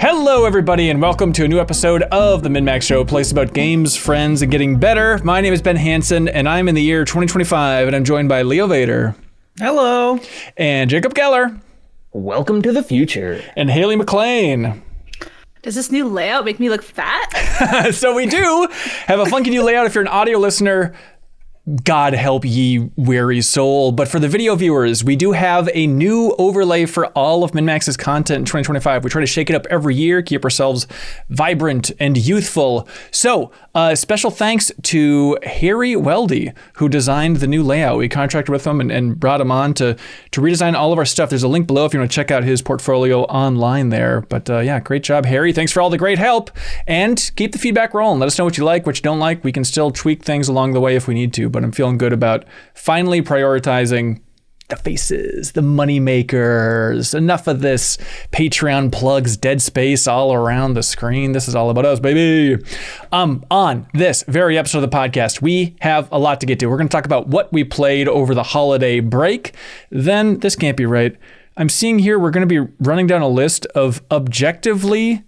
Hello, everybody, and welcome to a new episode of the MinnMax Show, a place about games, friends, and getting better. My name is Ben Hansen, and I'm in the year 2025, and I'm joined by Leo Vader. Hello. And Jacob Geller. Welcome to the future. And Haley McLean. Does this new layout make me look fat? So we do have a funky new layout if you're an audio listener. God help ye weary soul. But for the video viewers, we do have a new overlay for all of MinnMax's content in 2025. We try to shake it up every year, keep ourselves vibrant and youthful. So special thanks to Harry Weldy, who designed the new layout. We contracted with him and brought him on to redesign all of our stuff. There's a link below if you want to check out his portfolio online there. But yeah, great job, Harry. Thanks for all the great help. And keep the feedback rolling. Let us know what you like, what you don't like. We can still tweak things along the way if we need to. But I'm feeling good about finally prioritizing the faces, the money makers. Enough of this Patreon plugs, dead space all around the screen. This is all about us, baby. On this very episode of the podcast, we have a lot to get to. We're going to talk about what we played over the holiday break. Then, this can't be right. I'm seeing here we're going to be running down a list of objectively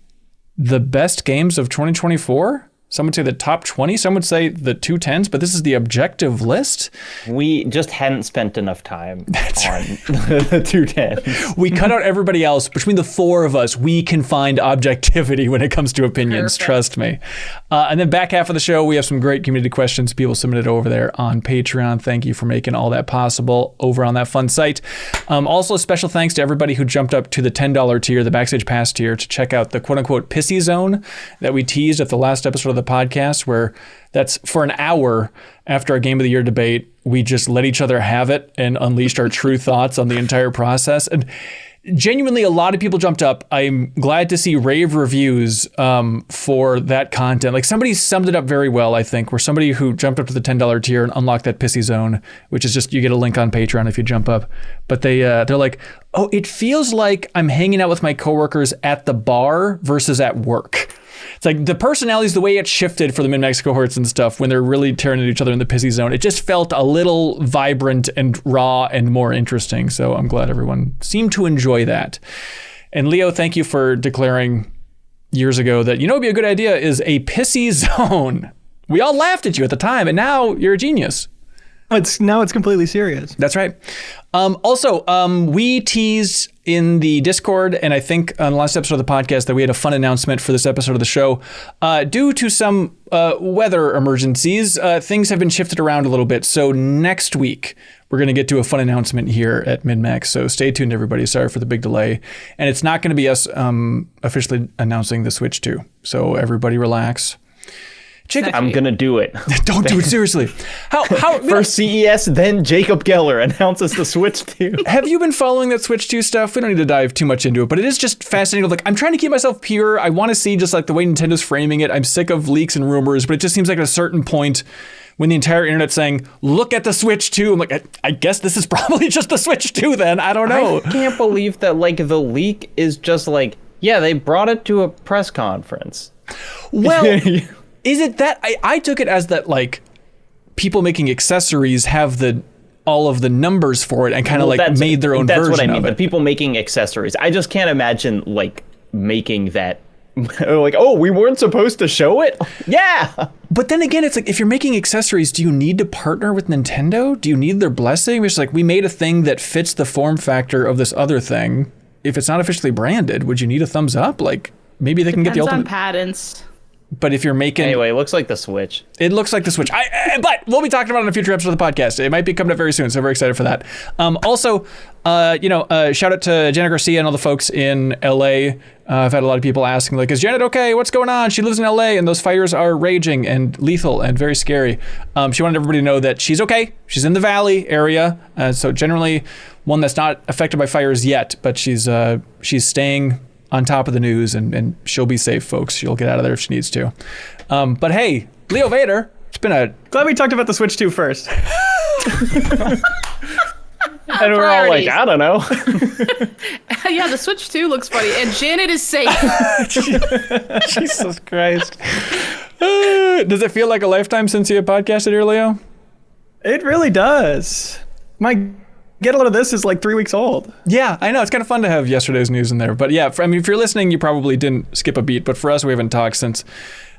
the best games of 2024. Some would say the top 20, some would say the 210s, but this is the objective list. We just hadn't spent enough time on the 210s. We cut out everybody else. Between the four of us, we can find objectivity when it comes to opinions, Perfect. Trust me. And then back half of the show, we have some great community questions people submitted over there on Patreon. Thank you for making all that possible over on that fun site. Also, special thanks to everybody who jumped up to the $10 tier, the Backstage Pass tier, to check out the quote-unquote pissy zone that we teased at the last episode of the podcast, where that's for an hour after our Game of the Year debate, we just let each other have it and unleashed our true thoughts on the entire process. And genuinely, a lot of people jumped up. I'm glad to see rave reviews for that content. Like, somebody summed it up very well, I think, where somebody who jumped up to the $10 tier and unlocked that pissy zone, which is just, you get a link on Patreon if you jump up. But they're like, oh, it feels like I'm hanging out with my coworkers at the bar versus at work. It's like the personalities, the way it shifted for the MinnMax cohorts and stuff when they're really tearing at each other in the pissy zone, it just felt a little vibrant and raw and more interesting. So I'm glad everyone seemed to enjoy that. And Leo, thank you for declaring years ago that, it'd be a good idea is a pissy zone. We all laughed at you at the time, and now you're a genius. Now it's completely serious. That's right. Also, we teased in the Discord, and I think on the last episode of the podcast, that we had a fun announcement for this episode of the show. Due to some weather emergencies, things have been shifted around a little bit. So next week, we're going to get to a fun announcement here at MinnMax. So stay tuned, everybody. Sorry for the big delay. And it's not going to be us officially announcing the Switch 2. So everybody relax. Jacob, I'm going to do it. Don't do it, seriously. How First CES, then Jacob Geller announces the Switch 2. Have you been following that Switch 2 stuff? We don't need to dive too much into it, but it is just fascinating. Like, I'm trying to keep myself pure. I want to see just like the way Nintendo's framing it. I'm sick of leaks and rumors, but it just seems like at a certain point when the entire internet's saying, look at the Switch 2, I'm like, I guess this is probably just the Switch 2 then. I don't know. I can't believe that like the leak is just like, yeah, they brought it to a press conference. Well... Is it that I took it as that like people making accessories have all of the numbers for it and kind of made their own version of it. That's what I mean. The people making accessories. I just can't imagine like making that like, oh, we weren't supposed to show it. Yeah. But then again, it's like, if you're making accessories, do you need to partner with Nintendo? Do you need their blessing? It's like, we made a thing that fits the form factor of this other thing. If it's not officially branded, would you need a thumbs up? Like, maybe they can get the ultimate. Depends on patents. But if you're making... Anyway, it looks like the Switch. It looks like the Switch. But we'll be talking about it in a future episode of the podcast. It might be coming up very soon, so very excited for that. Also, shout out to Janet Garcia and all the folks in LA. I've had a lot of people asking, like, is Janet okay? What's going on? She lives in LA, and those fires are raging and lethal and very scary. She wanted everybody to know that she's okay. She's in the Valley area, so generally one that's not affected by fires yet, but she's staying on top of the news, and she'll be safe, folks. She'll get out of there if she needs to. But hey, Leo Vader, it's been a... Glad we talked about the Switch 2 first. And we're all like, I don't know. Yeah, the Switch 2 looks funny, and Janet is safe. Jesus Christ. Does it feel like a lifetime since you podcasted here, Leo? It really does. My Get a lot of this is like 3 weeks old. Yeah, I know. It's kind of fun to have yesterday's news in there. But yeah, I mean, if you're listening, you probably didn't skip a beat. But for us, we haven't talked since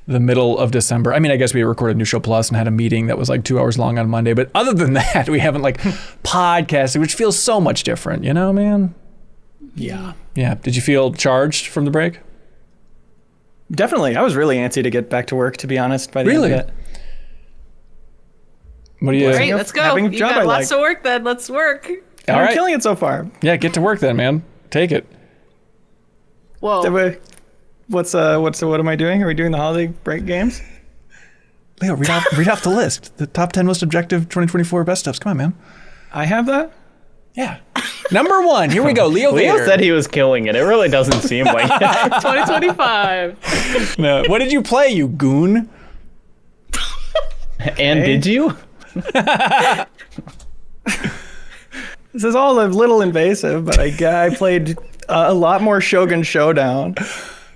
the middle of December. I mean, I guess we recorded New Show Plus and had a meeting that was like 2 hours long on Monday. But other than that, we haven't like podcasted, which feels so much different, you know, man? Yeah. Yeah. Did you feel charged from the break? Definitely. I was really antsy to get back to work, to be honest, by the end of it. What do you... Great, let's go. Having a You job got I lots like. of work then. Let's work. And All I'm right. killing it so far. Yeah, get to work then, man. Take it. Whoa. What am I doing? Are we doing the holiday break games? Leo, read off the list. The top 10 most objective 2024 best stuffs. Come on, man. I have that? Yeah. Number 1. Here we go. Leo Leo Vader. said he was killing it. It really doesn't seem like it. 2025. No. What did you play, you goon? And did you? This is all a little invasive, but I played a lot more Shogun Showdown.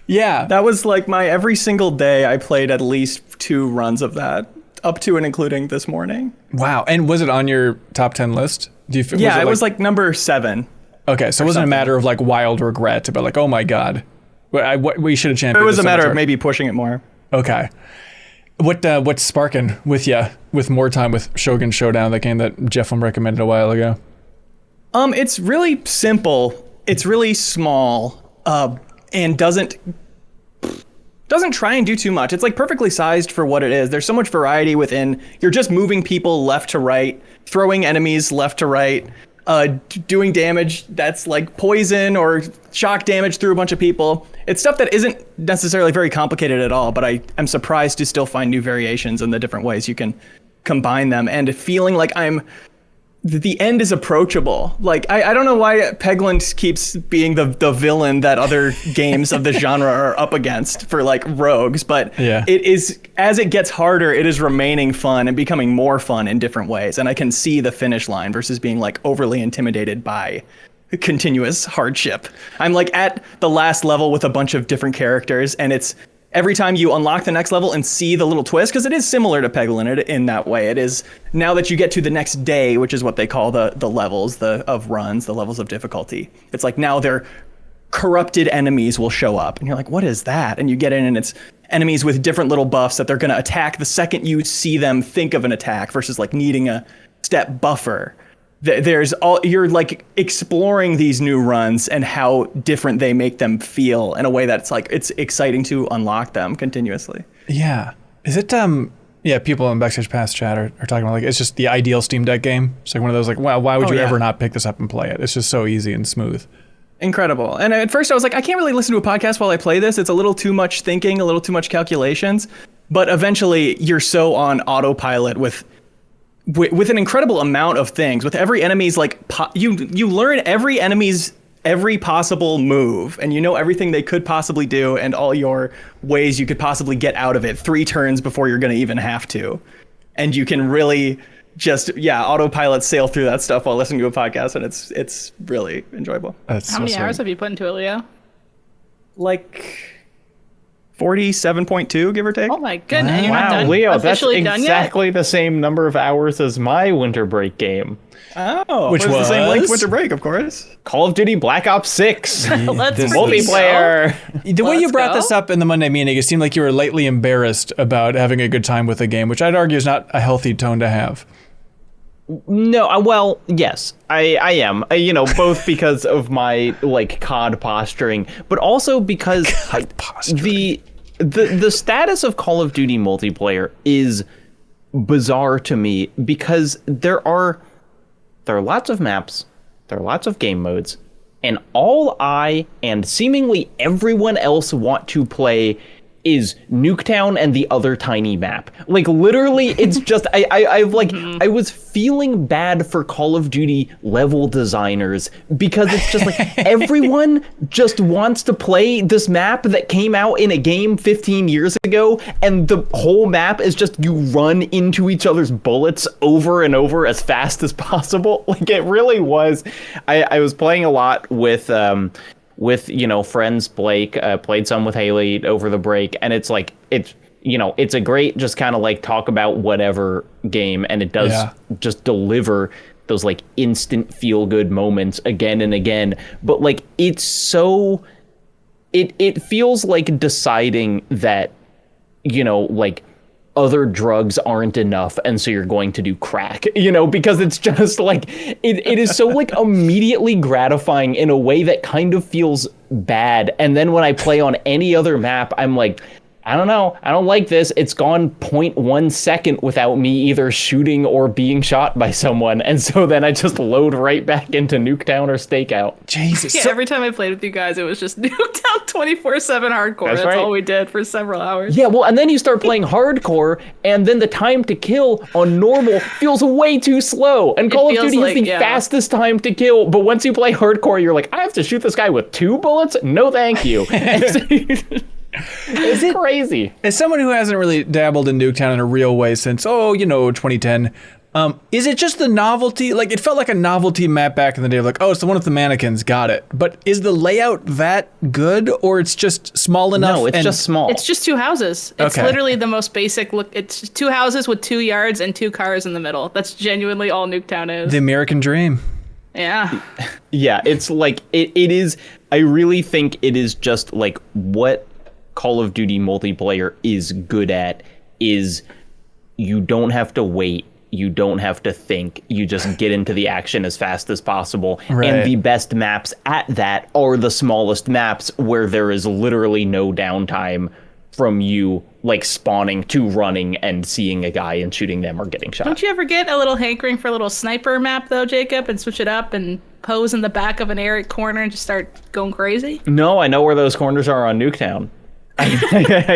Yeah. That was like my every single day I played at least 2 runs of that, up to and including this morning. Wow. And was it on your top 10 list? Yeah, it was like number 7. Okay, so it wasn't a matter of like wild regret, but like, oh my God, we should have championed. It was this a so matter much of more. maybe pushing it more. Okay. What's sparking with you with more time with Shogun Showdown, that game that Jeff recommended a while ago? It's really simple. It's really small, and doesn't try and do too much. It's like perfectly sized for what it is. There's so much variety within. You're just moving people left to right, throwing enemies left to right, doing damage that's like poison or shock damage through a bunch of people. It's stuff that isn't necessarily very complicated at all, but I'm surprised to still find new variations in the different ways you can combine them, and feeling like the end is approachable. Like, I don't know why Pegland keeps being the villain that other games of the genre are up against for like rogues, but Yeah. it is, as it gets harder, it is remaining fun and becoming more fun in different ways. And I can see the finish line versus being like overly intimidated by continuous hardship. I'm like at the last level with a bunch of different characters, and it's every time you unlock the next level and see the little twist, because it is similar to Peglin in that way. It is, now that you get to the next day, which is what they call the levels of runs, the levels of difficulty. It's like now they're corrupted enemies will show up, and you're like, what is that? And you get in, and it's enemies with different little buffs that they're going to attack the second you see them think of an attack, versus like needing a step buffer. You're like exploring these new runs and how different they make them feel in a way that's like, it's exciting to unlock them continuously. Yeah. Is it yeah, people in Backstage Pass chat are talking about like it's just the ideal Steam Deck game. It's like one of those like, wow, why would you ever not pick this up and play it? It's just so easy and smooth. Incredible. And at first I was like, I can't really listen to a podcast while I play this. It's a little too much thinking, a little too much calculations. But eventually you're so on autopilot with an incredible amount of things. With every enemy's like, you learn every enemy's every possible move, and you know everything they could possibly do and all your ways you could possibly get out of it 3 turns before you're going to even have to. And you can really just, autopilot sail through that stuff while listening to a podcast, and it's really enjoyable. How many hours have you put into it, Leo? Like 47.2, give or take. Oh my goodness. And you're not Wow, done, Leo, that's officially done yet? exactly the same number of hours as my winter break game. Oh, Which it was the same length was? Winter Break, of course. Call of Duty Black Ops 6. Let's Multiplayer. The way you Let's brought go. this up in the Monday meeting, it seemed like you were lightly embarrassed about having a good time with the game, which I'd argue is not a healthy tone to have. No, well, yes, I am. Both because of my like COD posturing, but also because the status of Call of Duty multiplayer is bizarre to me, because there are lots of maps, there are lots of game modes, and all I and seemingly everyone else want to play is Nuketown and the other tiny map. Like literally, it's just I was feeling bad for Call of Duty level designers, because it's just like everyone just wants to play this map that came out in a game 15 years ago, and the whole map is just you run into each other's bullets over and over as fast as possible. Like it really was. I was playing a lot with friends. Blake played some with Haley over the break, and it's like it's a great just kind of like talk about whatever game, and it does just deliver like instant feel good moments again and again. But like it's so it feels like deciding that, you know, like other drugs aren't enough, and so you're going to do crack, you know, because it's just like it is so like immediately gratifying in a way that kind of feels bad. And then when I play on any other map, I'm like, I don't know, I don't like this. It's gone 0.1 second without me either shooting or being shot by someone, and so then I just load right back into Nuketown or Stakeout. Jesus. Yeah, every time I played with you guys, it was just Nuketown 24/7 hardcore. That's right. all we did for several hours. Yeah, well, and then you start playing hardcore, and then the time to kill on normal feels way too slow. And Call of Duty is the fastest time to kill, but once you play hardcore, you're like, I have to shoot this guy with 2 bullets? No, thank you. It's crazy. As someone who hasn't really dabbled in Nuketown in a real way since, 2010, is it just the novelty? Like, it felt like a novelty map back in the day. Like, it's the one with the mannequins. Got it. But is the layout that good, or it's just small enough? No, it's just small. It's just 2 houses. It's literally the most basic look. It's 2 houses with 2 yards and 2 cars in the middle. That's genuinely all Nuketown is. The American dream. Yeah. Yeah, it's like, it is, I really think it is just like what Call of Duty multiplayer is good at is you don't have to wait. You don't have to think. You just get into the action as fast as possible. Right. And the best maps at that are the smallest maps where there is literally no downtime from you like spawning to running and seeing a guy and shooting them or getting shot. Don't you ever get a little hankering for a little sniper map though, Jacob, and switch it up and pose in the back of an Eric corner and just start going crazy? No, I know where those corners are on Nuketown. I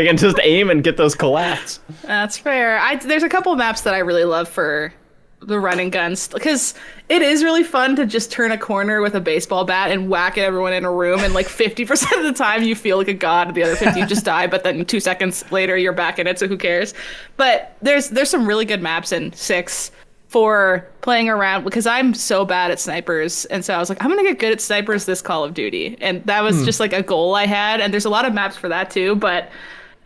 can just aim and get those collapse. That's fair. There's a couple maps that I really love for the run and guns, because it is really fun to just turn a corner with a baseball bat and whack at everyone in a room, and like 50% of the time you feel like a god, the other 50 you just die, but then 2 seconds later you're back in it, so who cares? But there's some really good maps in 6 for playing around, because I'm so bad at snipers, and so I was like, I'm gonna get good at snipers this Call of Duty, and that was just like a goal I had. And there's a lot of maps for that too, but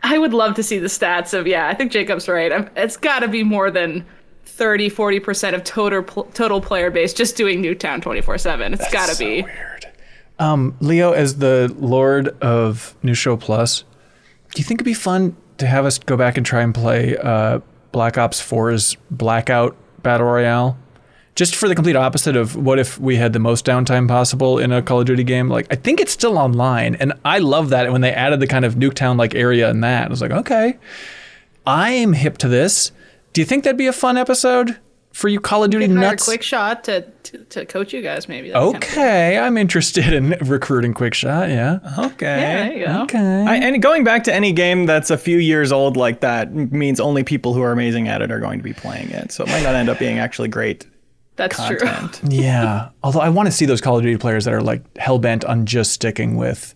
I would love to see the stats of, I think Jacob's right, it's got to be more than 30-40% of total player base just doing Nuketown 24/7. It's got to be weird. Leo, as the Lord of New Show Plus, do you think it'd be fun to have us go back and try and play Black Ops 4's Blackout Battle Royale? Just for the complete opposite of what if we had the most downtime possible in a Call of Duty game. Like, I think it's still online, and I love that. When they added the kind of Nuketown like area in that, I was like, okay, I'm hip to this. Do you think that'd be a fun episode for you Call of Duty nuts? A quick shot to coach you guys, maybe. Okay, I'm interested in recruiting Quick Shot. Yeah. Okay. Yeah, there you go. Okay. And going back to any game that's a few years old like that means only people who are amazing at it are going to be playing it. So it might not end up being actually great. That's content. True. Yeah. Although I want to see those Call of Duty players that are like hell-bent on just sticking with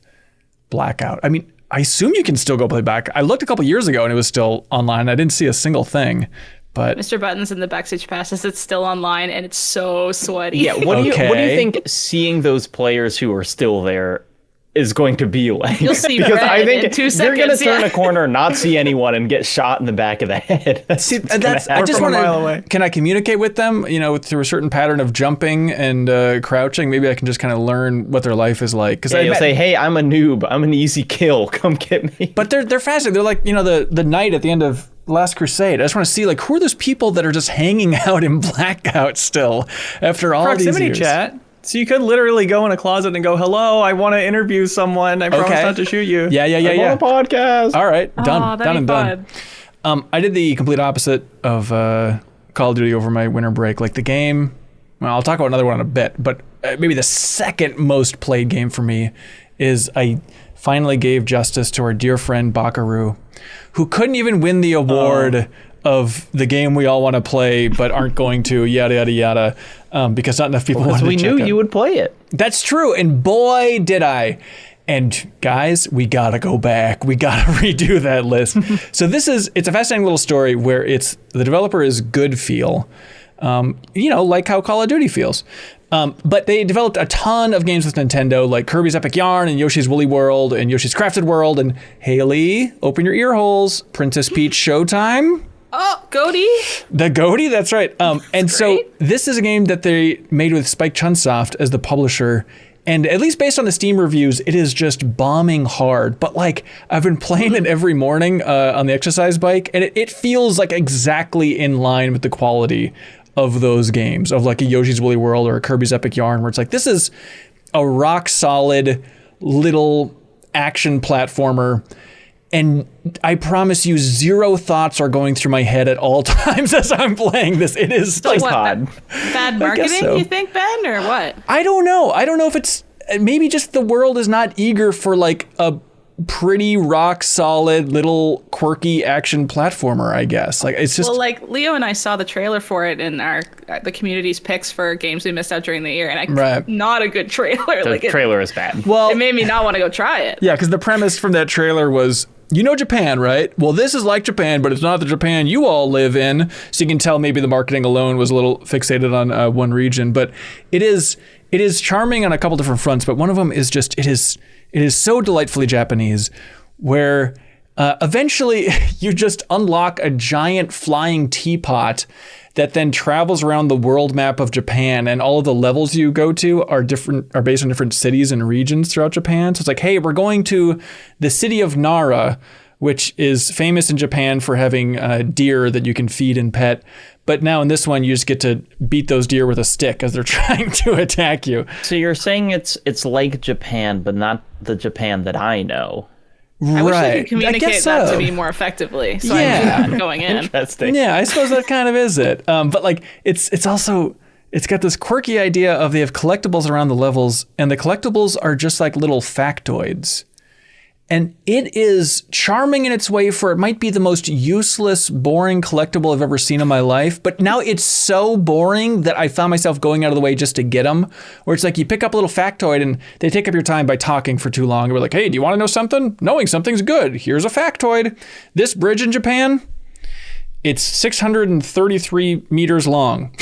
Blackout. I mean, I assume you can still go play back. I looked a couple years ago and it was still online. I didn't see a single thing. But Mr. Buttons in the backstage passes, it's still online and it's so sweaty. Yeah, what do you think seeing those players who are still there is going to be like? You'll see because red I think in 2 you're seconds. going to turn a corner, not see anyone, and get shot in the back of the head. I just want to. Can I communicate with them? You know, through a certain pattern of jumping and crouching. Maybe I can just kind of learn what their life is like. Because you'll say, "Hey, I'm a noob. I'm an easy kill. Come get me." But they're fascinating. They're like, you know, the knight at the end of Last Crusade. I just want to see, like, who are those people that are just hanging out in Blackout still after all these years? Proximity chat. So you could literally go in a closet and go, "Hello, I want to interview someone. I promise not to shoot you." Yeah. I'm on a podcast. All right, done and fun. done. I did the complete opposite of Call of Duty over my winter break. Like the game, well, I'll talk about another one in a bit, but maybe the second most played game for me is I finally gave justice to our dear friend Bakeru, who couldn't even win the award of the game we all want to play but aren't going to, yada, yada, yada, because not enough people wanted to check it. Because we knew you would play it. That's true, and boy, did I. And guys, we gotta go back. We gotta redo that list. So it's a fascinating little story where the developer is Good Feel, you know, like how Call of Duty feels. But they developed a ton of games with Nintendo, like Kirby's Epic Yarn and Yoshi's Woolly World and Yoshi's Crafted World and Haley, open your ear holes, Princess Peach Showtime. Oh, Goaty. The Goaty, that's right. And so this is a game that they made with Spike Chunsoft as the publisher. And at least based on the Steam reviews, it is just bombing hard. But like, I've been playing it every morning on the exercise bike, and it feels like exactly in line with the quality of those games, of like a Yoshi's Woolly World or a Kirby's Epic Yarn, where it's like, this is a rock solid little action platformer. And I promise you, zero thoughts are going through my head at all times as I'm playing this. It is So like, what, odd. bad marketing, so. you think, Ben, or what? I don't know. I don't know if it's maybe just the world is not eager for like a pretty rock solid little quirky action platformer, I guess. Like, it's just, Well, like Leo and I saw the trailer for it in the community's picks for games we missed out during the year, and Right. not a good trailer. The Like trailer is bad. well, it made me not want to go try it. yeah, because the premise from that trailer was, you know Japan, right? Well, this is like Japan, but it's not the Japan you all live in. So you can tell maybe the marketing alone was a little fixated on one region, but it is charming on a couple different fronts. But one of them is just it is so delightfully Japanese, where eventually you just unlock a giant flying teapot that then travels around the world map of Japan, and all of the levels you go to are based on different cities and regions throughout Japan. So it's like, hey, we're going to the city of Nara, which is famous in Japan for having deer that you can feed and pet. But now in this one, you just get to beat those deer with a stick as they're trying to attack you. So you're saying it's like Japan, but not the Japan that I know. I wish they could I communicate guess that so. to me more effectively. So Yeah. I knew that going in. Interesting. Yeah, I suppose that kind of is it. But like, it's also, it's got this quirky idea of they have collectibles around the levels, and the collectibles are just like little factoids. And it is charming in its way, for it might be the most useless, boring collectible I've ever seen in my life. But now it's so boring that I found myself going out of the way just to get them. Where it's like you pick up a little factoid and they take up your time by talking for too long. And we're like, hey, do you want to know something? Knowing something's good. Here's a factoid. This bridge in Japan, it's 633 meters long.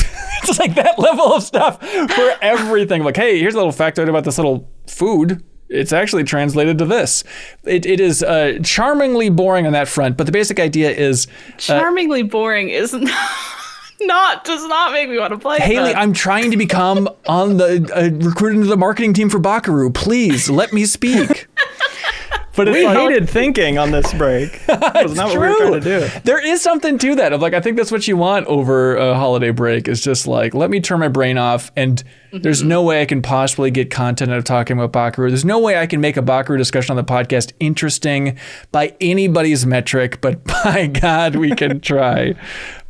It's like that level of stuff for everything. Like, hey, here's a little factoid about this little food. It's actually translated to this. It is charmingly boring on that front, but the basic idea is... Charmingly boring is does not make me want to play Haley, that. I'm trying to become recruited into the marketing team for Bakeru. Please, let me speak. But it's We like, hated thinking on this break. That's not what we were trying to do. There is something to that of like, I think that's what you want over a holiday break, is just like, let me turn my brain off, and there's no way I can possibly get content out of talking about Bakeru. There's no way I can make a Bakeru discussion on the podcast interesting by anybody's metric, but by God, we can try.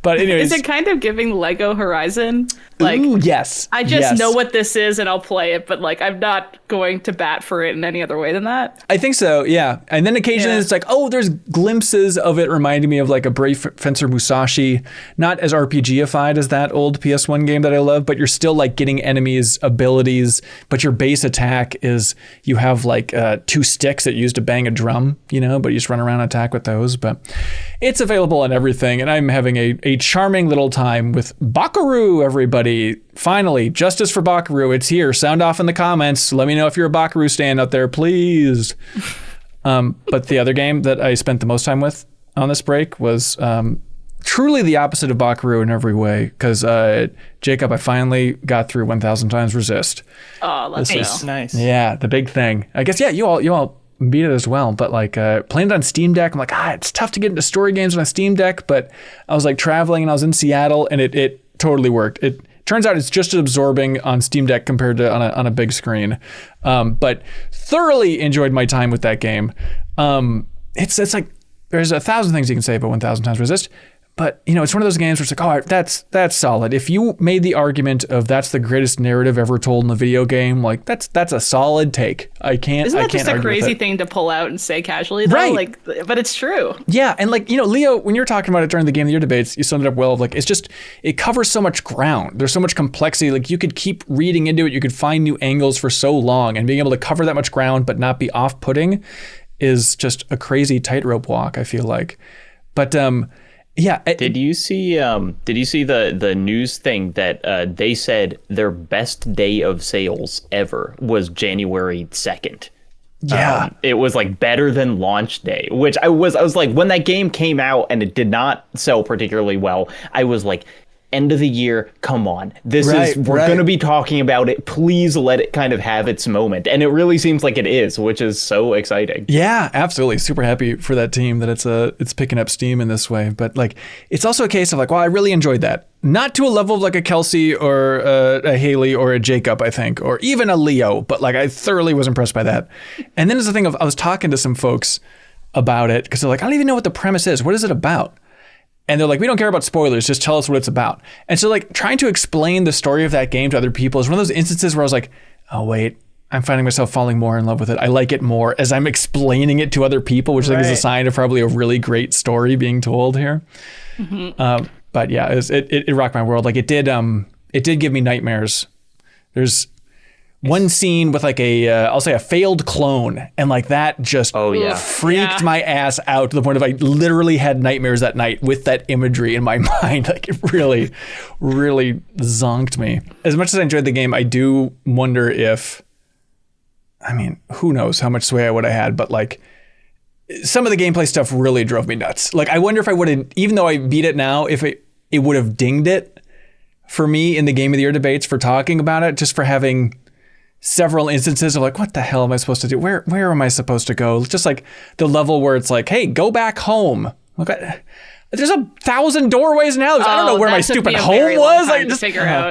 But anyways. Is it kind of giving Lego Horizon? Like, Ooh, yes. I just yes. know what this is and I'll play it, but like, I'm not going to bat for it in any other way than that. I think so, yeah. And then occasionally Yeah. it's like, oh, there's glimpses of it reminding me of like a Brave Fencer Musashi, not as RPG-ified as that old PS1 game that I love, but you're still like getting enemies' abilities, but your base attack is you have like 2 sticks that you use to bang a drum, you know, but you just run around and attack with those. But it's available on everything, and I'm having a charming little time with Bakeru, everybody. Finally, justice for Bakeru. It's here. Sound off in the comments. Let me know if you're a Bakeru stan out there, please. But the other game that I spent the most time with on this break was truly the opposite of Bakeru in every way, because Jacob, I finally got through 1,000 Times Resist. Oh, let's go. Nice. Yeah, the big thing. I guess, yeah, you all beat it as well, but like playing it on Steam Deck, I'm like, it's tough to get into story games on a Steam Deck, but I was like traveling and I was in Seattle, and it totally worked. It turns out it's just as absorbing on Steam Deck compared to on a big screen. But thoroughly enjoyed my time with that game. It's like, there's 1,000 things you can say about 1,000 Times Resist, but you know, it's one of those games where it's like, oh, that's solid. If you made the argument of that's the greatest narrative ever told in a video game, like that's a solid take. Isn't that just a argue with crazy it. thing to pull out and say casually, though? Right. Like, but it's true. Yeah, and like, you know, Leo, when you were talking about it during the Game of the Year debates, you summed it up well. Of like, it's just, it covers so much ground. There's so much complexity. Like, you could keep reading into it. You could find new angles for so long, and being able to cover that much ground but not be off-putting is just a crazy tightrope walk, I feel like. But yeah. Did you see the news thing that they said their best day of sales ever was January 2nd? Yeah. It was like better than launch day, which I was like, when that game came out and it did not sell particularly well, I was like, end of the year, come on. We're going to be talking about it. Please let it kind of have its moment. And it really seems like it is, which is so exciting. Yeah, absolutely. Super happy for that team that it's picking up steam in this way. But like, it's also a case of like, well, I really enjoyed that. Not to a level of like a Kelsey or a Haley or a Jacob, I think, or even a Leo, but like I thoroughly was impressed by that. And then there's the thing of, I was talking to some folks about it because they're like, I don't even know what the premise is. What is it about? And they're like, we don't care about spoilers, just tell us what it's about. And so like trying to explain the story of that game to other people is one of those instances where I was like, oh wait, I'm finding myself falling more in love with it. I like it more as I'm explaining it to other people, which I think is a sign of probably a really great story being told here. Mm-hmm. But yeah, it rocked my world. Like it did give me nightmares. There's one scene with like I'll say a failed clone, and like that just freaked my ass out to the point of I literally had nightmares that night with that imagery in my mind. Like it really, really zonked me. As much as I enjoyed the game, I do wonder if, I mean, who knows how much sway I would have had, but like some of the gameplay stuff really drove me nuts. Like I wonder if I would have, even though I beat it now, if it would have dinged it for me in the Game of the Year debates for talking about it, just for having several instances of like, what the hell am I supposed to do? Where am I supposed to go? Just like the level where it's like, hey, go back home. Look, there's 1,000 doorways now. I don't know where my stupid home was. Like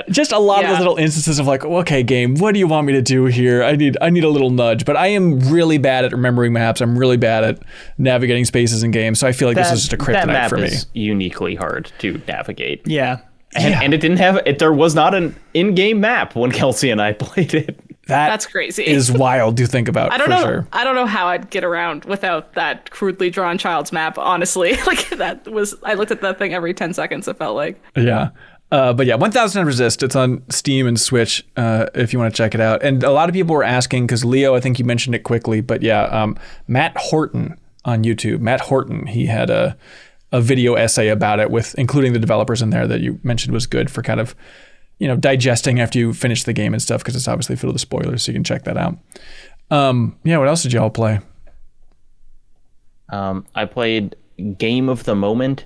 just a lot of those little instances of like, okay, game, what do you want me to do here? I need a little nudge, but I am really bad at remembering maps. I'm really bad at navigating spaces in games. So I feel like this is just a kryptonite for me. That map is uniquely hard to navigate. Yeah. And it didn't have there was not an in-game map when Kelsey and I played it. That's crazy. Is wild to think about. I don't know. Sure. I don't know how I'd get around without that crudely drawn child's map. Honestly, like I looked at that thing every 10 seconds. It felt like. Yeah. But yeah, 1000 Resist. It's on Steam and Switch if you want to check it out. And a lot of people were asking because Leo, I think you mentioned it quickly, but yeah, Matt Horton on YouTube. Matt Horton, he had a video essay about it with including the developers in there that you mentioned was good for kind of, digesting after you finish the game and stuff, because it's obviously filled with spoilers, so you can check that out. What else did y'all play? I played Game of the Moment,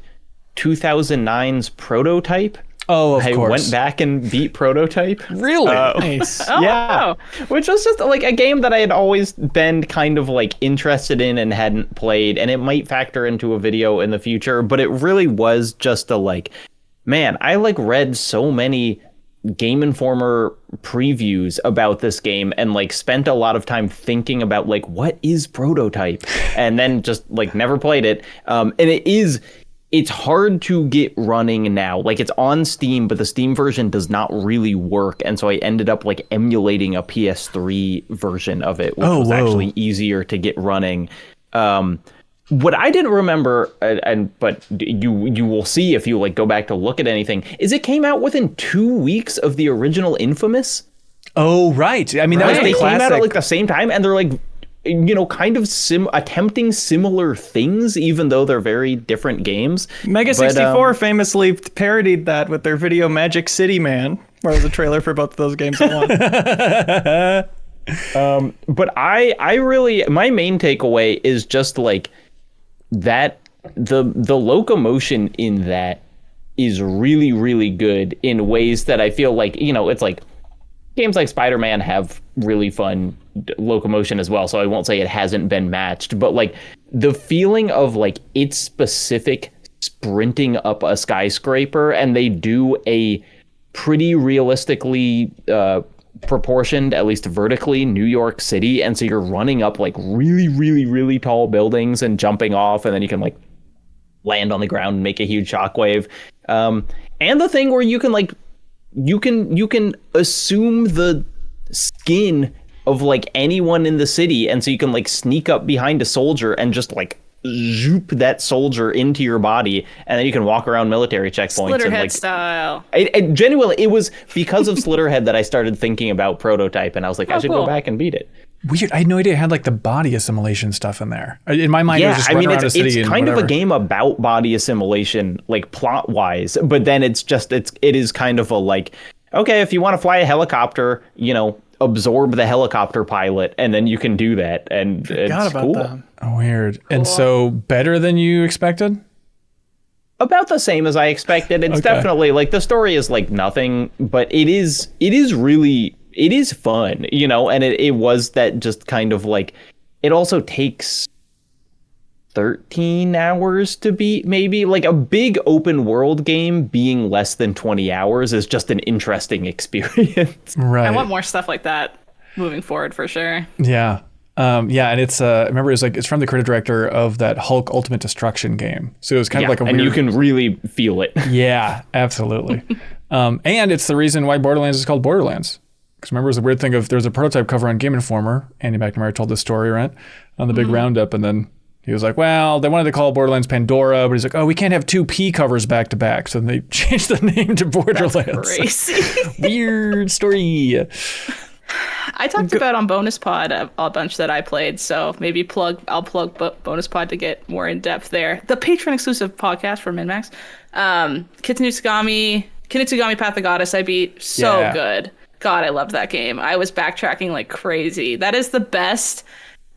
2009's Prototype. Oh, of course. I went back and beat Prototype. Really? Nice. Yeah. Which was just like a game that I had always been kind of like interested in and hadn't played, and it might factor into a video in the future, but it really was just man, I like read so many Game Informer previews about this game and like spent a lot of time thinking about like, what is Prototype? And then just like never played it. And it's hard to get running now. Like it's on Steam, but the Steam version does not really work. And so I ended up like emulating a PS3 version of it, which was actually easier to get running. What I didn't remember, but you will see if you like go back to look at anything, is it came out within 2 weeks of the original Infamous. Oh, right. I mean, that was the they classic. came out at like the same time, and they're like, kind of attempting similar things, even though they're very different games. Mega 64 famously parodied that with their video Magic City Man, where it was a trailer for both of those games at once. But I really, my main takeaway is just like that the locomotion in that is really, really good in ways that I feel like, it's like games like Spider-Man have really fun locomotion as well, so I won't say it hasn't been matched, but like the feeling of like it's specific sprinting up a skyscraper, and they do a pretty realistically proportioned, at least vertically, New York City, and so you're running up like really, really, really tall buildings and jumping off, and then you can like land on the ground and make a huge shockwave. And the thing where you can like you can assume the skin of like anyone in the city, and so you can like sneak up behind a soldier and just like zoop that soldier into your body, and then you can walk around military checkpoints. Slitterhead and like style. It genuinely, it was because of Slitterhead that I started thinking about Prototype, and I was like, I should go back and beat it. Weird. I had no idea it had like the body assimilation stuff in there. In my mind, it was just running around a city. It's kind of a game about body assimilation, like plot wise, but then it is kind of a like, okay, if you want to fly a helicopter, absorb the helicopter pilot, and then you can do that, and it's cool. That. Weird. And so better than you expected? About the same as I expected. It's definitely like the story is like nothing, but it is fun, you know, and it was that just kind of like, it also takes 13 hours to beat, maybe. Like a big open world game being less than 20 hours is just an interesting experience. Right. I want more stuff like that moving forward for sure. Yeah. And it's remember it's from the creative director of that Hulk Ultimate Destruction game. So it was kind of like a weird... and you can really feel it. Yeah, absolutely. And it's the reason why Borderlands is called Borderlands. Because remember, it was a weird thing of there's a prototype cover on Game Informer. Andy McNamara told this story, right? On the big roundup, and then he was like, well, they wanted to call Borderlands Pandora, but he's like, oh, we can't have 2 P covers back to back. So then they changed the name to Borderlands. That's crazy. Weird story. I talked about on Bonus Pod a bunch that I played, so maybe I'll plug Bonus Pod to get more in depth there. The Patreon exclusive podcast for MinnMax. Kunitsu-Gami Path of Goddess I beat. So good. God, I loved that game. I was backtracking like crazy. That is the best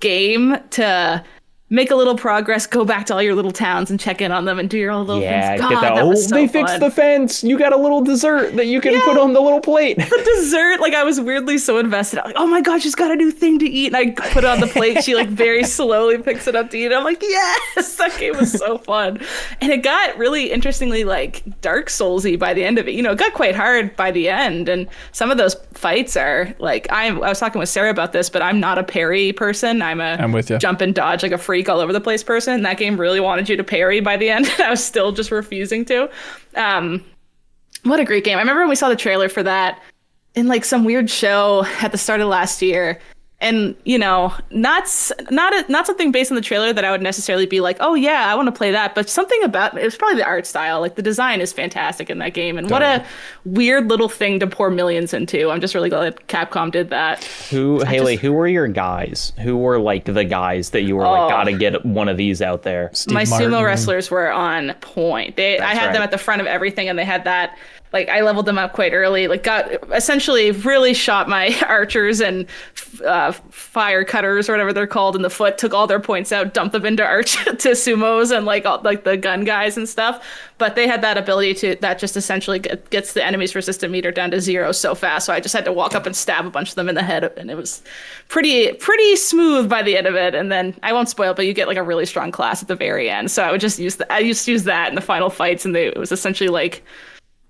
game to make a little progress, go back to all your little towns and check in on them and do your own little things. God, get that was so they fun. Fixed fun. the fence. You got a little dessert that you can put on the little plate. The dessert, like I was weirdly so invested. I'm like, oh my God, she's got a new thing to eat. And I put it on the plate. She like very slowly picks it up to eat. I'm like, yes, that game was so fun. And it got really interestingly like Dark Souls-y by the end of it. You know, it got quite hard by the end. And some of those fights are like, I was talking with Sarah about this, but I'm not a parry person. I'm with you. Jump and dodge like a freak all over the place person. And that game really wanted you to parry by the end. I was still just refusing to. What a great game. I remember when we saw the trailer for that in like some weird show at the start of last year. And, you know, not something based on the trailer that I would necessarily be like, oh, yeah, I want to play that. But something about it was probably the art style. Like the design is fantastic in that game. And what a weird little thing to pour millions into. I'm just really glad Capcom did that. Haley, who were your guys? Who were like the guys that you were like, gotta get one of these out there? Steve My Martin. sumo wrestlers were on point. I had them at the front of everything, and they had that. Like, I leveled them up quite early, like got essentially really shot my archers and fire cutters or whatever they're called in the foot, took all their points out, dumped them into to sumos and like the gun guys and stuff. But they had that ability that just essentially gets the enemy's resistant meter down to 0 so fast. So I just had to walk up and stab a bunch of them in the head. And it was pretty smooth by the end of it. And then I won't spoil it, but you get like a really strong class at the very end. So I would just use I used to use that in the final fights, and it was essentially like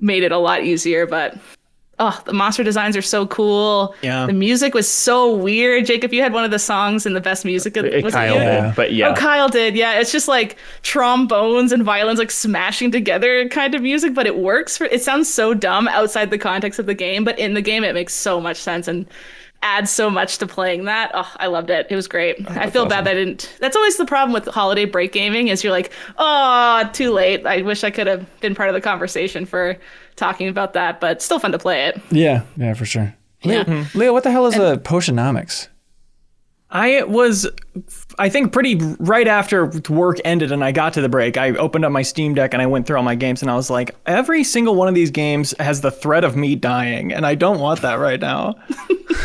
made it a lot easier. But the monster designs are so cool. Yeah, the music was so weird. Jacob, you had one of the songs in the best music. Was Kyle did, but yeah. Oh, Kyle did. Yeah, it's just like trombones and violins like smashing together kind of music, but it works. It sounds so dumb outside the context of the game, but in the game it makes so much sense and adds so much to playing that. Oh, I loved it. It was great. I feel bad that I didn't. That's always the problem with holiday break gaming is you're like, oh, too late. I wish I could have been part of the conversation for talking about that, but still fun to play it. Yeah, for sure. Yeah. Leo, what the hell is a Potionomics? I think pretty right after work ended and I got to the break, I opened up my Steam Deck and I went through all my games and I was like, every single one of these games has the threat of me dying and I don't want that right now.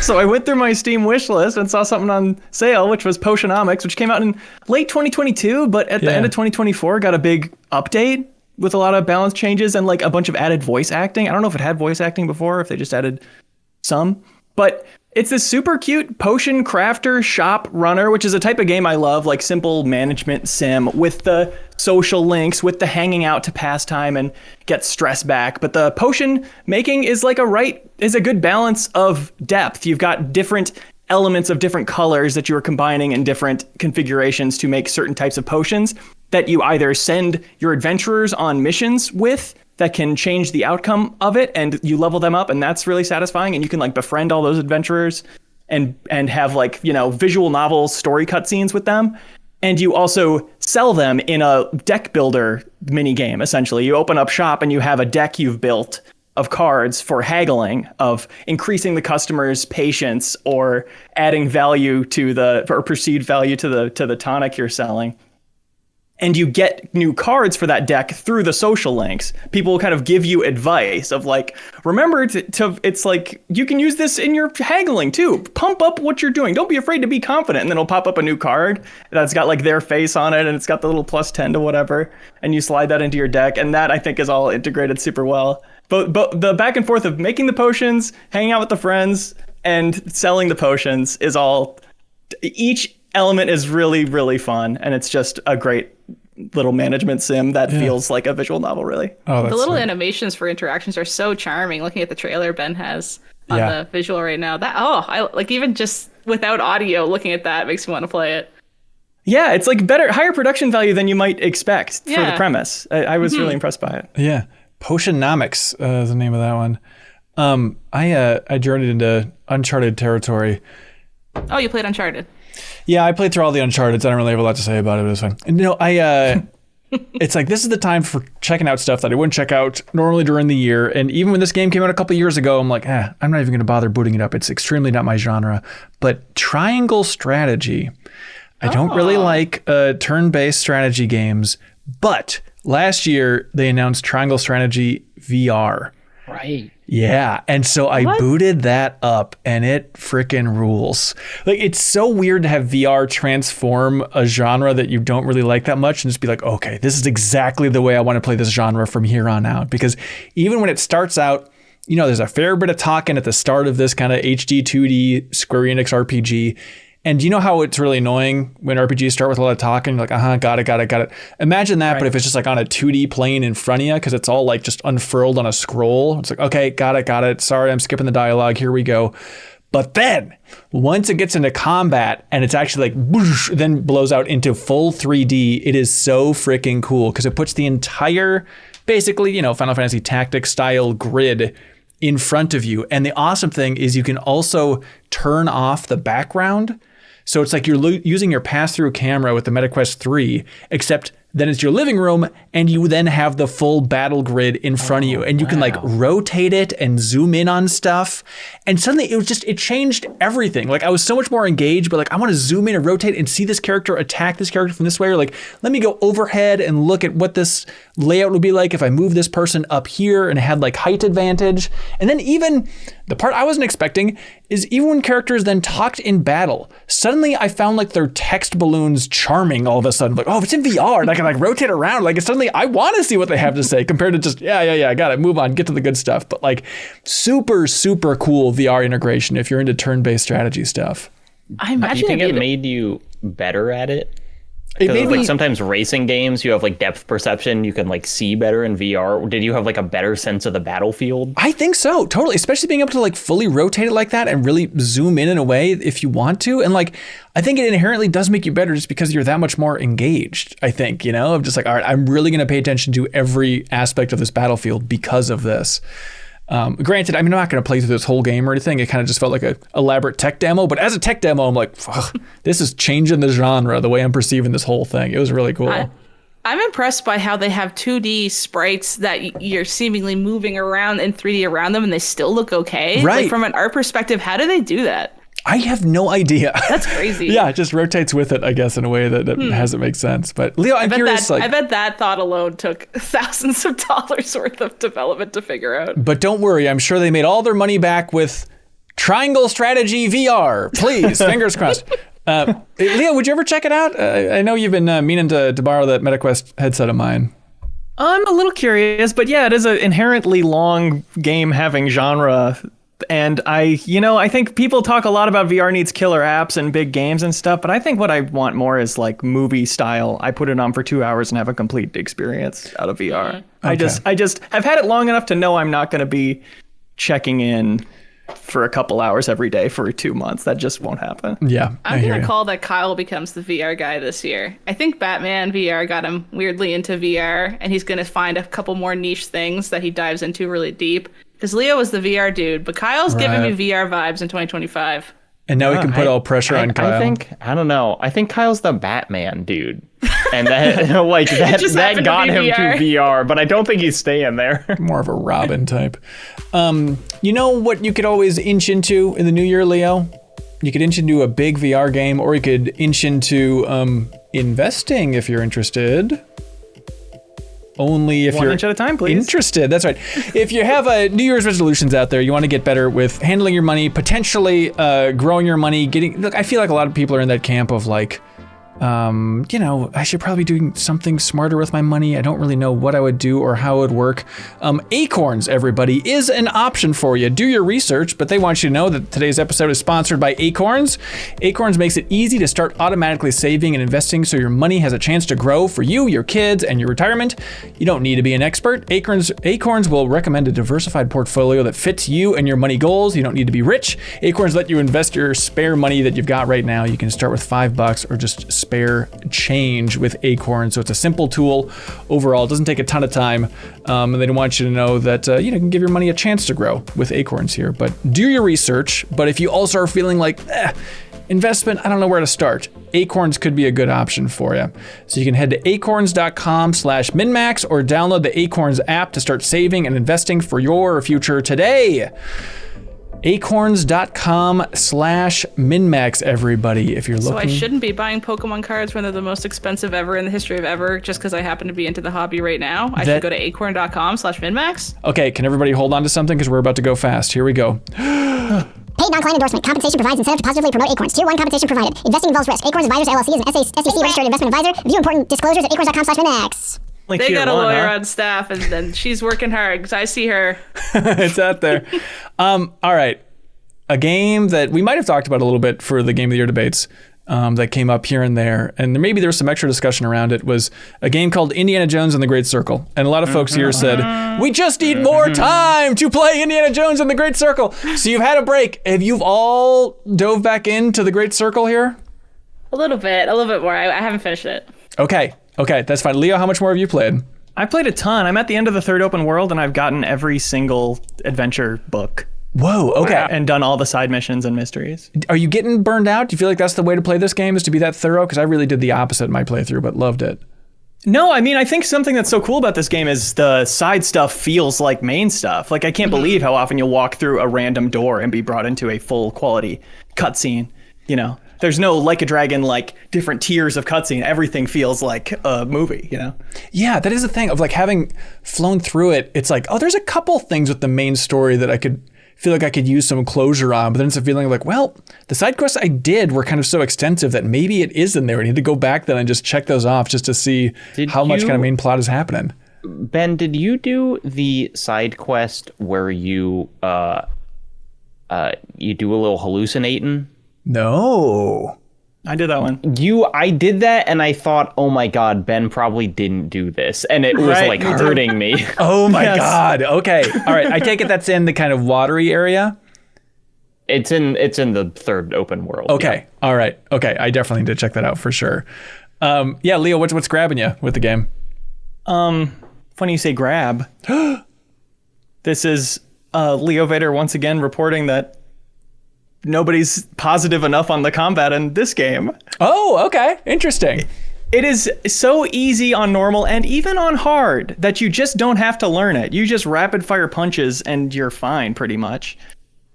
So I went through my Steam wish list and saw something on sale, which was Potionomics, which came out in late 2022, but at the end of 2024 got a big update with a lot of balance changes and like a bunch of added voice acting. I don't know if it had voice acting before, if they just added some, but it's this super cute potion crafter shop runner, which is a type of game I love, like simple management sim with the social links, with the hanging out to pass time and get stress back. But the potion making is like a good balance of depth. You've got different elements of different colors that you are combining in different configurations to make certain types of potions that you either send your adventurers on missions with that can change the outcome of it, and you level them up, and that's really satisfying. And you can like befriend all those adventurers and have like, you know, visual novel story cutscenes with them. And you also sell them in a deck builder mini game. Essentially, you open up shop and you have a deck you've built of cards for haggling, of increasing the customer's patience or adding value to or perceived value to the tonic you're selling. and you get new cards for that deck through the social links. People will kind of give you advice of like, remember to it's like, you can use this in your haggling too. Pump up what you're doing. Don't be afraid to be confident. And then it'll pop up a new card that's got like their face on it, and it's got the little +10 to whatever. And you slide that into your deck. And that I think is all integrated super well. But the back and forth of making the potions, hanging out with the friends, and selling the potions is all, each element is really, really fun. And it's just a great little management sim that feels like a visual novel, really. Oh, the little sweet. Animations for interactions are so charming. Looking at the trailer Ben has on the visual right now, I like, even just without audio, looking at that makes me want to play it. Yeah, it's like higher production value than you might expect for the premise. I was really impressed by it. Yeah, Potionomics is the name of that one. I journeyed into Uncharted territory. Oh, you played Uncharted. Yeah, I played through all the Uncharted. I don't really have a lot to say about it. It was fine. And, it's like, this is the time for checking out stuff that I wouldn't check out normally during the year. And even when this game came out a couple years ago, I'm like, I'm not even going to bother booting it up. It's extremely not my genre. But triangle strategy, I don't really like turn-based strategy games. But last year, they announced Triangle Strategy VR. Right. Yeah, and so I booted that up, and it freaking rules. Like, it's so weird to have VR transform a genre that you don't really like that much and just be like, okay, this is exactly the way I want to play this genre from here on out. Because even when it starts out, there's a fair bit of talking at the start of this kind of HD 2D Square Enix RPG. And do you know how it's really annoying when RPGs start with a lot of talking? You're like, got it. Imagine that, but if it's just like on a 2D plane in front of you, because it's all like just unfurled on a scroll. It's like, okay, got it. Sorry, I'm skipping the dialogue. Here we go. But then once it gets into combat and it's actually like, whoosh, then blows out into full 3D, it is so freaking cool because it puts the entire, basically, Final Fantasy Tactics style grid in front of you. And the awesome thing is you can also turn off the background. So it's like you're using your pass-through camera with the MetaQuest 3, except then it's your living room, and you then have the full battle grid in front of you. And you can like rotate it and zoom in on stuff. And suddenly it changed everything. Like I was so much more engaged, but like I want to zoom in and rotate and see this character attack this character from this way. Or like, let me go overhead and look at what this layout would be like if I move this person up here and had like height advantage. And then even the part I wasn't expecting is even when characters then talked in battle, suddenly I found like their text balloons charming all of a sudden. Like, oh, it's in VR and I can like rotate around. Like suddenly I want to see what they have to say compared to just, yeah, I got it. Move on, get to the good stuff. But like super, super cool VR integration if you're into turn-based strategy stuff. I imagine do you think it made you better at it? It made like me, sometimes racing games, you have like depth perception, you can like see better in VR. Did you have like a better sense of the battlefield? I think so, totally. Especially being able to like fully rotate it like that and really zoom in a way if you want to. And like, I think it inherently does make you better just because you're that much more engaged, I think, I'm just like, all right, I'm really going to pay attention to every aspect of this battlefield because of this. Granted, I'm not going to play through this whole game or anything. It kind of just felt like an elaborate tech demo. But as a tech demo, I'm like, this is changing the genre, the way I'm perceiving this whole thing. It was really cool. I'm impressed by how they have 2D sprites that you're seemingly moving around in 3D around them and they still look okay. Right. Like from an art perspective, how do they do that? I have no idea. That's crazy. Yeah, it just rotates with it, I guess, in a way that hasn't make sense. But Leo, I'm curious. I bet that thought alone took thousands of dollars worth of development to figure out. But don't worry, I'm sure they made all their money back with Triangle Strategy VR. Please, fingers crossed. Leo, would you ever check it out? I know you've been meaning to borrow that MetaQuest headset of mine. I'm a little curious, but yeah, it is an inherently long game having genre. And I think people talk a lot about VR needs killer apps and big games and stuff, but I think what I want more is like movie style. I put it on for 2 hours and have a complete experience out of VR. Okay. I just have had it long enough to know I'm not going to be checking in for a couple hours every day for 2 months. That just won't happen. Yeah. I'm going to call that Kyle becomes the VR guy this year. I think Batman VR got him weirdly into VR, and he's going to find a couple more niche things that he dives into really deep. Because Leo was the VR dude, but Kyle's giving me VR vibes in 2025. And now we can put all pressure on Kyle. I don't know. I think Kyle's the Batman dude. And that like that got him to VR, but I don't think he's staying there. More of a Robin type. You know what you could always inch into in the new year, Leo? You could inch into a big VR game, or you could inch into investing if you're interested. Only if One you're inch at a time, please. Interested. That's right. If you have New Year's resolutions out there, you want to get better with handling your money, potentially growing your money, look, I feel like a lot of people are in that camp of like, I should probably be doing something smarter with my money. I don't really know what I would do or how it would work. Acorns, everybody, is an option for you. Do your research, but they want you to know that today's episode is sponsored by Acorns. Acorns makes it easy to start automatically saving and investing so your money has a chance to grow for you, your kids, and your retirement. You don't need to be an expert. Acorns will recommend a diversified portfolio that fits you and your money goals. You don't need to be rich. Acorns let you invest your spare money that you've got right now. You can start with $5 or just spare change with Acorns. So it's a simple tool overall. It doesn't take a ton of time. And they want you to know that you can give your money a chance to grow with Acorns here. But do your research. But if you also are feeling like investment, I don't know where to start, Acorns could be a good option for you. So you can head to acorns.com/MinnMax or download the Acorns app to start saving and investing for your future today. Acorns.com/MinnMax, everybody, if you're looking. So I shouldn't be buying Pokemon cards when they're the most expensive ever in the history of ever just because I happen to be into the hobby right now. I should go to acorn.com/MinnMax. Okay, can everybody hold on to something because we're about to go fast. Here we go. Paid non-client endorsement. Compensation provides incentive to positively promote Acorns. Tier 1 compensation provided. Investing involves risk. Acorns Advisors LLC is an SEC registered investment advisor. View important disclosures at acorns.com/MinnMax. Like They tier got a one, lawyer huh? on staff, and she's working hard because I see her. It's out there. All right. A game that we might have talked about a little bit for the Game of the Year debates that came up here and there, and maybe there was some extra discussion around it, was a game called Indiana Jones and the Great Circle. And a lot of folks here said, we just need more time to play Indiana Jones and the Great Circle. So you've had a break. Have you all dove back into the Great Circle here? A little bit more. I haven't finished it. Okay, that's fine. Leo, how much more have you played? I played a ton. I'm at the end of the third open world, and I've gotten every single adventure book. Whoa, okay. And done all the side missions and mysteries. Are you getting burned out? Do you feel like that's the way to play this game, is to be that thorough? Because I really did the opposite in my playthrough, but loved it. No, I mean, I think something that's so cool about this game is the side stuff feels like main stuff. Like, I can't believe how often you'll walk through a random door and be brought into a full quality cutscene. You know, there's no Like a Dragon, like different tiers of cutscene. Everything feels like a movie, you know? Yeah, that is the thing of like having flown through it. It's like, oh, there's a couple things with the main story that I could feel like I could use some closure on, but then it's a feeling like, well, the side quests I did were kind of so extensive that maybe it is in there. I need to go back then and just check those off just to see how much kind of main plot is happening. Ben, did you do the side quest where you do a little hallucinating? No. I did that one. I did that, and I thought, oh my god, Ben probably didn't do this, and it was Right, like me too. hurting me. Oh my Yes. God. Okay. All right. I take it that's in the kind of watery area. It's in the third open world. Okay. All right. Okay. I definitely need to check that out for sure. Yeah, Leo, what's grabbing you with the game? Funny you say grab. This is Leo Vader once again reporting that nobody's positive enough on the combat in this game. Oh, okay. Interesting. It is so easy on normal and even on hard that you just don't have to learn it. You just rapid fire punches and you're fine pretty much.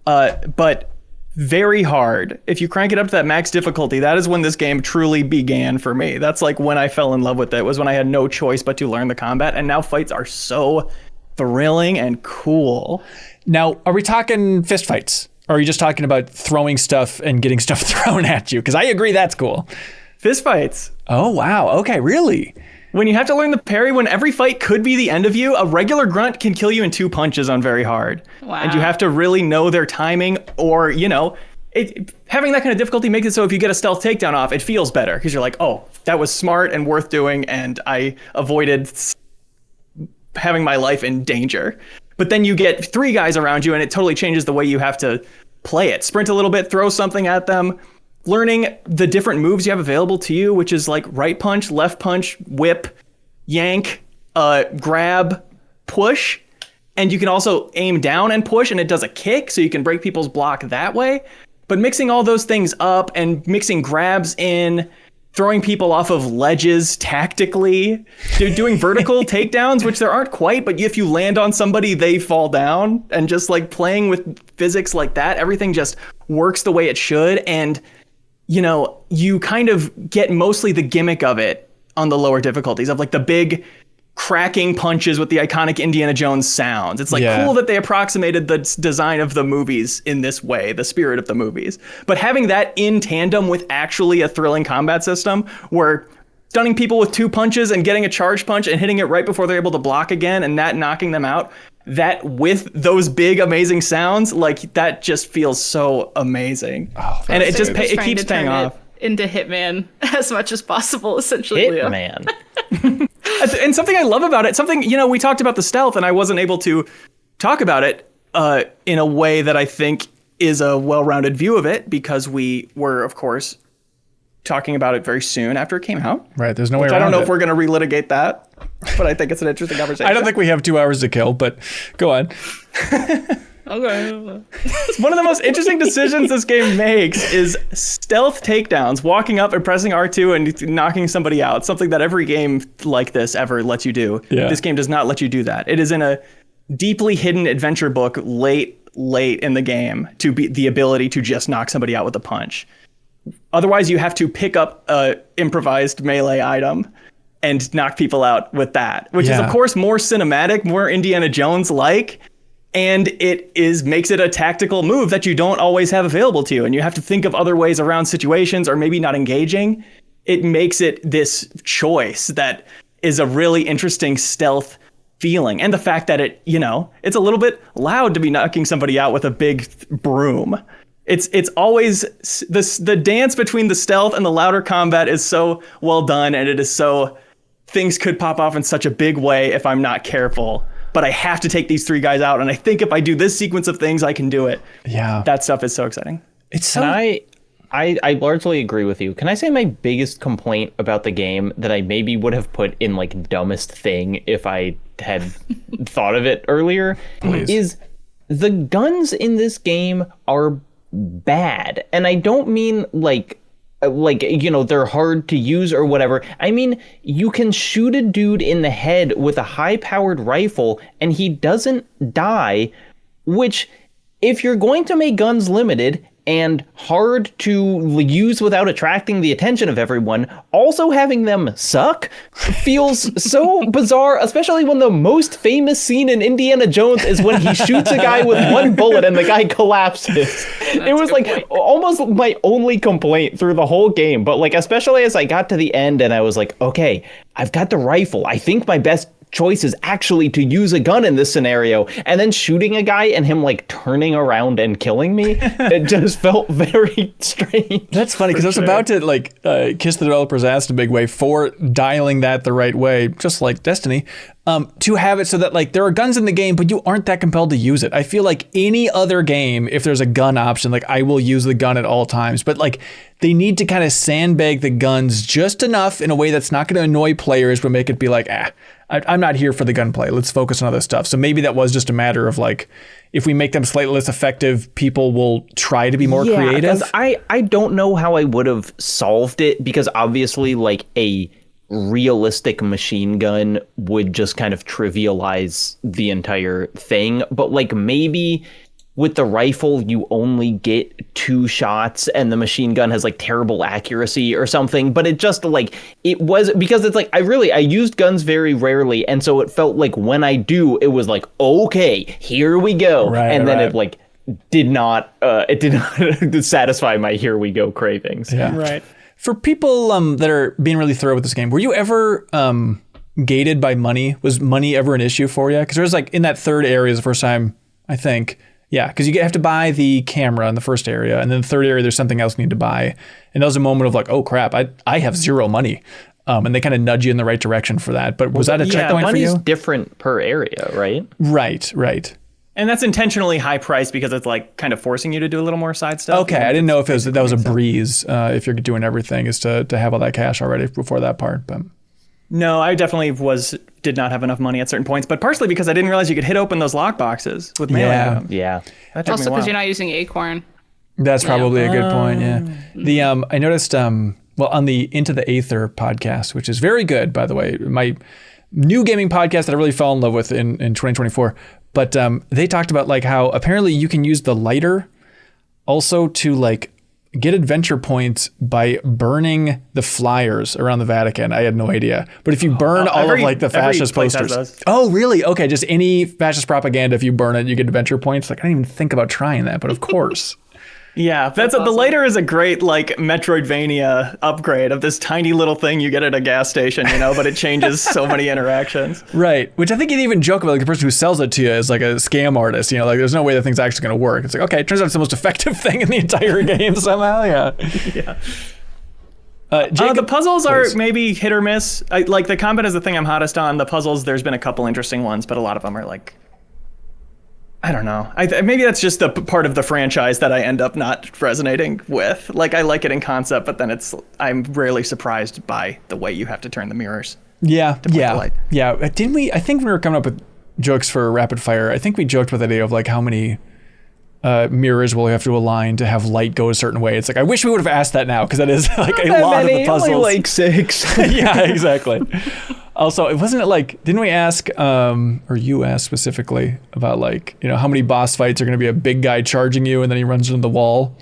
But very hard. If you crank it up to that max difficulty, that is when this game truly began for me. That's like when I fell in love with it, was when I had no choice but to learn the combat. And now fights are so thrilling and cool. Now, are we talking fist fights? Or are you just talking about throwing stuff and getting stuff thrown at you? Because I agree that's cool. Fist fights. Oh, wow. Okay, really? When you have to learn the parry, when every fight could be the end of you, a regular grunt can kill you in 2 punches on very hard. Wow. And you have to really know their timing, or, you know, having that kind of difficulty makes it so if you get a stealth takedown off, it feels better because you're like, oh, that was smart and worth doing, and I avoided having my life in danger. But then you get 3 guys around you and it totally changes the way you have to play it. Sprint a little bit, throw something at them, learning the different moves you have available to you, which is like right punch, left punch, whip, yank, grab, push. And you can also aim down and push, and it does a kick, so you can break people's block that way. But mixing all those things up and mixing grabs in, throwing people off of ledges tactically, doing vertical takedowns, which there aren't quite, but if you land on somebody, they fall down, and just like playing with physics like that, everything just works the way it should. And you kind of get mostly the gimmick of it on the lower difficulties of like the big cracking punches with the iconic Indiana Jones sounds. It's like cool that they approximated the design of the movies in this way, the spirit of the movies. But having that in tandem with actually a thrilling combat system where stunning people with 2 punches and getting a charge punch and hitting it right before they're able to block again and that knocking them out, that with those big amazing sounds, like that just feels so amazing. And it just it keeps paying off. Into Hitman as much as possible, essentially. Hitman. And something I love about it, we talked about the stealth and I wasn't able to talk about it in a way that I think is a well-rounded view of it because we were, of course, talking about it very soon after it came out. Right, there's no way around it. I don't know if we're going to relitigate that, but I think it's an interesting conversation. I don't think we have 2 hours to kill, but go on. Okay. One of the most interesting decisions this game makes is stealth takedowns, walking up and pressing R2 and knocking somebody out, something that every game like this ever lets you do. Yeah. This game does not let you do that. It is in a deeply hidden adventure book late in the game to be the ability to just knock somebody out with a punch. Otherwise, you have to pick up a improvised melee item and knock people out with that, which is, of course, more cinematic, more Indiana Jones-like. And it makes it a tactical move that you don't always have available to you. And you have to think of other ways around situations or maybe not engaging. It makes it this choice that is a really interesting stealth feeling. And the fact that it's a little bit loud to be knocking somebody out with a big broom. It's always the dance between the stealth and the louder combat is so well done. And it is so things could pop off in such a big way if I'm not careful. But I have to take these 3 guys out. And I think if I do this sequence of things, I can do it. Yeah. That stuff is so exciting. It's so... I largely agree with you. Can I say my biggest complaint about the game that I maybe would have put in like dumbest thing if I had thought of it earlier? Please. Is the guns in this game are bad. And I don't mean like they're hard to use or whatever. I mean, you can shoot a dude in the head with a high-powered rifle and he doesn't die, which, if you're going to make guns limited and hard to use without attracting the attention of everyone, also having them suck feels so bizarre, especially when the most famous scene in Indiana Jones is when he shoots a guy with 1 bullet and the guy collapses. It was like almost my only complaint through the whole game, but like especially as I got to the end and I was like, okay, I've got the rifle. I think my best choice is actually to use a gun in this scenario, and then shooting a guy and him like turning around and killing me, it just felt very strange. That's funny because I was about to like kiss the developer's ass in a big way for dialing that the right way, just like Destiny, to have it so that like there are guns in the game, but you aren't that compelled to use it. I feel like any other game, if there's a gun option, like I will use the gun at all times, but like they need to kind of sandbag the guns just enough in a way that's not going to annoy players, but make it be like, I'm not here for the gunplay. Let's focus on other stuff. So maybe that was just a matter of like, if we make them slightly less effective, people will try to be more creative. I don't know how I would have solved it, because obviously like a realistic machine gun would just kind of trivialize the entire thing. But like maybe with the rifle, you only get 2 shots and the machine gun has like terrible accuracy or something. But it just like, it was because it's like, I used guns very rarely. And so it felt like when I do, it was like, okay, here we go. Right, and then it like did not satisfy my here we go cravings. Yeah. Right. For people that are being really thorough with this game, were you ever gated by money? Was money ever an issue for you? Because there was like in that third area the first time, I think. Yeah, because you have to buy the camera in the first area, and then the third area, there's something else you need to buy. And that was a moment of like, oh crap, I have 0 money. And they kind of nudge you in the right direction for that. But was that a checkpoint for you? Money's different per area, right? Right. And that's intentionally high priced because it's like kind of forcing you to do a little more side stuff. Okay, I didn't know if that was a breeze. If you're doing everything, is to have all that cash already before that part. But no, I definitely did not have enough money at certain points, but partially because I didn't realize you could hit open those lock boxes with melee items. Yeah. Also because you're not using Acorn. That's probably a good point. Yeah. I noticed. Well, on the Into the Aether podcast, which is very good, by the way, my new gaming podcast that I really fell in love with in 2024. But they talked about like how apparently you can use the lighter also to like get adventure points by burning the flyers around the Vatican. I had no idea. But if you burn all of like the fascist posters. Oh, really? Okay, just any fascist propaganda, if you burn it, you get adventure points. Like, I didn't even think about trying that, but of course. Yeah, that's awesome. The later is a great like Metroidvania upgrade of this tiny little thing you get at a gas station, you know, but it changes so many interactions. Right, which I think you'd even joke about, like the person who sells it to you is like a scam artist, you know, like there's no way that thing's actually going to work. It's like, okay, it turns out it's the most effective thing in the entire game somehow, yeah. Yeah. Jacob, the puzzles are maybe hit or miss. Like the combat is the thing I'm hottest on. The puzzles, there's been a couple interesting ones, but a lot of them are like, I don't know. Maybe that's just the part of the franchise that I end up not resonating with. Like, I like it in concept, but then I'm rarely surprised by the way you have to turn the mirrors. Yeah. Didn't we? I think when we were coming up with jokes for rapid fire, I think we joked with the idea of like how many mirrors will we have to align to have light go a certain way. It's like, I wish we would have asked that now, because that is like a lot of the puzzles. Only like 6. Yeah, exactly. Also, wasn't it like, didn't we ask, or you asked specifically about like, you know, how many boss fights are going to be a big guy charging you and then he runs into the wall?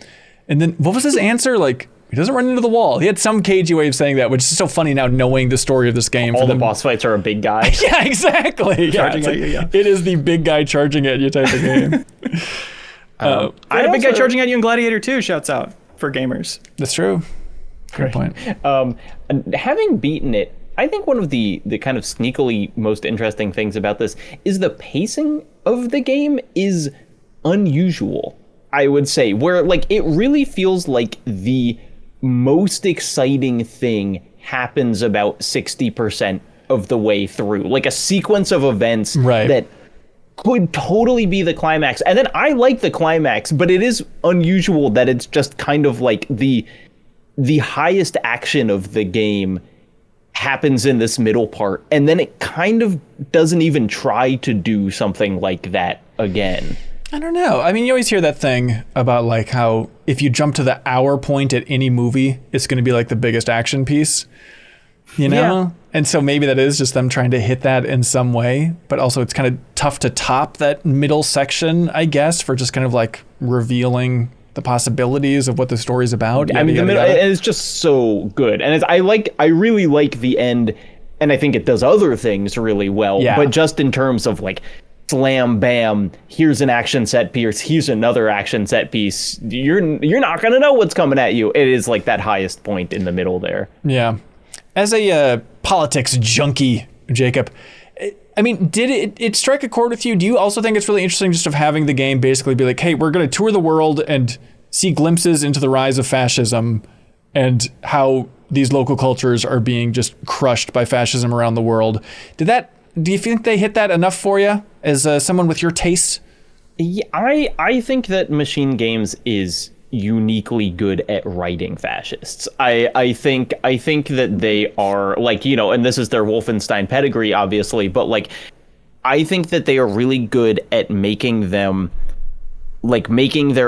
And then what was his answer? Like, he doesn't run into the wall. He had some cagey way of saying that, which is so funny now knowing the story of this game. All the boss fights are a big guy. Yeah, exactly. Charging at you, yeah. It is the big guy charging at you type of game. I had a big guy charging at you in Gladiator 2, shouts out for gamers. That's true. Good point. Having beaten it, I think one of the kind of sneakily most interesting things about this is the pacing of the game is unusual, I would say, where like it really feels like the most exciting thing happens about 60% of the way through, like a sequence of events that could totally be the climax. And then I like the climax, but it is unusual that it's just kind of like the highest action of the game happens in this middle part, and then it kind of doesn't even try to do something like that again. I don't know. I mean, you always hear that thing about like how if you jump to the hour point at any movie, it's going to be like the biggest action piece, you know? Yeah. And so maybe that is just them trying to hit that in some way, but also it's kind of tough to top that middle section, I guess, for just kind of like revealing the possibilities of what the story's about. I mean, the middle is just so good, and I really like the end, and I think it does other things really well. Yeah. But just in terms of like, slam bam, here's an action set piece, here's another action set piece. You're not gonna know what's coming at you. It is like that highest point in the middle there. Yeah. As a politics junkie, Jacob, I mean, did it strike a chord with you? Do you also think it's really interesting just of having the game basically be like, hey, we're going to tour the world and see glimpses into the rise of fascism and how these local cultures are being just crushed by fascism around the world? Do you think they hit that enough for you as someone with your tastes? Yeah, I think that Machine Games is uniquely good at writing fascists. I think that they are like, you know, and this is their Wolfenstein pedigree, obviously, but like, I think that they are really good at making their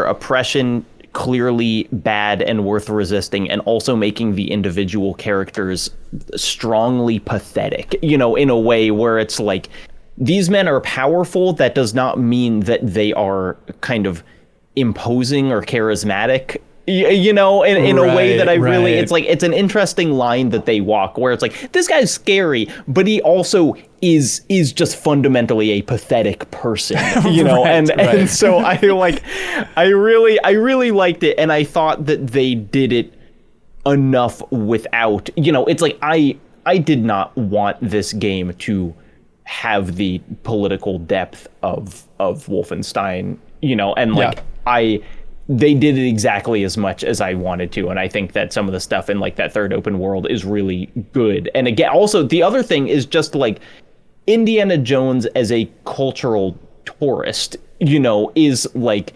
oppression clearly bad and worth resisting, and also making the individual characters strongly pathetic, you know, in a way where it's like, these men are powerful. That does not mean that they are kind of imposing or charismatic, you know, in a way that I really, it's like, it's an interesting line that they walk where it's like, this guy's scary, but he also is just fundamentally a pathetic person, you know. And so I really liked it, and I thought that they did it enough without, you know, it's like, I did not want this game to have the political depth of Wolfenstein, you know, and like, they did it exactly as much as I wanted to, and I think that some of the stuff in like that third open world is really good. And again, also the other thing is just like Indiana Jones as a cultural tourist, you know, is like,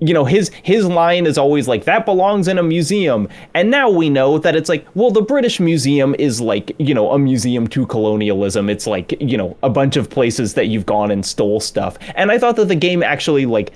you know, his line is always like, that belongs in a museum. And now we know that it's like, well, the British Museum is like, you know, a museum to colonialism. It's like, you know, a bunch of places that you've gone and stole stuff. And I thought that the game actually like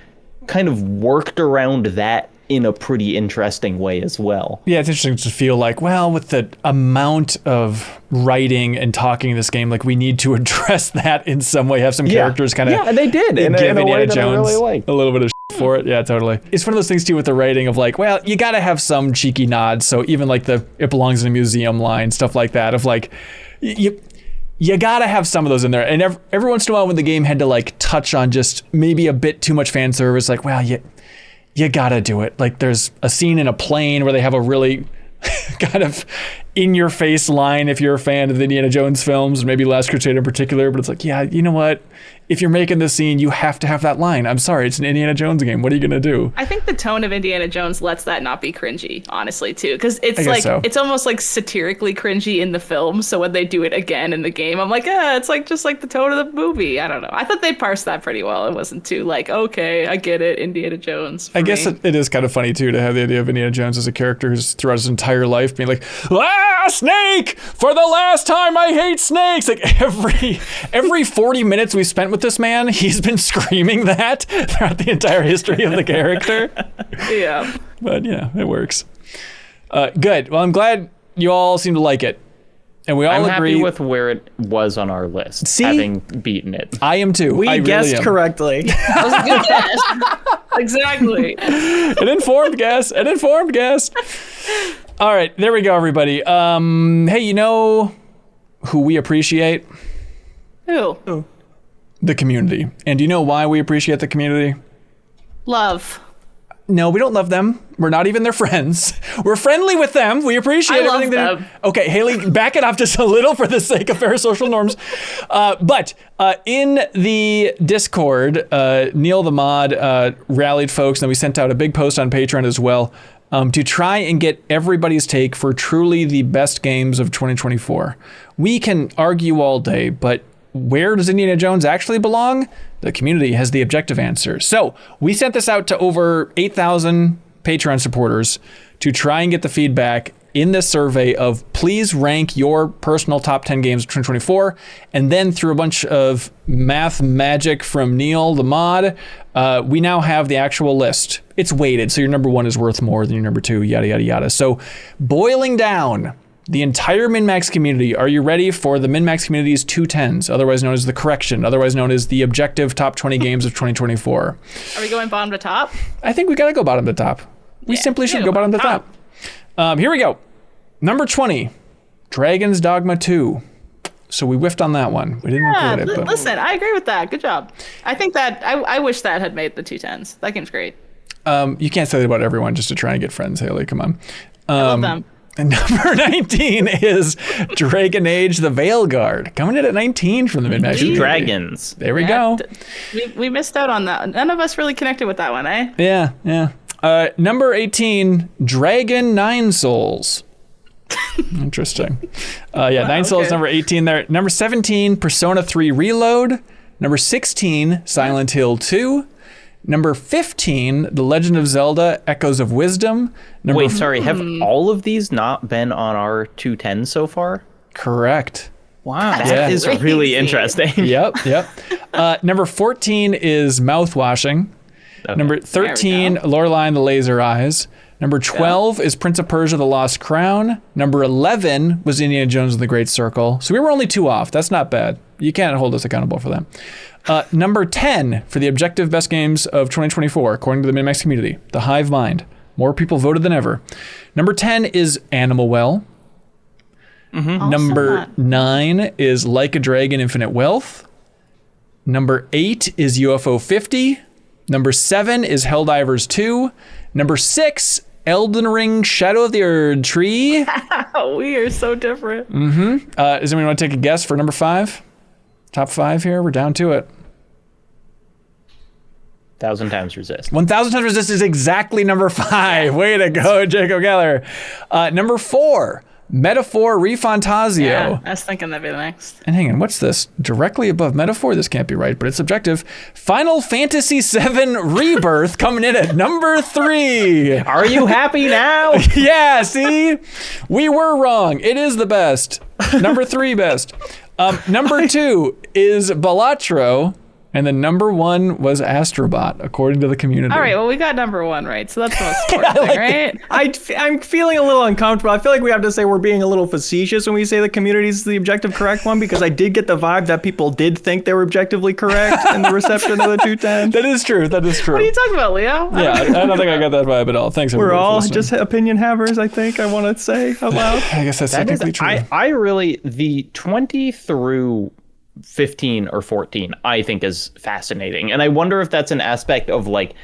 kind of worked around that in a pretty interesting way as well. Yeah, it's interesting to feel like, well, with the amount of writing and talking in this game, like we need to address that in some way, have some characters kind of they did in a way that I really liked. A little bit of for it. Yeah, totally. It's one of those things too with the writing of like, well, you got to have some cheeky nods. So even like the "it belongs in a museum" line, stuff like that. Of like, you got to have some of those in there. And every once in a while, when the game had to like touch on just maybe a bit too much fan service, like, well, you got to do it. Like, there's a scene in a plane where they have a really kind of in-your-face line if you're a fan of the Indiana Jones films, and maybe Last Crusade in particular, but it's like, yeah, you know what? If you're making this scene, you have to have that line. I'm sorry, it's an Indiana Jones game. What are you going to do? I think the tone of Indiana Jones lets that not be cringy, honestly, too. Because it's like, so. It's almost like satirically cringy in the film. So when they do it again in the game, I'm like, it's like just like the tone of the movie. I don't know. I thought they parsed that pretty well. It wasn't too like, okay, I get it, Indiana Jones. I guess it is kind of funny, too, to have the idea of Indiana Jones as a character who's throughout his entire life being like, snake! For the last time, I hate snakes! Like every 40 minutes we spent with this man, he's been screaming that throughout the entire history of the character. Yeah. But, it works. Good. Well, I'm glad you all seem to like it. And we all I'm agree. happy with where it was on our list, See? having beaten it. I am too. We I guessed really am. correctly. That was a good guess. Exactly. An informed guess. All right, there we go, everybody. Hey, you know who we appreciate? Who? The community. And do you know why we appreciate the community? Love. No, we don't love them. We're not even their friends. We're friendly with them. We appreciate I love everything them. Okay, Haley, back it up just a little for the sake of fair social norms. But in the Discord, Neil the mod rallied folks, and we sent out a big post on Patreon as well to try and get everybody's take for truly the best games of 2024. We can argue all day, but where does Indiana Jones actually belong? The community has the objective answer. So we sent this out to over 8,000 Patreon supporters to try and get the feedback in this survey of please rank your personal top 10 games of 2024. And then through a bunch of math magic from Neil, the mod, we now have the actual list. It's weighted, so your number one is worth more than your number two, yada, yada, yada. So boiling down the entire MinnMax community, are you ready for the MinnMax community's 210s, otherwise known as the correction, otherwise known as the objective top 20 games of 2024? Are we going bottom to top? I think we got to go bottom to top. We simply should go bottom to top. Here we go. Number 20, Dragon's Dogma 2. So we whiffed on that one. We didn't include it. But Listen, I agree with that. Good job. I think that I wish that had made the 210s. That game's great. you can't say that about everyone just to try and get friends, Haley. Come on. I love them. And number 19 is Dragon Age: The Veilguard, coming in at 19 from the MinnMax. Two dragons. There we go. We missed out on that. None of us really connected with that one, eh? Yeah. Number 18, Dragon 9 Souls. Interesting. Nine Souls, number 18 there. Number 17, Persona 3 Reload. Number 16, Silent Hill 2. Number 15, The Legend of Zelda: Echoes of Wisdom. Wait, sorry, have all of these not been on our 210 so far? Correct. Wow. That is really interesting. Yep. Number 14 is Mouthwashing. Okay. Number 13, Lorelei and the Laser Eyes. Number 12 is Prince of Persia: The Lost Crown. Number 11 was Indiana Jones and the Great Circle. So we were only 2 off. That's not bad. You can't hold us accountable for that. Number 10 for the objective best games of 2024, according to the MinnMax community, The Hive Mind. More people voted than ever. Number 10 is Animal Well. Number 9 is Like a Dragon: Infinite Wealth. Number 8 is UFO 50. Number 7 is Helldivers 2. Number 6, Elden Ring: Shadow of the Erdtree. Oh, we are so different. Does anyone want to take a guess for number 5? Top 5 here. We're down to it. 1,000 Times Resist. 1,000 Times Resist is exactly number 5. Way to go, Jacob Geller. Number 4, Metaphor ReFantazio. Yeah, I was thinking that'd be the next. And hang on, what's this? Directly above Metaphor? This can't be right, but it's subjective. Final Fantasy VII Rebirth coming in at number 3. Are you happy now? Yeah, see? We were wrong. It is the best. Number 3 best. Number 2 is Balatro. And then number 1 was Astro Bot, according to the community. All right, well, we got number 1 right, so that's the most important thing, right? I'm feeling a little uncomfortable. I feel like we have to say we're being a little facetious when we say the community is the objective correct one, because I did get the vibe that people did think they were objectively correct in the reception of the 210s. That is true. That is true. What are you talking about, Leo? Yeah, I don't think I got that vibe at all. Thanks, everybody. We're all for listening. just opinion havers, I think I want to say out loud. I guess that's technically true. I really, the 20 through 15 or 14, I think is fascinating. And I wonder if that's an aspect of like,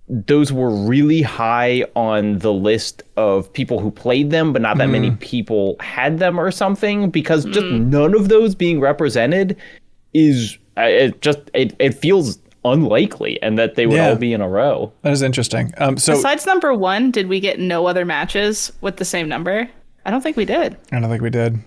those were really high on the list of people who played them, but not that many people had them or something, because just none of those being represented is, it feels unlikely, and that they would all be in a row. That is interesting. So besides number 1, did we get no other matches with the same number? I don't think we did. I don't think we did.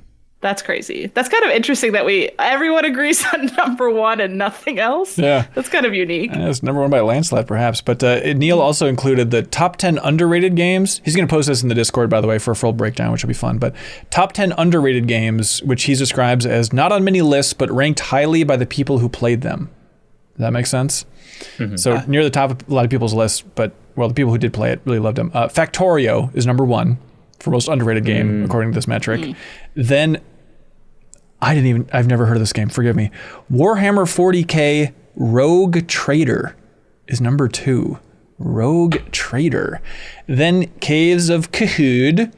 That's crazy. That's kind of interesting that everyone agrees on number 1 and nothing else. Yeah. That's kind of unique. It's number 1 by a landslide, perhaps. But Neil also included the top 10 underrated games. He's going to post this in the Discord, by the way, for a full breakdown, which will be fun. But top 10 underrated games, which he describes as not on many lists, but ranked highly by the people who played them. Does that make sense? Mm-hmm. So near the top of a lot of people's lists, but, well, the people who did play it really loved them. Factorio is number 1 for most underrated game, according to this metric. Then... I've never heard of this game, forgive me. Warhammer 40k Rogue Trader is number 2. Rogue Trader. Then Caves of Cahud,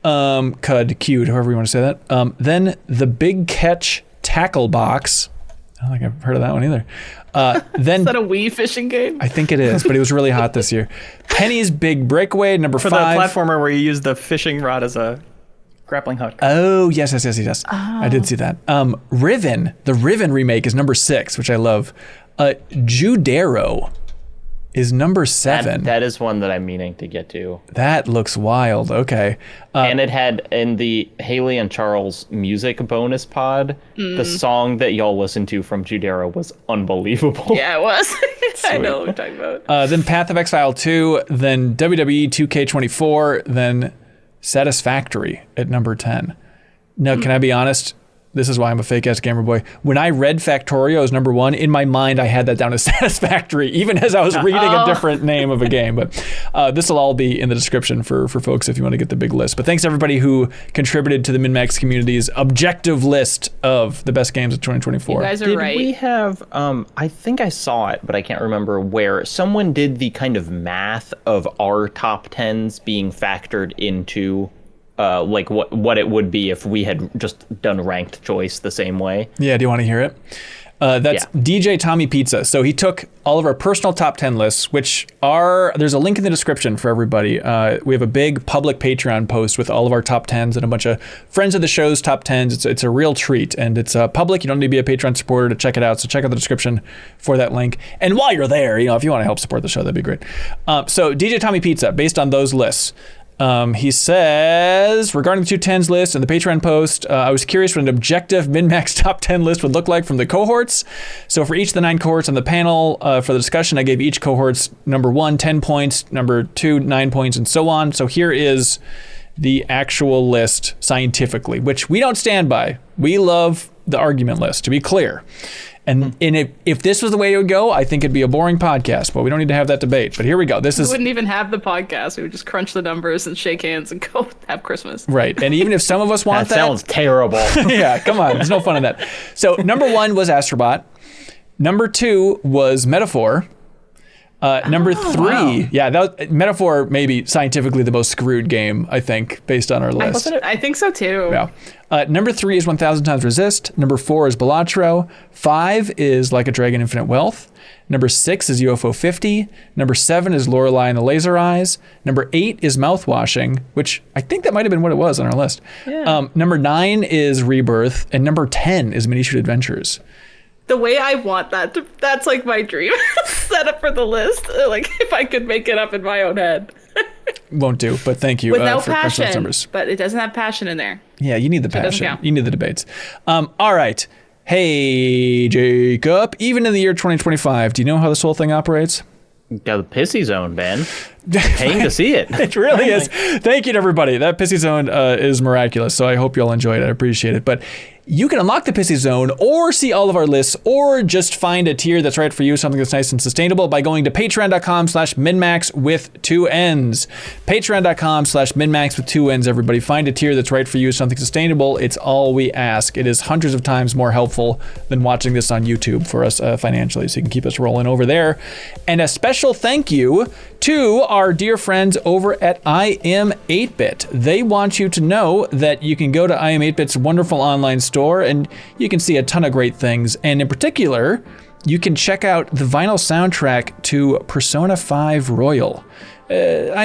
Cud, however you want to say that. Then The Big Catch Tackle Box. I don't think I've heard of that one either. Then Is that a Wii fishing game? I think it is, but it was really hot this year. Penny's Big Breakaway, number 5. For the platformer where you use the fishing rod as a grappling hook. Oh, yes. I did see that. Riven, the Riven remake is number 6, which I love. Judero is number 7. That is one that I'm meaning to get to. That looks wild. Okay. And it had, in the Haley and Charles music bonus pod, the song that y'all listened to from Judero was unbelievable. Yeah, it was. I know what we're talking about. Then Path of Exile 2, then WWE 2K24, then Satisfactory at number 10. Now, can I be honest? This is why I'm a fake-ass gamer boy. When I read Factorio as number 1, in my mind, I had that down as Satisfactory, even as I was reading a different name of a game. But this will all be in the description for folks if you want to get the big list. But thanks, everybody who contributed to the MinnMax community's objective list of the best games of 2024. You guys are Did right. we have, I think I saw it, but I can't remember where, someone did the kind of math of our top 10s being factored into like what it would be if we had just done ranked choice the same way. Yeah, do you want to hear it? That's DJ Tommy Pizza. So he took all of our personal top 10 lists, which are, there's a link in the description for everybody. We have a big public Patreon post with all of our top 10s and a bunch of friends of the show's top 10s. It's a real treat, and it's public. You don't need to be a Patreon supporter to check it out. So check out the description for that link. And while you're there, if you want to help support the show, that'd be great. So DJ Tommy Pizza, based on those lists, he says, regarding the 210s list and the Patreon post, I was curious what an objective MinnMax top 10 list would look like from the cohorts. So for each of the 9 cohorts on the panel for the discussion, I gave each cohort's number 1, 10 points, number 2, 9 points, and so on. So here is the actual list scientifically, which we don't stand by. We love the argument list, to be clear. And if this was the way it would go, I think it'd be a boring podcast, but we don't need to have that debate. But here we go. We wouldn't even have the podcast. We would just crunch the numbers and shake hands and go have Christmas. Right. And even if some of us want that. Sounds terrible. Yeah, come on. There's no fun in that. So number 1 was Astro Bot. Number 2 was Metaphor. Number 3, Metaphor may be scientifically the most screwed game, I think, based on our list. I think so too. Yeah. Number 3 is 1000 Times Resist. Number 4 is Balatro. 5 is Like a Dragon Infinite Wealth. Number 6 is UFO 50. Number 7 is Lorelei and the Laser Eyes. Number 8 is Mouthwashing, which I think that might have been what it was on our list. Yeah. Number 9 is Rebirth. And number 10 is Mini Shoot Adventures. The way I want that, that's like my dream setup for the list. Like if I could make it up in my own head. Won't do, but thank you Without for passion, those numbers. But it doesn't have passion in there. Yeah, you need the So it doesn't passion. count. You need the debates. All right. Hey, Jacob. Even in the year 2025, do you know how this whole thing operates? Got the pissy zone, Ben. Paying to see it. It really is. Thank you to everybody. That pissy zone is miraculous, so I hope you all enjoyed it. I appreciate it. But you can unlock the Pissy Zone or see all of our lists or just find a tier that's right for you, something that's nice and sustainable by going to patreon.com/MinnMax with 2 N's. Patreon.com/MinnMax with 2 N's, everybody. Find a tier that's right for you, something sustainable. It's all we ask. It is hundreds of times more helpful than watching this on YouTube for us financially, so you can keep us rolling over there. And a special thank you to our dear friends over at I Am 8-Bit. They want you to know that you can go to I Am 8-Bit's wonderful online store and you can see a ton of great things. And in particular, you can check out the vinyl soundtrack to Persona 5 Royal. I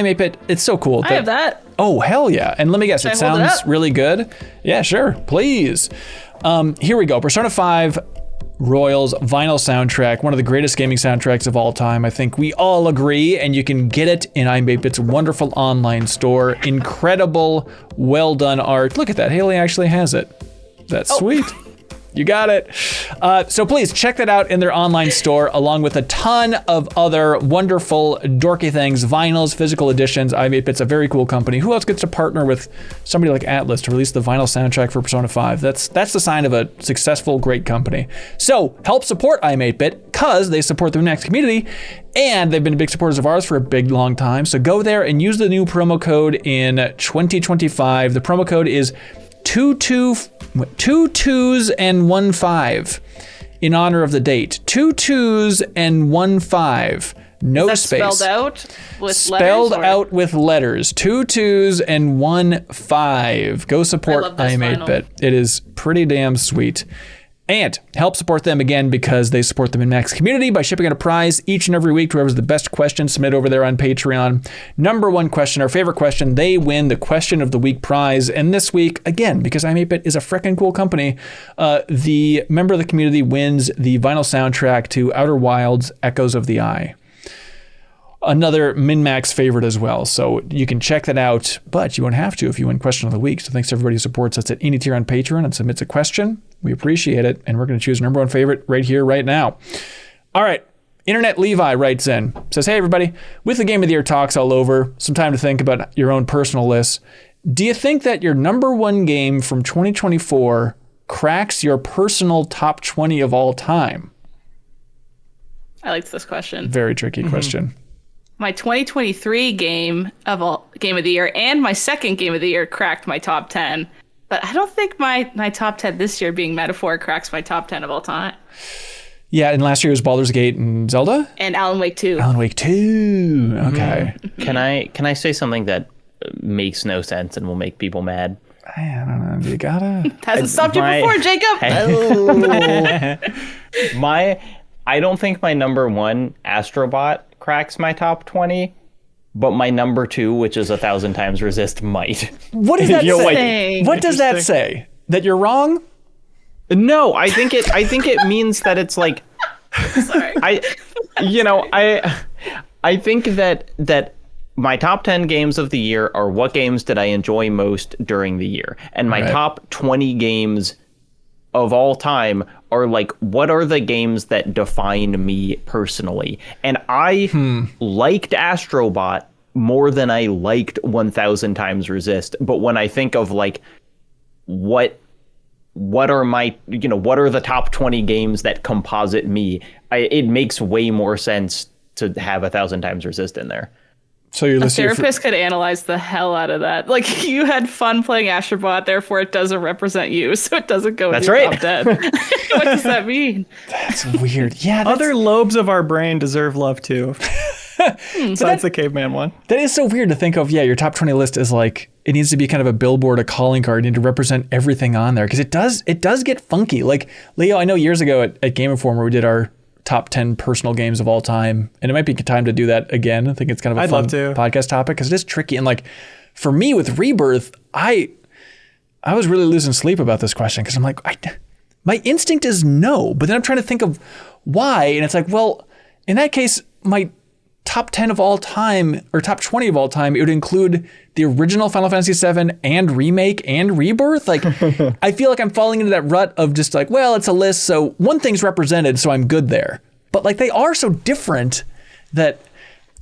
Am 8-Bit, it's so cool. I have that. Oh, hell yeah. And let me guess, it sounds really good. Yeah, sure, please. Here we go, Persona 5 Royal's vinyl soundtrack, one of the greatest gaming soundtracks of all time. I think we all agree, and you can get it in I Am 8-Bit's wonderful online store. Incredible, well done art. Look at that, Haley actually has it. That's sweet. You got it. So please check that out in their online store, along with a ton of other wonderful, dorky things, vinyls, physical editions. I Am 8-Bit's a very cool company. Who else gets to partner with somebody like Atlas to release the vinyl soundtrack for Persona 5? That's the sign of a successful, great company. So help support I Am 8-Bit because they support the MinnMax community, and they've been big supporters of ours for a big, long time. So go there and use the new promo code in 2025. The promo code is 2 2s and 1 5 in honor of the date. 2 2s and 1 5. No space. Spelled out with letters? Spelled out with letters. 2 2s and 1 5. Go support I Am 8-Bit. It is pretty damn sweet. And help support them again because they support the MinnMax community by shipping out a prize each and every week to whoever's the best question submitted over there on Patreon. Number one question, our favorite question, they win the question of the week prize. And this week, again, because I Am 8-Bit is a freaking cool company, the member of the community wins the vinyl soundtrack to Outer Wilds, Echoes of the Eye. Another MinnMax favorite as well. So you can check that out, but you won't have to if you win question of the week. So thanks to everybody who supports us at any tier on Patreon and submits a question. We appreciate it. And we're going to choose number one favorite right here, right now. All right. Internet Levi writes in, says, hey, everybody, with the Game of the Year talks all over, some time to think about your own personal lists. Do you think that your number one game from 2024 cracks your personal top 20 of all time? I liked this question. Very tricky question. My 2023 game of the year and my second game of the year cracked my top 10. But I don't think my top 10 this year, being Metaphor, cracks my top 10 of all time. Yeah, and last year was Baldur's Gate and Zelda? And Alan Wake 2. Alan Wake 2. Okay. Can I say something that makes no sense and will make people mad? I don't know. You gotta. Hasn't stopped you before, Jacob. I don't think my number one, Astro Bot, cracks my top 20. But my number two, which is 1,000 Times Resist, might. What does that say? What does that say? That you're wrong? No, I think it means that it's like. Sorry. I think that my top 10 games of the year are what games did I enjoy most during the year, and my top 20 games of all time are like, what are the games that define me personally? And I liked Astro Bot more than I liked 1,000 Times Resist. But when I think of like, what are my, what are the top 20 games that composite me? It makes way more sense to have 1,000 Times Resist in there. So you're a therapist could analyze the hell out of that. Like, you had fun playing Astro Bot, therefore it doesn't represent you, so it doesn't go in your top 10. What does that mean? That's weird. Yeah. Other lobes of our brain deserve love too. Besides the caveman one. That is so weird to think of. Yeah, your top 20 list is like, it needs to be kind of a billboard, a calling card, you need to represent everything on there, because it does get funky. Like, Leo, I know years ago at Game Informer we did our top 10 personal games of all time, and it might be time to do that again. I think it's kind of a fun podcast topic because it is tricky. And like, for me with Rebirth, I was really losing sleep about this question because I'm like, my instinct is no, but then I'm trying to think of why, and it's like, well, in that case, my top 10 of all time, or top 20 of all time, it would include the original Final Fantasy VII and Remake and Rebirth. Like, I feel like I'm falling into that rut of just like, well, it's a list, so one thing's represented, so I'm good there. But like, they are so different that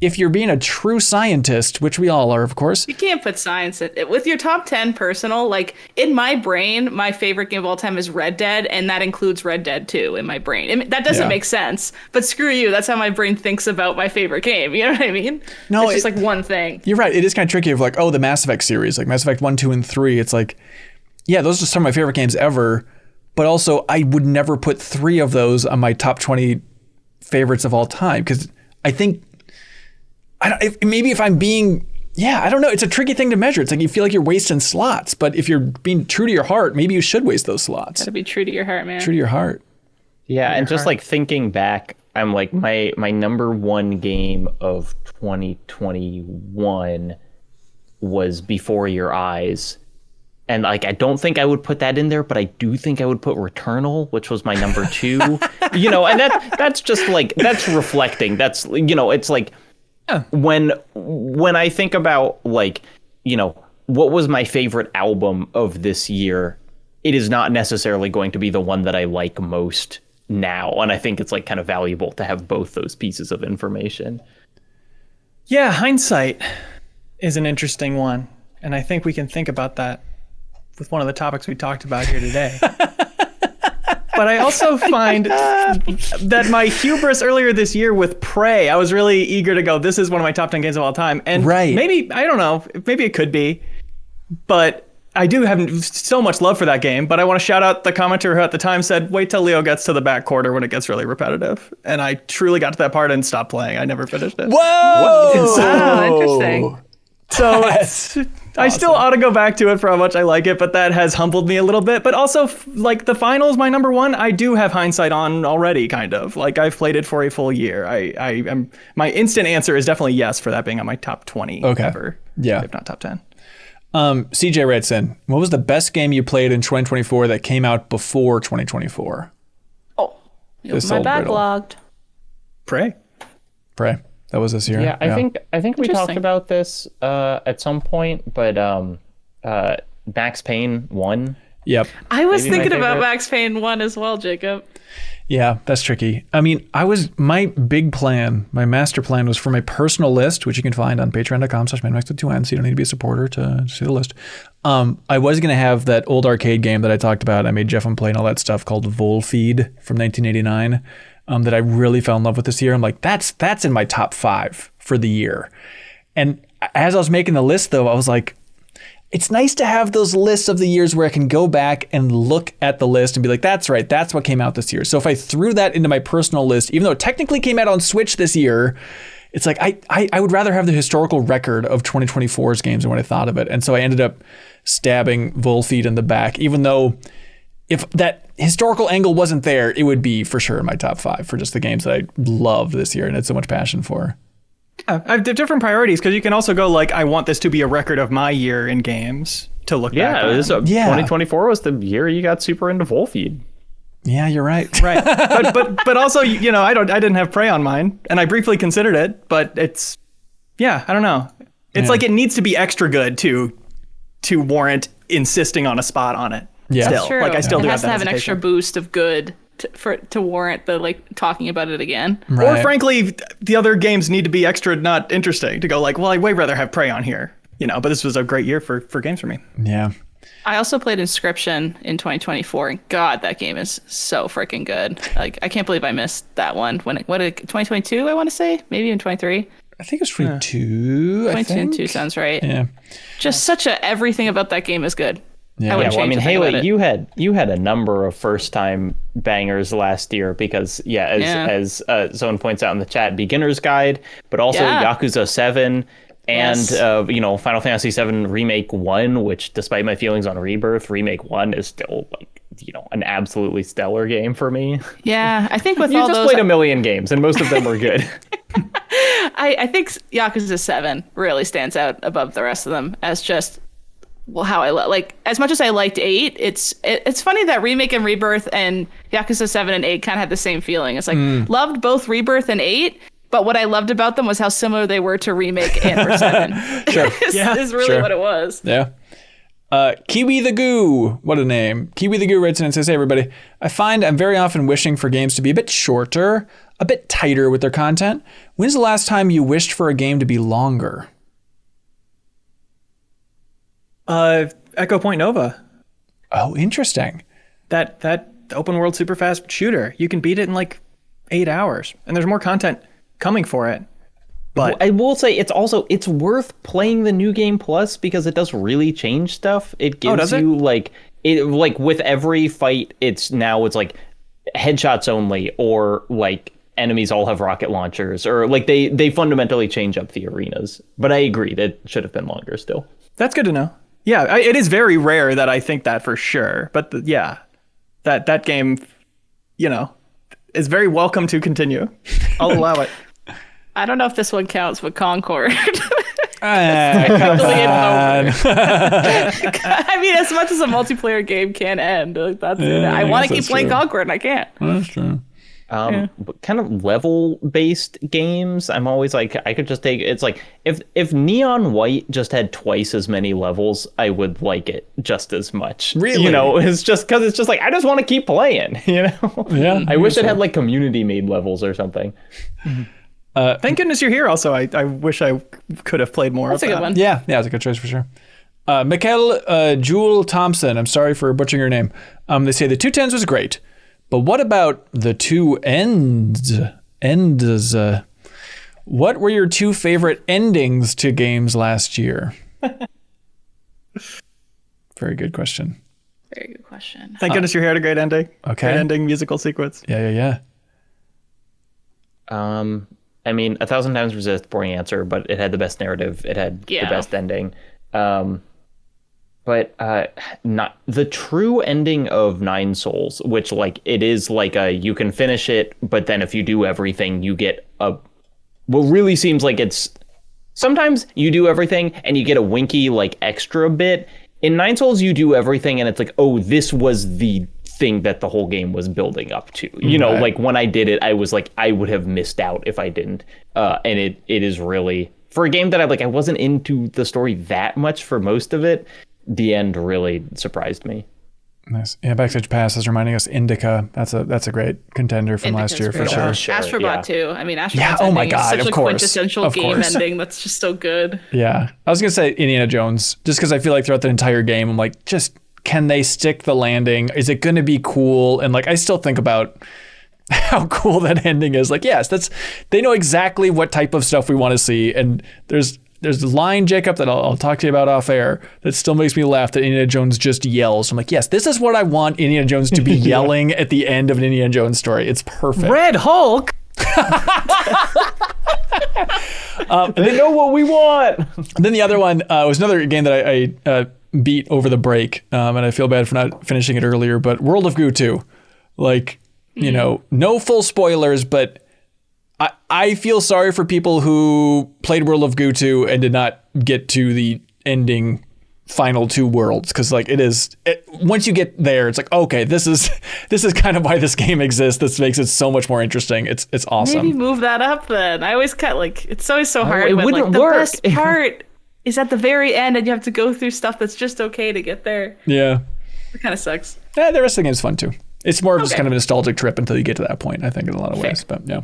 if you're being a true scientist, which we all are, of course. You can't put science in it. With your top 10 personal, like in my brain, my favorite game of all time is Red Dead, and that includes Red Dead 2 in my brain. That doesn't make sense, but screw you. That's how my brain thinks about my favorite game. You know what I mean? No, it's just like one thing. You're right. It is kind of tricky of like, oh, the Mass Effect series, like Mass Effect 1, 2, and 3. It's like, yeah, those are some of my favorite games ever, but also I would never put 3 of those on my top 20 favorites of all time, because I think, maybe if I'm being, I don't know. It's a tricky thing to measure. It's like you feel like you're wasting slots, but if you're being true to your heart, maybe you should waste those slots. Gotta be true to your heart, man. True to your heart. Yeah, and just like thinking back, I'm like my number one game of 2021 was Before Your Eyes. And like, I don't think I would put that in there, but I do think I would put Returnal, which was my number 2. And that's just like, that's reflecting. That's, it's like, when I think about like, what was my favorite album of this year, it is not necessarily going to be the one that I like most now. And I think it's like kind of valuable to have both those pieces of information. Yeah, hindsight is an interesting one. And I think we can think about that with one of the topics we talked about here today. But I also find that my hubris earlier this year with Prey, I was really eager to go, this is one of my top 10 games of all time. And maybe, I don't know, maybe it could be. But I do have so much love for that game. But I want to shout out the commenter who at the time said, wait till Leo gets to the back quarter when it gets really repetitive. And I truly got to that part and stopped playing. I never finished it. Whoa! Wow, interesting. So I still ought to go back to it for how much I like it, but that has humbled me a little bit. But also, like, the finals, my number one, I do have hindsight on already, kind of. Like, I've played it for a full year. My instant answer is definitely yes for that being on my top 20 ever. Yeah. If not top 10. CJ writes in, what was the best game you played in 2024 that came out before 2024? Oh, my backlogged. Prey. That was this year. Yeah, I think we talked about this at some point, but Max Payne 1. Yep. I was thinking about Max Payne 1 as well, Jacob. Yeah, that's tricky. I mean, my master plan was for my personal list, which you can find on patreon.com/MinnMax with 2 N's, so you don't need to be a supporter to see the list. I was going to have that old arcade game that I talked about. I made Jeff and play and all that stuff called Volfeed from 1989. That I really fell in love with this year. I'm like, that's in my top 5 for the year. And as I was making the list, though, I was like, it's nice to have those lists of the years where I can go back and look at the list and be like, that's right, that's what came out this year. So if I threw that into my personal list, even though it technically came out on Switch this year, it's like I would rather have the historical record of 2024's games than what I thought of it. And so I ended up stabbing Volfeed in the back, even though if that historical angle wasn't there, it would be for sure in my top 5 for just the games that I loved this year and had so much passion for. I have different priorities because you can also go like, I want this to be a record of my year in games to look back on. 2024 was the year you got super into Volfeed. Yeah, you're right. Right. But also, I didn't have Prey on mine, and I briefly considered it, but it's, I don't know. It's like it needs to be extra good to warrant insisting on a spot on it. Yeah, still. True. Like I still do has have to have an extra boost of good to warrant the like talking about it again. Right. Or frankly, the other games need to be extra not interesting to go like, well, I'd way rather have Prey on here, but this was a great year for games for me. Yeah. I also played Inscription in 2024, and God, that game is so freaking good. Like, I can't believe I missed that one. 2022, I want to say? Maybe in 23? I think it's 22, I think. 22 sounds right. Yeah. Just everything about that game is good. Yeah. Haley, you had a number of first-time bangers last year because, as someone points out in the chat, Beginner's Guide, but also Yakuza 7 and, Final Fantasy 7 Remake 1, which, despite my feelings on Rebirth, Remake 1 is still, an absolutely stellar game for me. Yeah, I think with you all just those... played a million games, and most of them were good. I think Yakuza 7 really stands out above the rest of them as just... Well, how I as much as I liked 8, it's funny that Remake and Rebirth and Yakuza 7 and 8 kind of had the same feeling. It's like, loved both Rebirth and 8, but what I loved about them was how similar they were to Remake and for 7. Sure. is really what it was. Yeah. Kiwi the Goo, what a name. Kiwi the Goo writes in and says, hey everybody, I find I'm very often wishing for games to be a bit shorter. a bit tighter with their content. When's the last time you wished for a game to be longer? Echo Point Nova. Oh, interesting. That open world super fast shooter. You can beat it in like 8 hours, and there's more content coming for it. But I will say it's worth playing the New Game Plus because it does really change stuff. It gives you like with every fight, it's like headshots only, or like enemies all have rocket launchers, or like they fundamentally change up the arenas. But I agree that should have been longer still. That's good to know. Yeah, it is very rare that I think that for sure. But that game, is very welcome to continue. I'll allow it. I don't know if this one counts, but Concord. Come on. I mean, as much as a multiplayer game can end, that's I want to keep playing Concord, and I can't. That's true. But kind of level-based games, I'm always like, I could just take. It's like if Neon White just had twice as many levels, I would like it just as much. Really? It's just because it's just like I just want to keep playing. Yeah. I wish it had like community-made levels or something. Thank goodness you're here. Also, I wish I could have played more. That's a good one. Yeah, it's a good choice for sure. Mikkel Jewel Thompson, I'm sorry for butchering your name. They say the 210s was great, but what about the 2 ends? What were your 2 favorite endings to games last year? Very good question. Very good question. Thank goodness you're here. Had a great ending. Okay. Great ending musical sequence. Yeah. I mean, 1,000 Times Resist, boring answer, but it had the best narrative. It had the best ending. But not the true ending of Nine Souls, which like it is like you can finish it, but then if you do everything, you get what really seems like it's sometimes you do everything and you get a winky like extra bit. In Nine Souls, you do everything and it's like, oh, this was the thing that the whole game was building up to. Right. Like when I did it, I was like, I would have missed out if I didn't. And it is really, for a game that I wasn't into the story that much for most of it, the end really surprised me. Nice. Yeah, Backstage Pass is reminding us Indica. That's a great contender from last year for sure. Astro Bot too. I mean, Astro Bot's oh my ending God, is such of a course. quintessential game ending that's just so good. Yeah. I was going to say Indiana Jones, just because I feel like throughout the entire game, I'm like, just can they stick the landing? Is it going to be cool? And like, I still think about how cool that ending is. Like, yes, they know exactly what type of stuff we want to see. And there's a line, Jacob, that I'll talk to you about off air that still makes me laugh that Indiana Jones just yells. I'm like, yes, this is what I want Indiana Jones to be yelling at the end of an Indiana Jones story. It's perfect. Red Hulk. They know what we want. And then the other one was another game that I beat over the break, and I feel bad for not finishing it earlier, but World of Goo 2. Like, no full spoilers, but I feel sorry for people who played World of Goo 2 and did not get to the ending final 2 worlds, because like once you get there, it's like, okay, this is kind of why this game exists. This makes it so much more interesting. It's awesome. Maybe move that up then. I always cut it's always so hard. It when, wouldn't the work. best part is at the very end, and you have to go through stuff that's just okay to get there. Yeah, it kind of sucks. Yeah, the rest of the game's fun too. It's more of just kind of a nostalgic trip until you get to that point, I think, in a lot of ways. But yeah.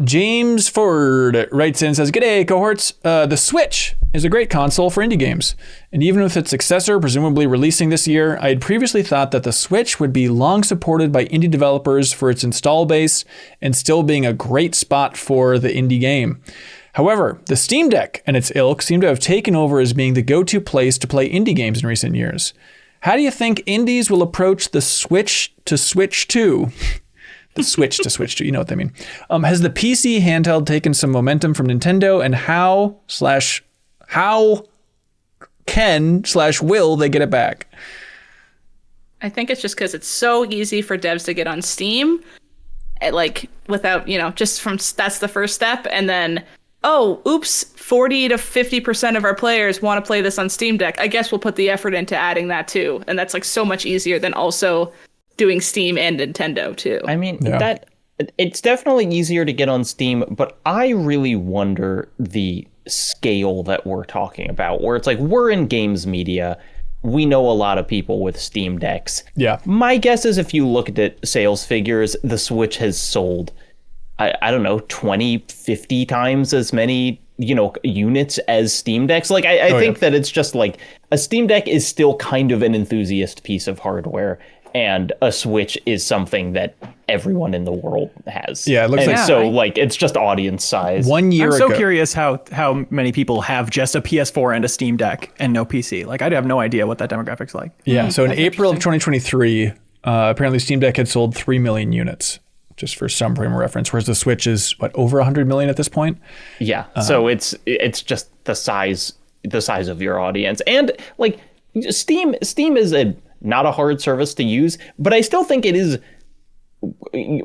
James Ford writes in and says, "G'day, cohorts. The Switch is a great console for indie games. And even with its successor presumably releasing this year, I had previously thought that the Switch would be long supported by indie developers for its install base and still being a great spot for the indie game. However, the Steam Deck and its ilk seem to have taken over as being the go-to place to play indie games in recent years. How do you think indies will approach the Switch to Switch 2? The Switch to Switch 2, you know what they mean. Has the PC handheld taken some momentum from Nintendo, and how will they get it back? I think it's just because it's so easy for devs to get on Steam, without, that's the first step. And then, 40 to 50% of our players want to play this on Steam Deck. I guess we'll put the effort into adding that too. And that's so much easier than also doing Steam and Nintendo too. I mean, it's definitely easier to get on Steam, but I really wonder the scale that we're talking about, where it's like we're in games media. we know a lot of people with Steam Decks. Yeah. My guess is if you look at the sales figures, the Switch has sold, I don't know, 20, 50 times as many, units as Steam Decks. Like, I think that it's just like a Steam Deck is still kind of an enthusiast piece of hardware, and a Switch is something that everyone in the world has. Yeah, it looks like so. Like, it's just audience size. 1 year I'm ago. so curious how many people have just a PS4 and a Steam Deck and no PC. Like, I have no idea what that demographic's like. Yeah, so in April of 2023, apparently Steam Deck had sold 3 million units, just for some frame of reference, whereas the Switch is, over 100 million at this point? Yeah, so it's just the size of your audience. And, like, Steam is not a hard service to use, but I still think it is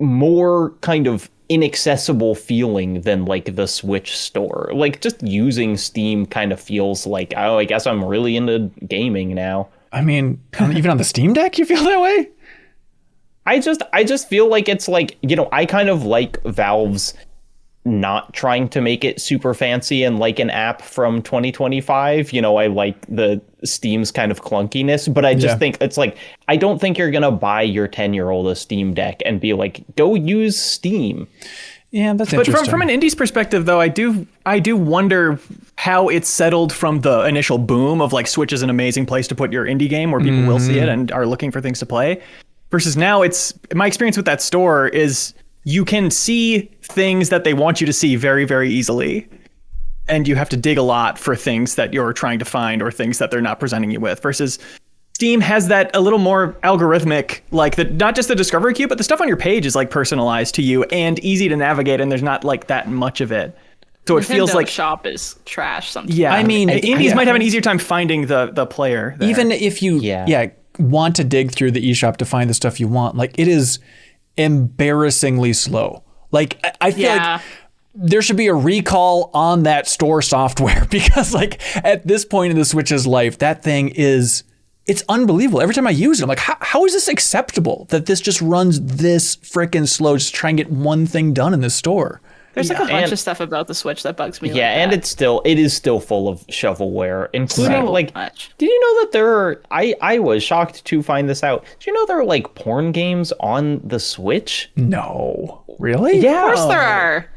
more kind of inaccessible feeling than like the Switch store. Like, just using Steam kind of feels like, oh, I guess I'm really into gaming now. I mean, even on the Steam Deck, you feel that way? I just feel like it's like, I kind of like Valve's not trying to make it super fancy and like an app from 2025. I like the Steam's kind of clunkiness, but I just think it's like, I don't think you're gonna buy your 10-year-old a Steam Deck and be like, go use Steam. Yeah, that's But interesting. from an indie's perspective, though, I do wonder how it's settled from the initial boom of like Switch is an amazing place to put your indie game where people will see it and are looking for things to play, versus now it's, my experience with that store is you can see things that they want you to see very, very easily. And you have to dig a lot for things that you're trying to find or things that they're not presenting you with, versus Steam has that a little more algorithmic, like not just the discovery queue, but the stuff on your page is like personalized to you and easy to navigate. And there's not like that much of it. So it feels like shop is trash sometimes. Yeah. I mean, indies might have an easier time finding the player there. Even if you want to dig through the eShop to find the stuff you want, like, it is embarrassingly slow. Like, I feel like there should be a recall on that store software, because like at this point in the Switch's life, that thing it's unbelievable. Every time I use it, I'm like, how is this acceptable that this just runs this freaking slow just to try and get one thing done in this store? There's like a bunch of stuff about the Switch that bugs me. Yeah, and it is still full of shovelware, including like, much. Did you know that there are, I was shocked to find this out. Did you know there are like porn games on the Switch? No. Really? Yeah. Of course there are.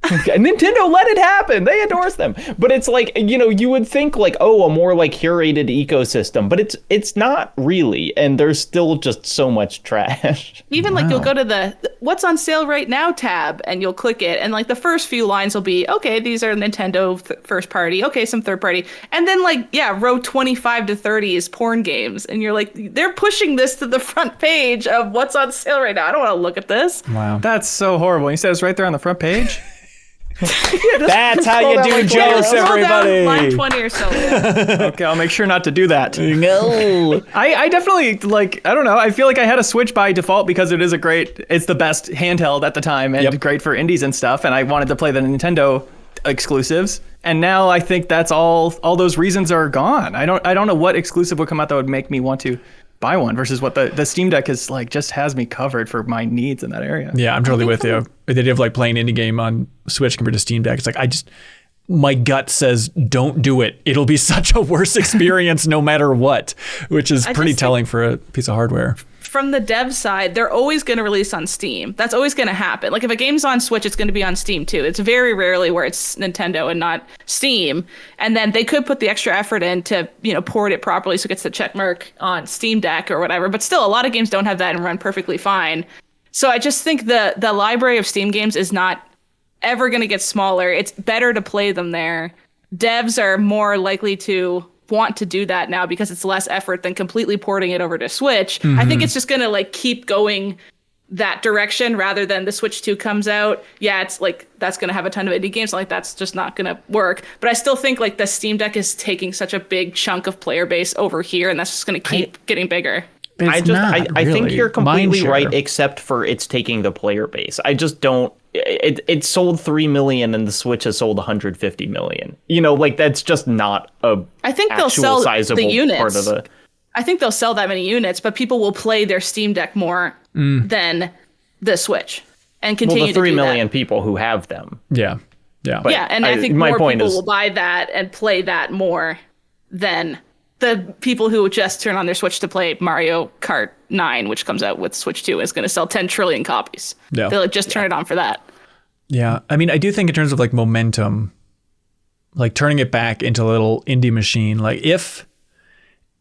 Nintendo let it happen. They endorse them. But it's like, you would think like, oh, a more like curated ecosystem, but it's not really. And there's still just so much trash. Even like you'll go to the what's on sale right now tab and you'll click it. And like the first few lines will be, okay, these are Nintendo first party. Okay, some third party. And then like, row 25 to 30 is porn games. And you're like, they're pushing this to the front page of what's on sale right now. I don't want to look at this. Wow. That's so horrible. You said it's right there on the front page? That's how you do jokes, everybody. Line 20 or so. Yeah. Okay, I'll make sure not to do that. No. I definitely, like, I don't know. I feel like I had a Switch by default because it's the best handheld at the time and great for indies and stuff. And I wanted to play the Nintendo exclusives. And now I think that's all those reasons are gone. I don't know what exclusive would come out that would make me want to buy one versus what the Steam Deck is like, just has me covered for my needs in that area. Yeah, I'm totally with you. The idea of like playing indie game on Switch compared to Steam Deck, it's like, my gut says don't do it. It'll be such a worse experience no matter what, which is pretty telling for a piece of hardware. From the dev side, they're always going to release on Steam. That's always going to happen. Like if a game's on Switch, it's going to be on Steam too. It's very rarely where it's Nintendo and not Steam. And then they could put the extra effort in to, port it properly so it gets the check mark on Steam Deck or whatever. But still, a lot of games don't have that and run perfectly fine. So I just think the library of Steam games is not ever going to get smaller. It's better to play them there. Devs are more likely to want to do that now because it's less effort than completely porting it over to Switch. Mm-hmm. I think it's just going to like keep going that direction rather than the Switch 2 comes out. Yeah, it's like that's going to have a ton of indie games. Like that's just not going to work. But I still think like the Steam Deck is taking such a big chunk of player base over here, and that's just going to keep getting bigger. I think you're completely right, except for it's taking the player base. I just don't. It sold 3 million and the Switch has sold 150 million. Like that's just not a. I think they'll sell sizable the units. Part of the. I think they'll sell that many units, but people will play their Steam Deck more than the Switch and continue. Well, the 3 to do million that. people who have them. Yeah. But yeah, and I think more people will buy that and play that more than the people who just turn on their Switch to play Mario Kart 9, which comes out with Switch 2, is going to sell 10 trillion copies. Yeah. They'll just turn it on for that. Yeah. I mean, I do think in terms of like momentum, like turning it back into a little indie machine, like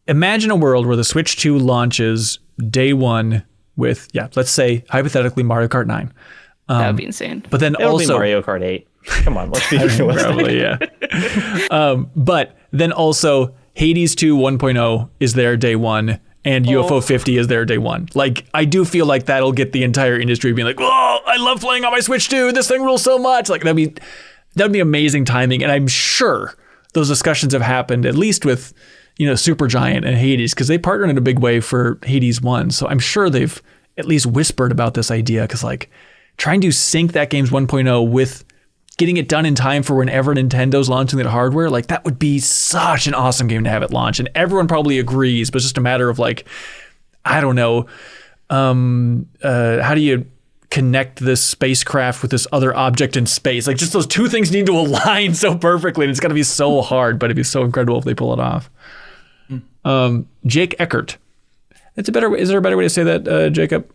imagine a world where the Switch 2 launches day one with, let's say hypothetically Mario Kart 9. That would be insane. But then It'll also be Mario Kart 8. Come on, let's be realistic. Probably, yeah. But then also Hades 2 1.0 is there day one, and UFO 50 is there day one. Like, I do feel like that'll get the entire industry being like, "Oh, I love playing on my Switch 2. This thing rules so much." Like, that'd be amazing timing, and I'm sure those discussions have happened at least with, Supergiant and Hades, because they partnered in a big way for Hades 1. So I'm sure they've at least whispered about this idea, because like trying to sync that game's 1.0 with getting it done in time for whenever Nintendo's launching that hardware, like that would be such an awesome game to have at launch. And everyone probably agrees, but it's just a matter of like, I don't know, how do you connect this spacecraft with this other object in space? Like, just those two things need to align so perfectly, and it's got to be so hard, but it'd be so incredible if they pull it off. Jake Eckert. Is there a better way to say that, Jacob?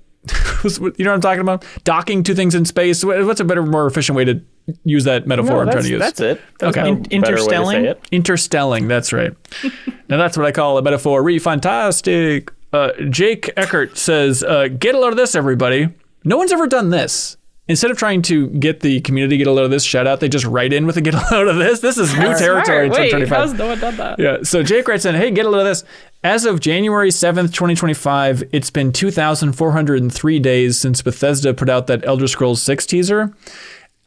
You know what I'm talking about? Docking two things in space. What's a better, more efficient way to use that metaphor I'm trying to use? That's it. That's okay. Interstelling? Interstelling, that's right. Now that's what I call a metaphor. ReFantazio. Jake Eckert says, get a load of this, everybody. No one's ever done this. Instead of trying to get the community to get a load of this shout out, they just write in with a get a load of this. This is new territory in 2025. How's no one done that? Yeah. So Jake writes in, hey, get a load of this. As of January 7th, 2025, it's been 2,403 days since Bethesda put out that Elder Scrolls 6 teaser.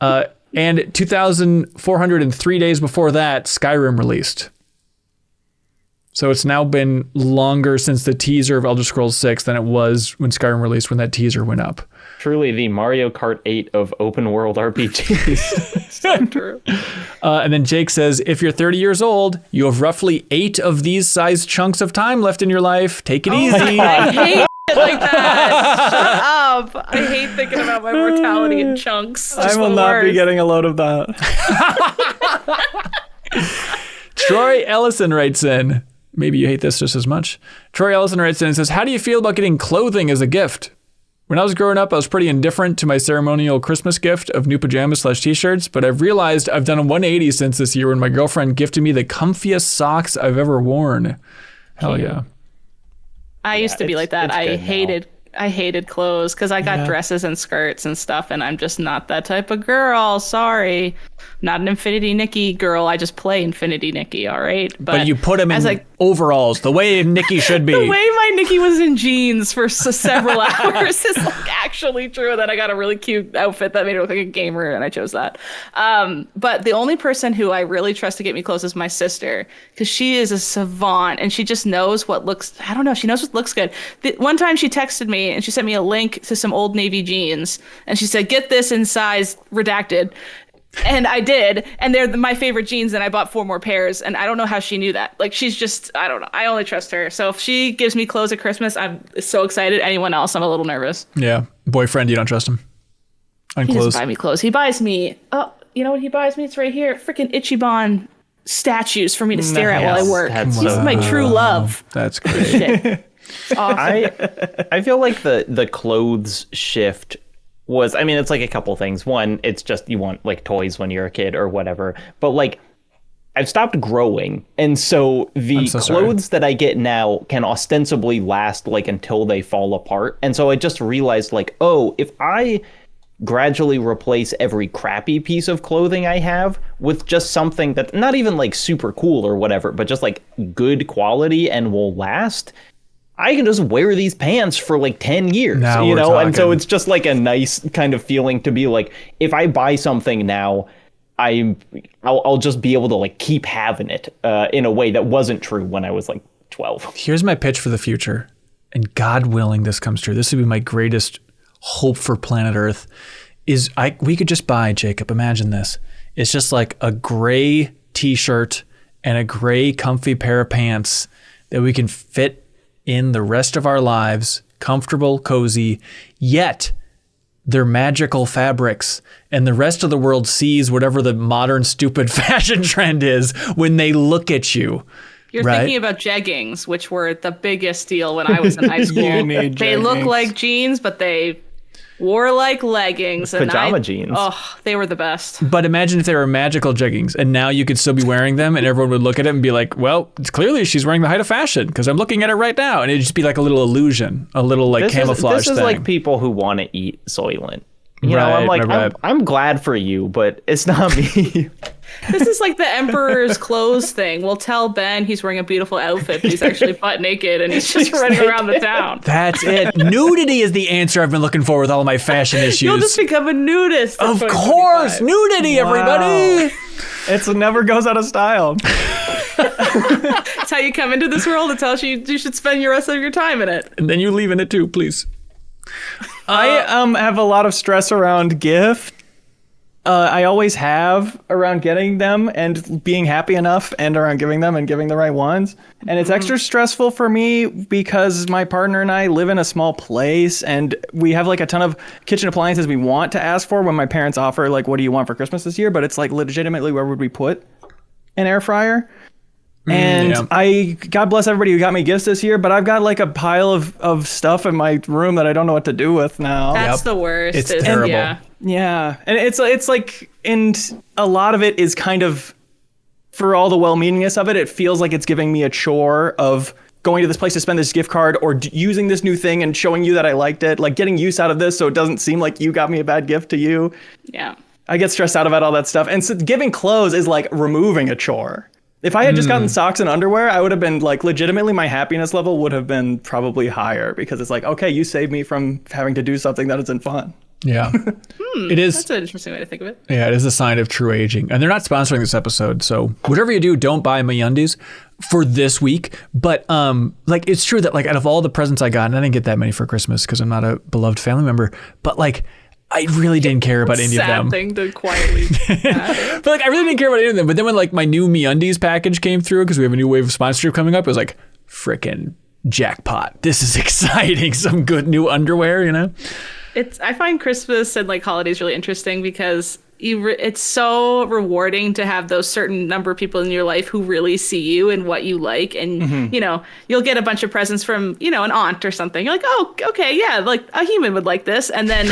And 2,403 days before that, Skyrim released. So it's now been longer since the teaser of Elder Scrolls 6 than it was when Skyrim released, when that teaser went up. Truly the Mario Kart 8 of open world RPGs. So true. And then Jake says, if you're 30 years old, you have roughly 8 of these sized chunks of time left in your life. Take it easy. I hate shit like that. Shut up. I hate thinking about my mortality in chunks. I will not be getting a load of that. Troy Ellison writes in, maybe you hate this just as much. Troy Ellison writes in and says, how do you feel about getting clothing as a gift? When I was growing up, I was pretty indifferent to my ceremonial Christmas gift of new pajamas/t-shirts, but I've realized I've done a 180 since this year when my girlfriend gifted me the comfiest socks I've ever worn. Hell yeah. I used to be like that. I hated clothes because I got dresses and skirts and stuff, and I'm just not that type of girl. Sorry. Not an Infinity Nikki girl. I just play Infinity Nikki, all right? But you put them in overalls, the way Nikki should be. The way my Nikki was in jeans for several hours is like actually true. That I got a really cute outfit that made her look like a gamer, and I chose that. But the only person who I really trust to get me clothes is my sister, because she is a savant, and she just knows what looks, I don't know, she knows what looks good. One time she texted me, and she sent me a link to some old Navy jeans, and she said, get this in size redacted. And I did, and they're my favorite jeans, and I bought 4 more pairs, and I don't know how she knew that. Like, she's just, I don't know. I only trust her. So if she gives me clothes at Christmas, I'm so excited. Anyone else, I'm a little nervous. Yeah. Boyfriend, you don't trust him? On He clothes? doesn't buy me clothes. He buys me, you know what he buys me? It's right here. Freaking Ichiban statues for me to stare at while I work. That's He's my true love. That's great. Shit. It's awesome. I feel like the clothes shift was, I mean, it's like a couple things. One, it's just you want like toys when you're a kid or whatever. But like, I've stopped growing, and so the clothes that I get now can ostensibly last like until they fall apart. And so I just realized like, oh, if I gradually replace every crappy piece of clothing I have with just something that's not even like super cool or whatever, but just like good quality and will last, I can just wear these pants for like 10 years, now you know? talking. And so it's just like a nice kind of feeling to be like, if I buy something now, I'll just be able to like keep having it in a way that wasn't true when I was like 12. Here's my pitch for the future, and God willing this comes true. This would be my greatest hope for planet Earth. We could just buy, Jacob, imagine this. It's just like a gray t-shirt and a gray comfy pair of pants that we can fit in the rest of our lives, comfortable, cozy, yet they're magical fabrics, and the rest of the world sees whatever the modern stupid fashion trend is when they look at you. You're Right. thinking about jeggings, which were the biggest deal when I was in high school. You need They look jeggings. like jeans, but they wore like leggings. And Pajama jeans. Oh, they were the best. But imagine if they were magical jeggings, and now you could still be wearing them, and everyone would look at it and be like, well, it's clearly she's wearing the height of fashion, because I'm looking at it right now. And it'd just be like a little illusion, a little like camouflage This is thing. like people who want to eat Soylent. You know, Right, I'm like, right. I'm glad for you, but it's not me. This is like the Emperor's clothes thing. We'll tell Ben he's wearing a beautiful outfit, but he's actually butt naked and he's just running around the town. That's it. Nudity is the answer I've been looking for with all of my fashion issues. You'll just become a nudist. in Of 2025. course, nudity, everybody. It never goes out of style. It's how you come into this world. It's how you should spend your rest of your time in it. And then you leave in it too, please. I have a lot of stress around gift. I always have around getting them and being happy enough, and around giving them and giving the right ones. And it's extra stressful for me because my partner and I live in a small place, and we have like a ton of kitchen appliances we want to ask for when my parents offer like, what do you want for Christmas this year? But it's like legitimately, where would we put an air fryer? And yeah. God bless everybody who got me gifts this year, but I've got like a pile of stuff in my room that I don't know what to do with now. That's the worst. It's terrible. Yeah. Yeah, and it's like, and a lot of it is kind of, for all the well-meaningness of it, it feels like it's giving me a chore of going to this place to spend this gift card, or using this new thing and showing you that I liked it, like getting use out of this so it doesn't seem like you got me a bad gift to you. Yeah. I get stressed out about all that stuff, and so giving clothes is like removing a chore. If I had just gotten socks and underwear, I would have been like, legitimately, my happiness level would have been probably higher, because it's like, okay, you saved me from having to do something that isn't fun. Yeah. It is. That's an interesting way to think of it. Yeah, it is a sign of true aging. And they're not sponsoring this episode, so whatever you do, don't buy MeUndies for this week. But like, it's true that like, out of all the presents I got, and I didn't get that many for Christmas because I'm not a beloved family member, but like, I really didn't care about any of them. Sad thing to quietly But like, I really didn't care about any of them. But then when like my new MeUndies package came through, because we have a new wave of sponsorship coming up, it was like, frickin' jackpot. This is exciting. Some good new underwear, you know? I find Christmas and like holidays really interesting because it's so rewarding to have those certain number of people in your life who really see you and what you like. And, you know, you'll get a bunch of presents from, you know, an aunt or something. You're like, oh, okay, yeah, like a human would like this. And then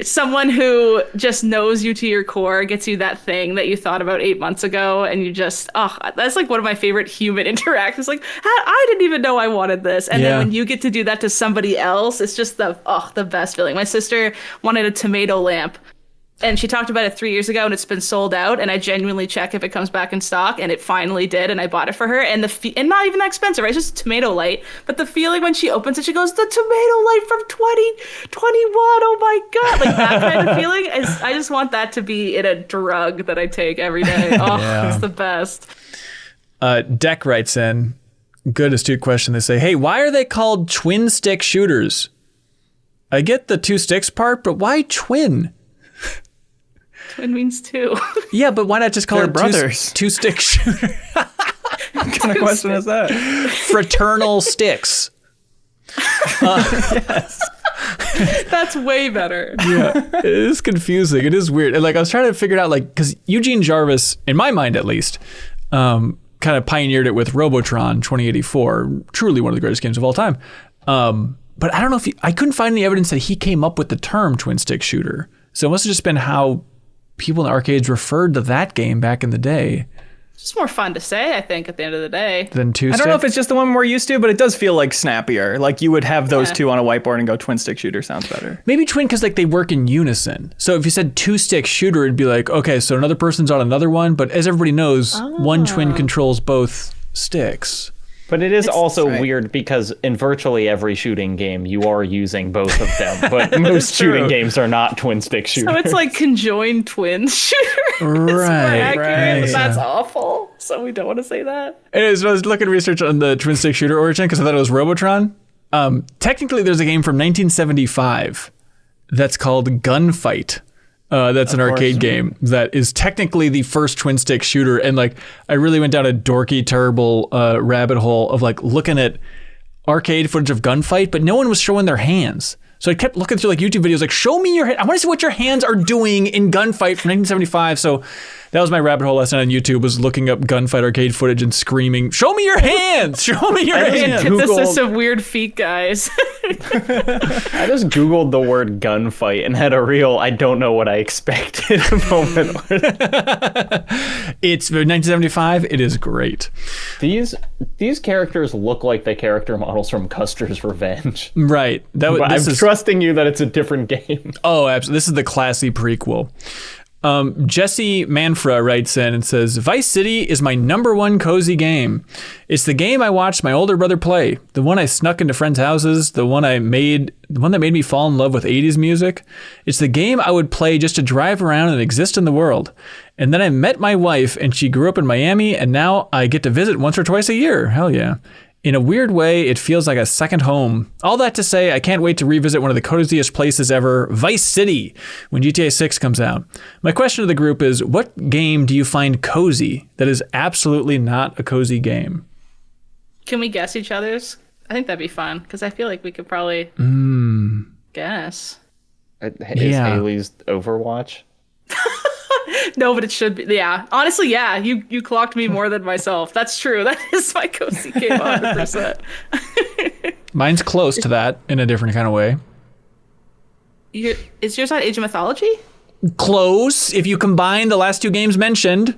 someone who just knows you to your core gets you that thing that you thought about 8 months ago. And you just, that's like one of my favorite human interactions. Like, I didn't even know I wanted this. And then when you get to do that to somebody else, it's just the best feeling. My sister wanted a tomato lamp. And she talked about it 3 years ago, and it's been sold out. And I genuinely check if it comes back in stock, and it finally did. And I bought it for her, and and not even that expensive, right? It's just a tomato light. But the feeling when she opens it, she goes, "The tomato light from 2021! Oh my god!" Like that kind of feeling is. I just want that to be in a drug that I take every day. Oh, it's the best. Deck writes in, good astute question. They say, "Hey, why are they called twin stick shooters? I get the 2 sticks part, but why twin?" Twin means two. Yeah, but why not just call They're it brothers. two stick shooter? What kind of question is that? Fraternal sticks. That's way better. Yeah, it is confusing. It is weird. And like, I was trying to figure it out, like, because Eugene Jarvis, in my mind at least, kind of pioneered it with Robotron 2084, truly one of the greatest games of all time. But I don't know if I couldn't find any evidence that he came up with the term twin stick shooter. So it must have just been how people in arcades referred to that game back in the day. It's just more fun to say, I think, at the end of the day. Than 2 I stick. don't know if it's just the one we're used to, but it does feel like snappier. Like you would have those two on a whiteboard and go twin stick shooter sounds better. Maybe twin because like they work in unison. So if you said 2 stick shooter, it'd be like, okay, so another person's on another one. But as everybody knows, one twin controls both sticks. But it is also right. weird because in virtually every shooting game, you are using both of them. But most shooting games are not twin stick shooters. So it's like conjoined twins shooter. Right, Accurate, but right. that's awful. So we don't want to say that. Anyways, so I was looking at research on the twin stick shooter origin because I thought it was Robotron. Technically, there's a game from 1975 that's called Gunfight. That's an arcade game that is technically the first twin stick shooter. And like, I really went down a dorky, terrible rabbit hole of like looking at arcade footage of Gunfight, but no one was showing their hands. So I kept looking through like YouTube videos, like, show me your hand. I want to see what your hands are doing in Gunfight from 1975. So that was my rabbit hole lesson on YouTube, was looking up Gunfight arcade footage and screaming, show me your hands! Show me your hands! Antithesis of weird feet guys. I just Googled the word gunfight and had a real I don't know what I expected moment. It's 1975. It is great. These characters look like the character models from Custer's Revenge. Right. But I'm trusting you that it's a different game. Oh, absolutely. This is the classy prequel. Jesse Manfra writes in and says, Vice City is my #1 cozy game. It's the game I watched my older brother play, the one I snuck into friends' houses, the one that made me fall in love with 80s music. It's the game I would play just to drive around and exist in the world. And then I met my wife, and she grew up in Miami, and now I get to visit once or twice a year. Hell yeah. In a weird way, it feels like a second home. All that to say, I can't wait to revisit one of the coziest places ever, Vice City, when GTA 6 comes out. My question to the group is, what game do you find cozy that is absolutely not a cozy game? Can we guess each other's? I think that'd be fun, because I feel like we could probably guess. Is Haley's Overwatch? No, but it should be. Yeah. Honestly, yeah. You clocked me more than myself. That's true. That is my cozy game 100%. Mine's close to that in a different kind of way. Is yours not Age of Mythology? Close, if you combine the last two games mentioned.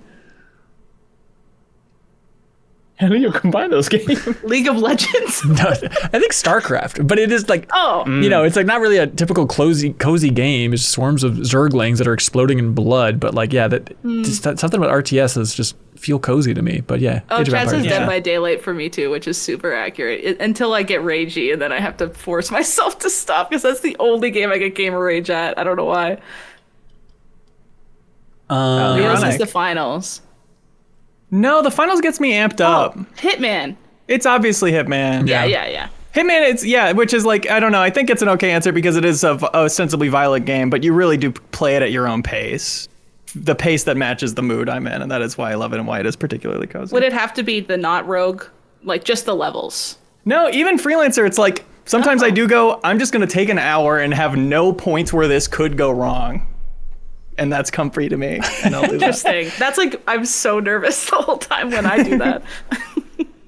How do you combine those games? League of Legends? No, I think StarCraft, but it is like, it's like not really a typical cozy game. It's swarms of Zerglings that are exploding in blood, but like, yeah, something about RTS is just feel cozy to me. But yeah, Chad says Dead by Daylight for me too, which is super accurate. Until I get ragey, and then I have to force myself to stop, because that's the only game I get gamer rage at. I don't know why. Yours is the finals. No, the finals gets me amped up. Hitman. It's obviously Hitman. Yeah. Hitman, which is like, I don't know, I think it's an okay answer because it is a ostensibly violent game, but you really do play it at your own pace. The pace that matches the mood I'm in, and that is why I love it and why it is particularly cozy. Would it have to be the not rogue, like just the levels? No, even Freelancer, it's like, sometimes I do go, I'm just going to take an hour and have no points where this could go wrong. And that's comfy to me. And I'll do Interesting. That's like, I'm so nervous the whole time when I do that.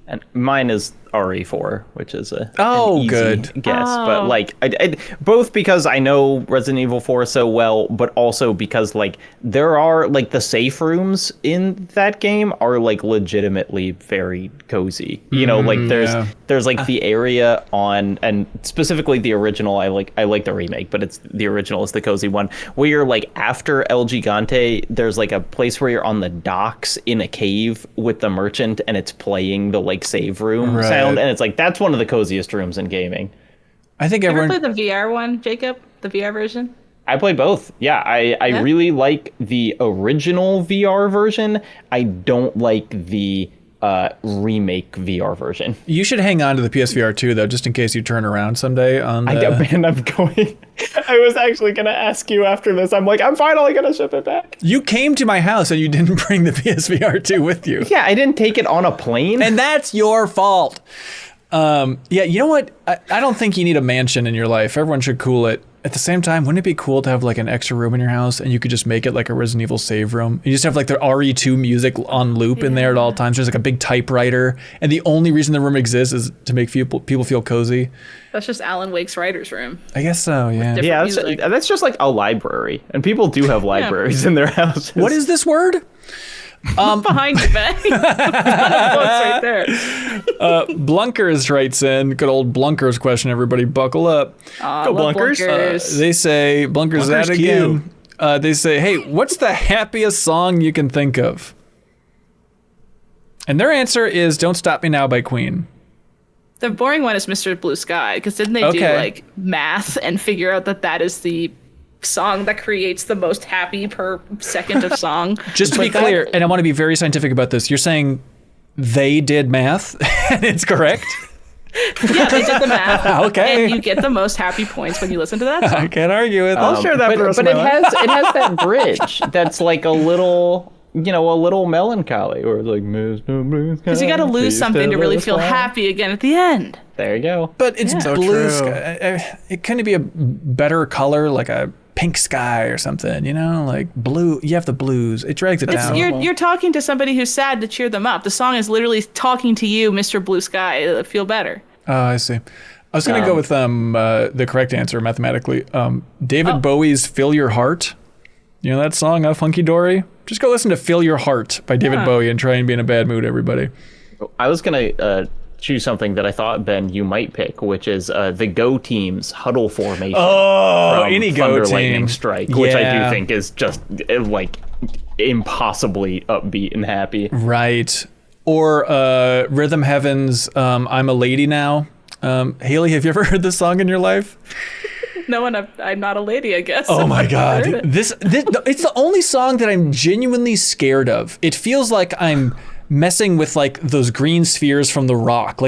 And mine is RE4, which is an easy good guess. But like, I both because I know Resident Evil 4 so well, but also because like there are like the safe rooms in that game are like legitimately very cozy. You know, like there's like the area on, and specifically the original. I like the remake, but it's the original is the cozy one where you're like after El Gigante. There's like a place where you're on the docks in a cave with the merchant, and it's playing the like save room sound, and it's like that's one of the coziest rooms in gaming. I think everyone played the VR one, Jacob, the VR version. I played both. Yeah, I really like the original VR version. I don't like the remake VR version. You should hang on to the PSVR 2 though, just in case you turn around someday. I'm going. I was actually gonna ask you after this. I'm like, I'm finally gonna ship it back. You came to my house and you didn't bring the PSVR 2 with you. Yeah, I didn't take it on a plane, and that's your fault. Yeah, you know what? I don't think you need a mansion in your life. Everyone should cool it. At the same time, wouldn't it be cool to have like an extra room in your house and you could just make it like a Resident Evil save room? You just have like the RE2 music on loop in there at all times. There's like a big typewriter, and the only reason the room exists is to make people feel cozy. That's just Alan Wake's writer's room. I guess so, yeah. Yeah, that's just like a library, and people do have libraries in their houses. What is this word? Behind you, Ben. right there. Blunkers writes in, good old Blunkers question, everybody buckle up. Go Blunkers. They say, Blunkers that again. They say, hey, what's the happiest song you can think of? And their answer is Don't Stop Me Now by Queen. The boring one is Mr. Blue Sky, because didn't they do like math and figure out that is the song that creates the most happy per second of song? Just to be clear, and I want to be very scientific about this, you're saying they did math and it's correct? Yeah, they did the math. Okay. And you get the most happy points when you listen to that song. I can't argue with that. I'll share that for the rest of But my life. it has that bridge that's like a little a little melancholy, or like Mr. Blue Sky. Because you got to lose something to really feel happy again at the end. There you go. But it's So blue true. sky. It couldn't be a better color, like a pink sky or something, like blue. You have the blues. It drags it down. You're talking to somebody who's sad to cheer them up. The song is literally talking to you, Mr. Blue Sky. It'll feel better. Oh, I see. I was going to go with the correct answer mathematically. David Bowie's "Fill Your Heart." You know that song, Funky Dory? Just go listen to "Fill Your Heart" by David Bowie and try and be in a bad mood, everybody. I was going to choose something that I thought, Ben, you might pick, which is the Go Team's Huddle Formation. Oh, from any Thunder Go Lightning team. Strike, which I Yeah. do think is just impossibly upbeat and happy. Right. Or Rhythm Heaven's "I'm a Lady Now." Haley, have you ever heard this song in your life? No, and I'm not a lady, I guess. Oh my I've God. heard it. This it's the only song that I'm genuinely scared of. It feels like I'm messing with like those green spheres from The Rock.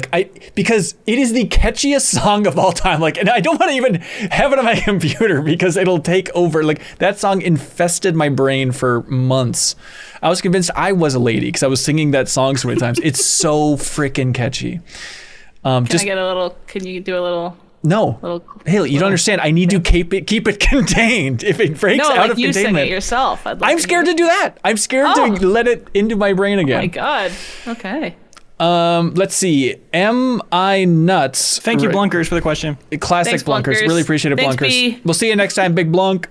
Because it is the catchiest song of all time. And I don't want to even have it on my computer because it'll take over. That song infested my brain for months. I was convinced I was a lady because I was singing that song so many times. It's so freaking catchy. Can you do a little? No, Haley, you don't understand. I need to keep it contained. If it breaks No, out like of you sing containment, it yourself. I'm scared to do that. I'm scared to let it into my brain Oh again. my God. Okay. Let's see. Am I nuts? Thank you, Blunkers, for the question. Classic Thanks, Blunkers. Blunkers. Really appreciate it, Thanks, Blunkers. B. We'll see you next time, Big Blunk.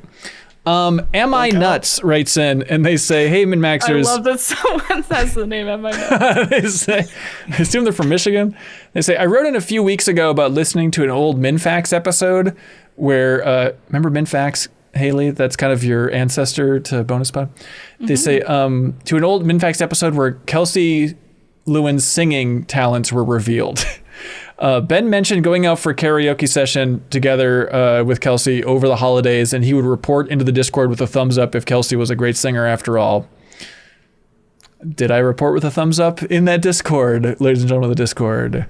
Am I nuts? Writes in and they say, "Hey, I MinnMaxers." love that someone says the name of my notes. They say, I assume they're from Michigan. They say, "I wrote in a few weeks ago about listening to an old MinnFax episode where, remember MinnFax, Haley? That's kind of your ancestor to Bonus Pod." They say, to an old MinnFax episode where Kelsey Lewin's singing talents were revealed. Ben mentioned going out for a karaoke session together with Kelsey over the holidays, and he would report into the Discord with a thumbs up if Kelsey was a great singer after all. Did I report with a thumbs up in that Discord, ladies and gentlemen of the Discord?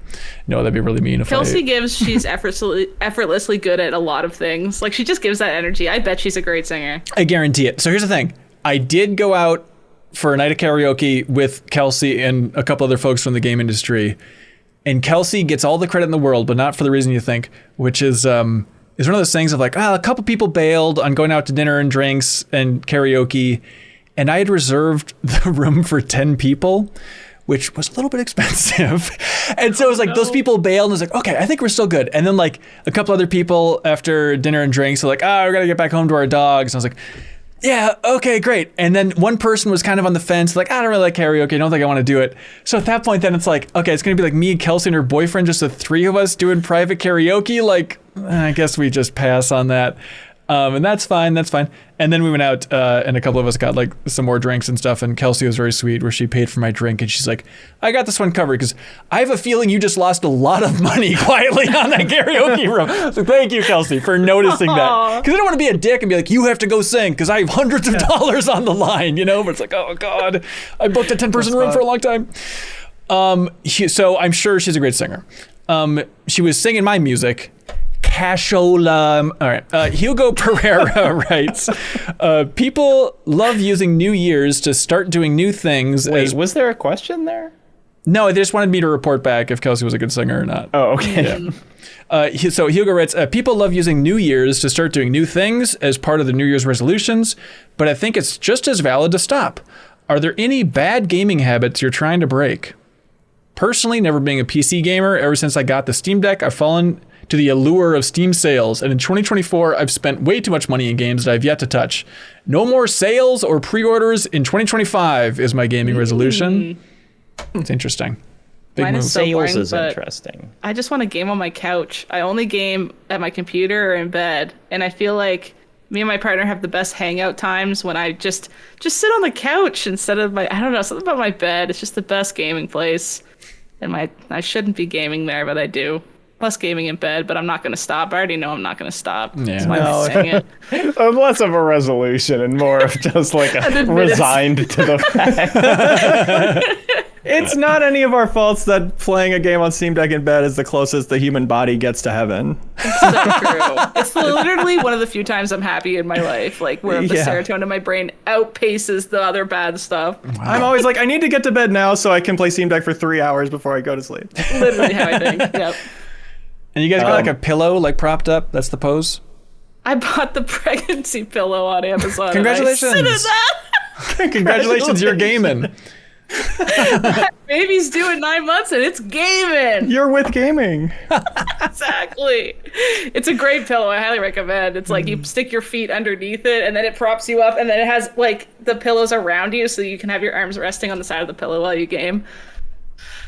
No, that'd be really mean if Kelsey she's effortlessly good at a lot of things. She just gives that energy. I bet she's a great singer. I guarantee it. So here's the thing. I did go out for a night of karaoke with Kelsey and a couple other folks from the game industry. And Kelsey gets all the credit in the world, but not for the reason you think, which is one of those things of a couple people bailed on going out to dinner and drinks and karaoke. And I had reserved the room for 10 people, which was a little bit expensive. And so it was those people bailed and I was like, okay, I think we're still good. And then a couple other people after dinner and drinks are like, we got to get back home to our dogs. And I was like, yeah, okay, great. And then one person was kind of on the fence, I don't really like karaoke. I don't think I want to do it. So at that point, then it's okay, it's going to be me, Kelsey, and her boyfriend, just the three of us doing private karaoke. I guess we just pass on that. And that's fine. And then we went out and a couple of us got some more drinks and stuff. And Kelsey was very sweet where she paid for my drink. And she's like, I got this one covered because I have a feeling you just lost a lot of money quietly on that karaoke room. So thank you, Kelsey, for noticing that. Because I don't want to be a dick and be you have to go sing because I have hundreds of dollars on the line, But it's oh, God, I booked a 10-person room for a long time. So I'm sure she's a great singer. She was singing my music. Cashola. All right. Hugo Pereira writes, people love using New Year's to start doing new things. Wait, was there a question there? No, they just wanted me to report back if Kelsey was a good singer or not. Oh, okay. Yeah. So Hugo writes, people love using New Year's to start doing new things as part of the New Year's resolutions, but I think it's just as valid to stop. Are there any bad gaming habits you're trying to break? Personally, never being a PC gamer, ever since I got the Steam Deck, I've fallen to the allure of Steam sales, and in 2024, I've spent way too much money in games that I've yet to touch. No more sales or pre-orders in 2025 is my gaming resolution. It's interesting. Big Mine move. is so Sales boring, is but interesting. I just want to game on my couch. I only game at my computer or in bed, and I feel like me and my partner have the best hangout times when I just sit on the couch instead of I don't know, something about my bed. It's just the best gaming place. And I shouldn't be gaming there, but I do. Less gaming in bed, but I'm not going to stop. I already know I'm not going to stop. Yeah. That's why I'm saying it. Less of a resolution and more of just admittance. resigned to the fact. It's not any of our faults that playing a game on Steam Deck in bed is the closest the human body gets to heaven. It's so true. It's literally one of the few times I'm happy in my life, like where the serotonin in my brain outpaces the other bad stuff. Wow. I'm always like, I need to get to bed now so I can play Steam Deck for 3 hours before I go to sleep. Literally how I think. Yep. And you guys got like a pillow like propped up? That's the pose? I bought the pregnancy pillow on Amazon. Congratulations. And I sit in that. Congratulations, you're gaming. Baby's due in 9 months and it's gaming. You're with gaming. Exactly. It's a great pillow. I highly recommend. It's like you stick your feet underneath it and then it props you up and then it has like the pillows around you so you can have your arms resting on the side of the pillow while you game.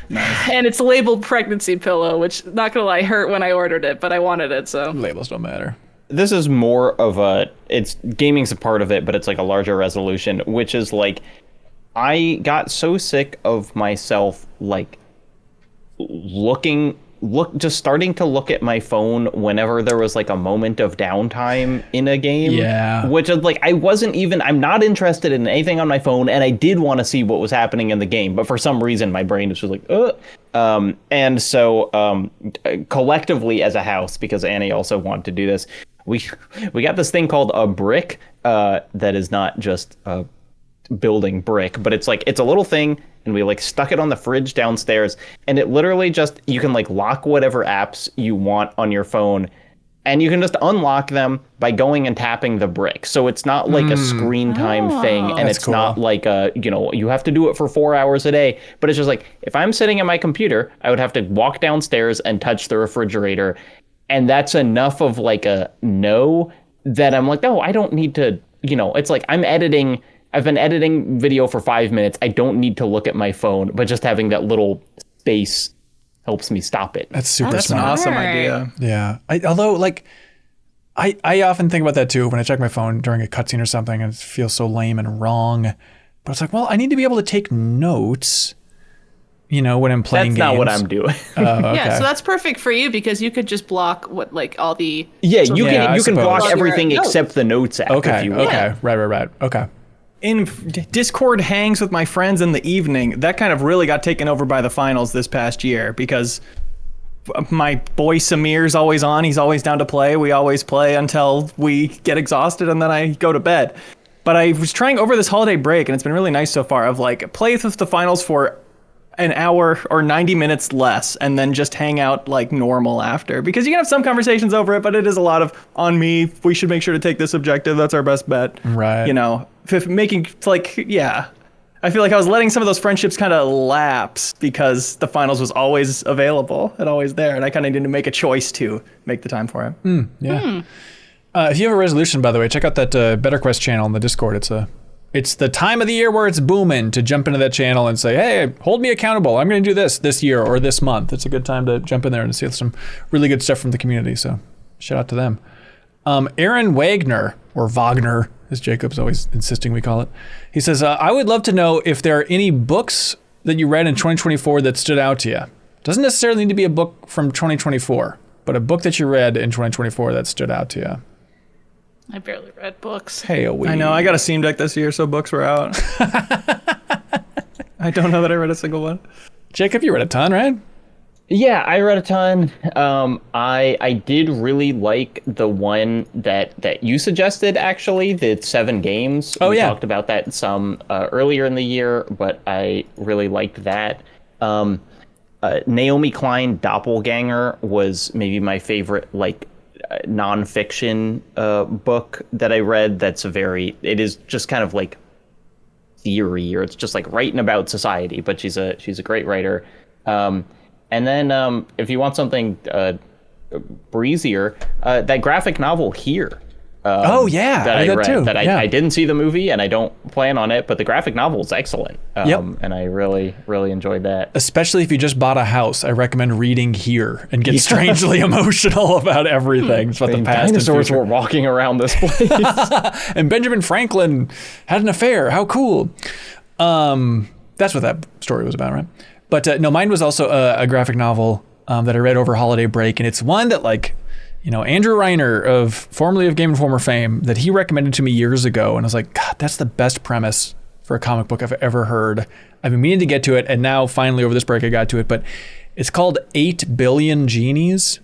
Nice. And it's labeled pregnancy pillow, which not gonna lie hurt when I ordered it, but I wanted it, so. Labels don't matter. This is more of it's gaming's a part of it, but it's like a larger resolution, which is like, I got so sick of myself, like, just starting to look at my phone whenever there was like a moment of downtime in a game. Yeah. Which is like, I'm not interested in anything on my phone, and I did want to see what was happening in the game, but for some reason my brain is just like, ugh. And so collectively as a house, because Annie also wanted to do this, we got this thing called a brick that is not just a building brick, but it's a little thing, and we like stuck it on the fridge downstairs, and it literally just, you can like lock whatever apps you want on your phone, and you can just unlock them by going and tapping the brick. So it's not like a screen time thing, and it's cool. Not like you have to do it for 4 hours a day, but it's just like, if I'm sitting at my computer, I would have to walk downstairs and touch the refrigerator, and that's enough of like a no that I'm like, no, I don't need to, it's like I've been editing video for 5 minutes. I don't need to look at my phone, but just having that little space helps me stop it. That's super That's smart. an awesome idea. Yeah. Although, like, I often think about that too when I check my phone during a cutscene or something, and it feels so lame and wrong. But it's like, well, I need to be able to take notes, when I'm playing games. That's not what I'm doing. Okay. Yeah, so that's perfect for you because you could just block all the. Yeah, you can block suppose. everything except the notes app. Okay. If you Okay. want. Right. Okay. In Discord hangs with my friends in the evening, that kind of really got taken over by the finals this past year because my boy Samir's always on. He's always down to play. We always play until we get exhausted and then I go to bed. But I was trying over this holiday break, and it's been really nice so far, of like play with the finals for an hour or 90 minutes less and then just hang out like normal after, because you can have some conversations over it, but it is a lot of on me. We should make sure to take this objective. That's our best bet. Right. Making like, yeah, I feel like I was letting some of those friendships kind of lapse because the finals was always available and always there. And I kind of need to make a choice to make the time for it. Yeah. If you have a resolution, by the way, check out that Better Quest channel in the Discord. It's the time of the year where it's booming to jump into that channel and say, hey, hold me accountable. I'm going to do this year or this month. It's a good time to jump in there and see some really good stuff from the community. So shout out to them. Aaron Wagner, or Wagner, as Jacob's always insisting we call it. He says, I would love to know if there are any books that you read in 2024 that stood out to you. Doesn't necessarily need to be a book from 2024, but a book that you read in 2024 that stood out to you. I barely read books. Hey, I know, I got a Steam Deck this year, so books were out. I don't know that I read a single one. Jacob, you read a ton, right? Yeah, I read a ton. I did really like the one that you suggested, actually, the 7 games. Oh, we yeah. talked about that some earlier in the year, but I really liked that. Naomi Klein Doppelganger was maybe my favorite, like, nonfiction book that I read. It is just kind of like theory, or it's just like writing about society, but she's a great writer. And then if you want something breezier, that graphic novel Here. That I read too. I didn't see the movie and I don't plan on it, but the graphic novel is excellent. And I really, really enjoyed that. Especially if you just bought a house, I recommend reading Here and get strangely emotional about everything. It's about the past and dinosaurs future. were walking around this place. And Benjamin Franklin had an affair. How cool. That's what that story was about, right? But no, mine was also a graphic novel that I read over holiday break. And it's one that, like, Andrew Reiner, formerly of Game Informer fame, that he recommended to me years ago. And I was like, God, that's the best premise for a comic book I've ever heard. I've been meaning to get to it, and now finally over this break I got to it, but it's called 8 Billion Genies.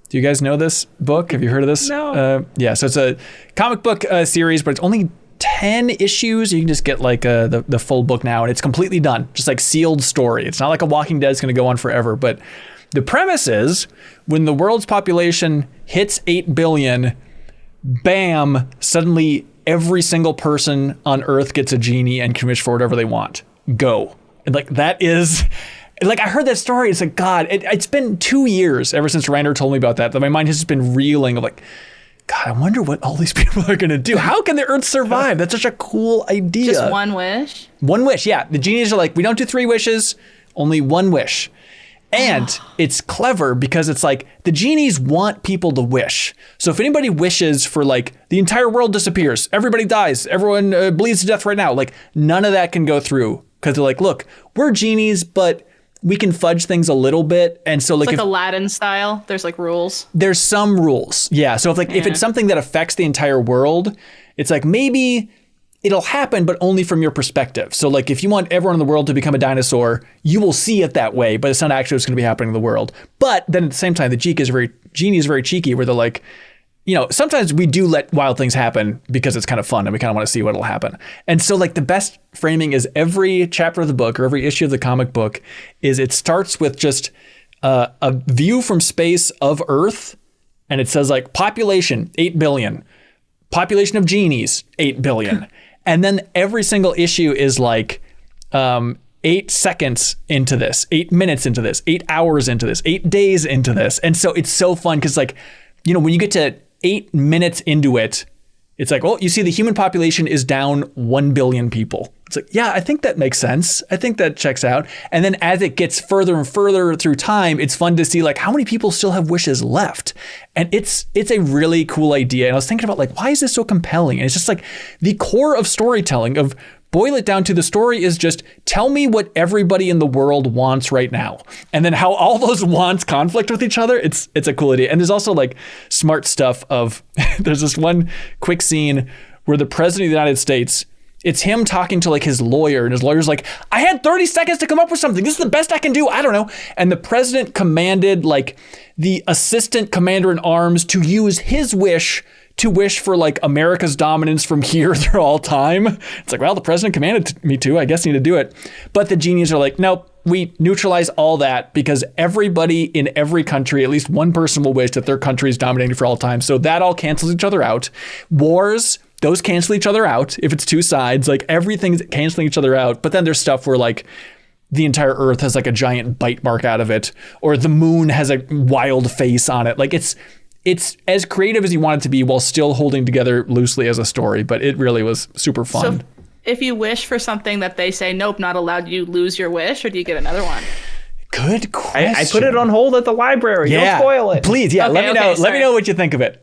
Do you guys know this book? Have you heard of this? No. Yeah, so it's a comic book series, but it's only 10 issues. You can just get like the full book now, and it's completely done. Just like sealed story. It's not like a Walking Dead is going to go on forever, but the premise is when the world's population hits 8 billion, bam, suddenly every single person on Earth gets a genie and can wish for whatever they want. Go. And like that is... Like, I heard that story. It's like, God, it's been 2 years ever since Reiner told me about that my mind has just been reeling of like, God, I wonder what all these people are going to do. How can the Earth survive? That's such a cool idea. Just one wish? One wish, yeah. The genies are like, we don't do 3 wishes, only 1 wish. And it's clever because it's like the genies want people to wish. So if anybody wishes for like the entire world disappears, everybody dies, everyone bleeds to death right now, like none of that can go through because they're like, look, we're genies, but we can fudge things a little bit. And so like, it's like Aladdin style. There's like rules. There's some rules. Yeah. So if it's something that affects the entire world, it's like maybe it'll happen, but only from your perspective. So like if you want everyone in the world to become a dinosaur, you will see it that way, but it's not actually what's going to be happening in the world. But then at the same time, the genie is very cheeky where they're like, you know, sometimes we do let wild things happen because it's kind of fun and we kind of want to see what'll happen. And so like the best framing is every chapter of the book or every issue of the comic book is it starts with just a view from space of Earth. And it says like population, 8 billion, population of genies, 8 billion. And then every single issue is like 8 seconds into this, 8 minutes into this, 8 hours into this, 8 days into this. And so it's so fun because like, you know, when you get to 8 minutes into it, it's like, well, you see the human population is down 1 billion people. It's like, yeah, I think that makes sense. I think that checks out. And then as it gets further and further through time, it's fun to see like how many people still have wishes left. And it's a really cool idea. And I was thinking about like, why is this so compelling? And it's just like the core of storytelling of boil it down to the story is just tell me what everybody in the world wants right now. And then how all those wants conflict with each other. It's a cool idea. And there's also like smart stuff of, there's this one quick scene where the president of the United States, it's him talking to like his lawyer and his lawyer's like, I had 30 seconds to come up with something. This is the best I can do. I don't know. And the president commanded like the assistant commander in arms to use his wish to wish for like America's dominance from here through all time. It's like, well, the president commanded me to, I guess I need to do it. But the genies are like, nope, we neutralize all that because everybody in every country, at least one person will wish that their country is dominating for all time. So that all cancels each other out. Wars, those cancel each other out. If it's 2 sides, like everything's canceling each other out. But then there's stuff where like the entire Earth has like a giant bite mark out of it, or the moon has a wild face on it. Like it's as creative as you want it to be while still holding together loosely as a story, but it really was super fun. So if you wish for something that they say, nope, not allowed, you lose your wish, or do you get another one? Good question. I put it on hold at the library. Yeah. Don't spoil it. Please, yeah, Okay, let me know. sorry. Let me know what you think of it.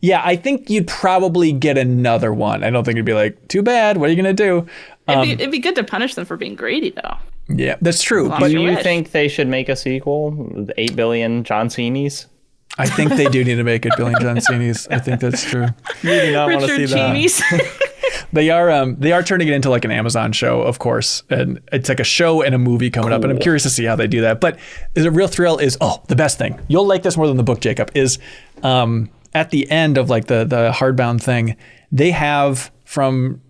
Yeah, I think you'd probably get another one. I don't think it'd be like, too bad, what are you going to do? It'd be good to punish them for being greedy, though. Yeah, that's true. Lost But Do your you wish. think they should make a sequel? The 8 billion John Cenis? I think they do need to make it Billion John Cenis. I think that's true. You do not want to see Richard that. Genies. They are turning it into like an Amazon show, of course, and it's like a show and a movie coming up, and I'm curious to see how they do that. But the real thrill is the best thing. You'll like this more than the book, Jacob. Is at the end of like the hardbound thing, they have from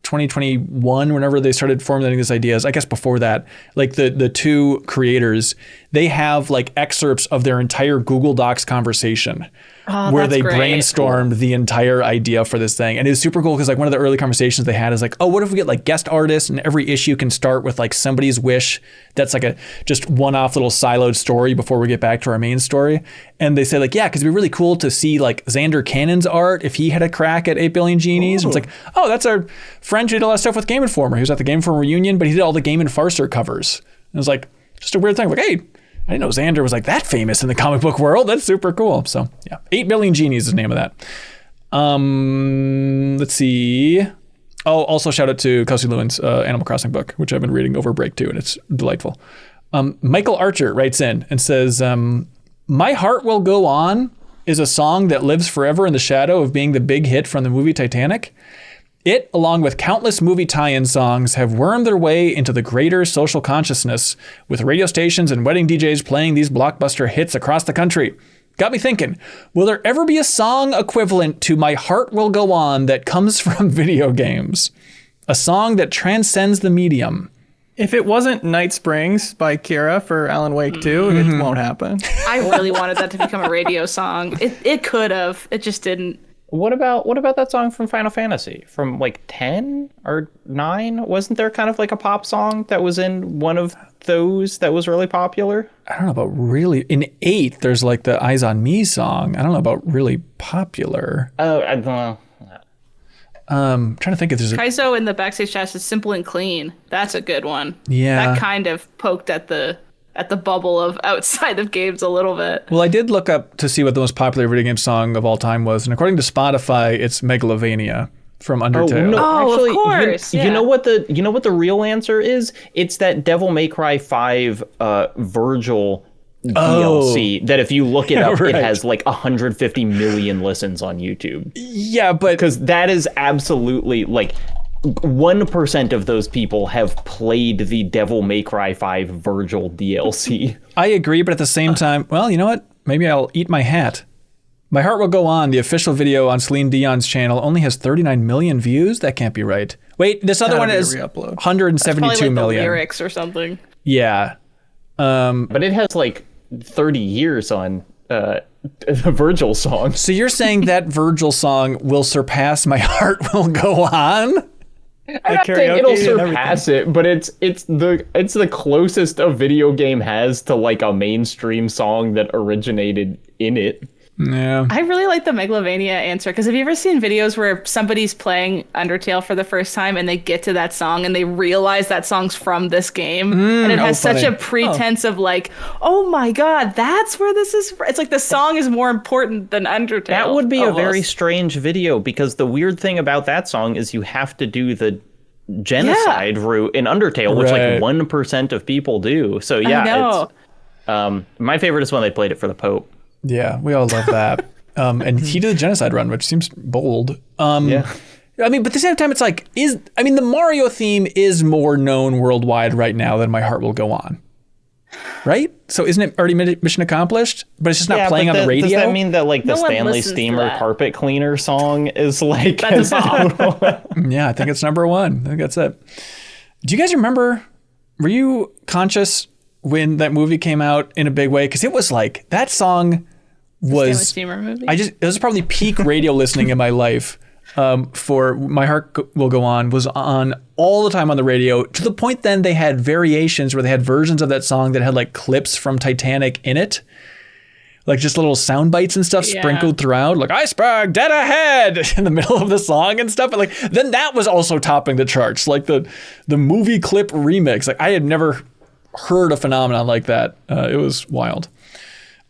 2021, whenever they started formulating these ideas, I guess before that, like the 2 creators, they have like excerpts of their entire Google Docs conversation where that's they great. brainstormed the entire idea for this thing. And it was super cool because like one of the early conversations they had is like, oh, what if we get like guest artists and every issue can start with like somebody's wish that's like a just one-off little siloed story before we get back to our main story. And they say like, yeah, because it'd be really cool to see like Xander Cannon's art if he had a crack at 8 billion genies. And it's like, oh, that's our friend who did a lot of stuff with Game Informer. He was at the Game Informer reunion, but he did all the Game Farcer covers. And it was like just a weird thing. Like, hey, I didn't know Xander was like that famous in the comic book world. That's super cool. So yeah, 8 billion genies is the name of that. Let's see. Oh, also shout out to Kelsey Lewin's Animal Crossing book, which I've been reading over break too, and it's delightful. Michael Archer writes in and says, "My Heart Will Go On is a song that lives forever in the shadow of being the big hit from the movie Titanic. It, along with countless movie tie-in songs, have wormed their way into the greater social consciousness, with radio stations and wedding DJs playing these blockbuster hits across the country. Got me thinking, will there ever be a song equivalent to My Heart Will Go On that comes from video games? A song that transcends the medium. If it wasn't Night Springs by Kira for Alan Wake 2, it won't happen. I really wanted that to become a radio song. It could have. It just didn't. What about that song from Final Fantasy from like 10 or 9? Wasn't there kind of like a pop song that was in one of those that was really popular? I don't know about really. In 8, there's like the Eyes on Me song. I don't know about really popular. Oh, I don't know. Trying to think if there's a... Kaizo in the backstage chat says Simple and Clean. That's a good one. Yeah. That kind of poked at the bubble of outside of games a little bit. Well, I did look up to see what the most popular video game song of all time was, and according to Spotify, it's Megalovania from Undertale. Actually, of course. You know what the real answer is? It's that Devil May Cry 5 Virgil DLC that if you look it up, right. It has like 150 million listens on YouTube. Yeah, but... Because that is absolutely like 1% of those people have played the Devil May Cry 5 Virgil DLC. I agree, but at the same time, well, you know what? Maybe I'll eat my hat. My Heart Will Go On, the official video on Celine Dion's channel, only has 39 million views? That can't be right. Wait, this other one is 172 Probably like million. the lyrics or something. Yeah. But it has like 30 years on the Virgil song. So you're saying that Virgil song will surpass My Heart Will Go On? I'm not saying it'll surpass it, but it's the closest a video game has to like a mainstream song that originated in it. Yeah. I really like the Megalovania answer, because have you ever seen videos where somebody's playing Undertale for the first time and they get to that song and they realize that song's from this game, and it has such a pretense of like, oh my god, that's where this is from. It's like the song is more important than Undertale. That would be almost. a very strange video, because the weird thing about that song is you have to do the genocide route in Undertale, which Right. like 1% of people do. So yeah, it's my favorite is when they played it for the Pope. Yeah, we all love that. And he did the genocide run, which seems bold. Yeah. I mean, but at the same time, it's like, the Mario theme is more known worldwide right now than My Heart Will Go On. Right? So isn't it already mission accomplished? But it's just not playing on the radio? Does that mean that like the No one Stanley listens to Steamer that. carpet cleaner song is like... That's a bomb. Yeah, I think it's number 1. I think that's it. Do you guys remember, were you conscious when that movie came out in a big way? Because it was like, that song was... Steamer movie? It was probably peak radio listening in my life. For My Heart Will Go On was on all the time on the radio, to the point then they had variations where they had versions of that song that had like clips from Titanic in it. Like just little sound bites and stuff sprinkled throughout, like iceberg dead ahead in the middle of the song and stuff. But like then that was also topping the charts, like the movie clip remix. Like I had never heard a phenomenon like that. It was wild.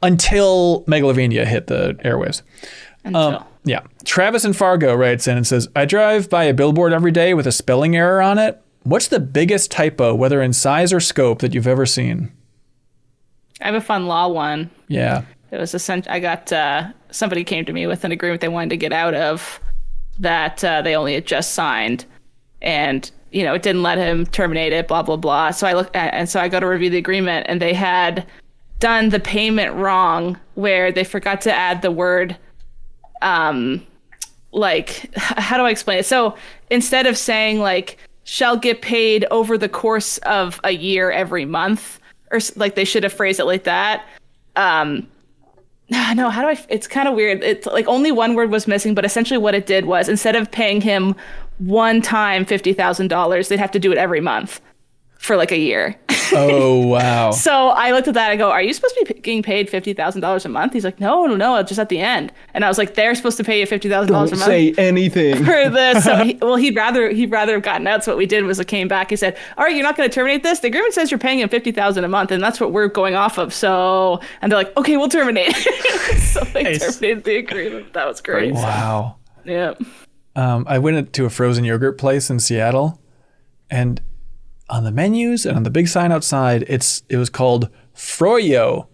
Until Megalovania hit the airwaves. Yeah. Travis in Fargo writes in and says, I drive by a billboard every day with a spelling error on it. What's the biggest typo, whether in size or scope, that you've ever seen? I have a fun law one. Yeah. It was I got somebody came to me with an agreement they wanted to get out of that they only had just signed, and it didn't let him terminate it, blah blah blah. So I looked and so I got to review the agreement, and they had done the payment wrong, where they forgot to add the word like, how do I explain it? So instead of saying like shall get paid over the course of a year every month, or like they should have phrased it like that. No, how do I? It's kind of weird. It's like only one word was missing, but essentially what it did was instead of paying him one time $50,000, they'd have to do it every month for like a year. Oh, wow. So I looked at that and I go, are you supposed to be getting paid $50,000 a month? He's like, no, just at the end. And I was like, they're supposed to pay you $50,000 a month. Don't say anything. For this. So he'd rather have gotten out. So what we did was it came back. He said, all right, you're not going to terminate this. The agreement says you're paying him $50,000 a month, and that's what we're going off of. So, and they're like, okay, we'll terminate. So they terminated the agreement. That was great. Wow. Yeah. I went to a frozen yogurt place in Seattle, and on the menus and on the big sign outside, it was called Froyo.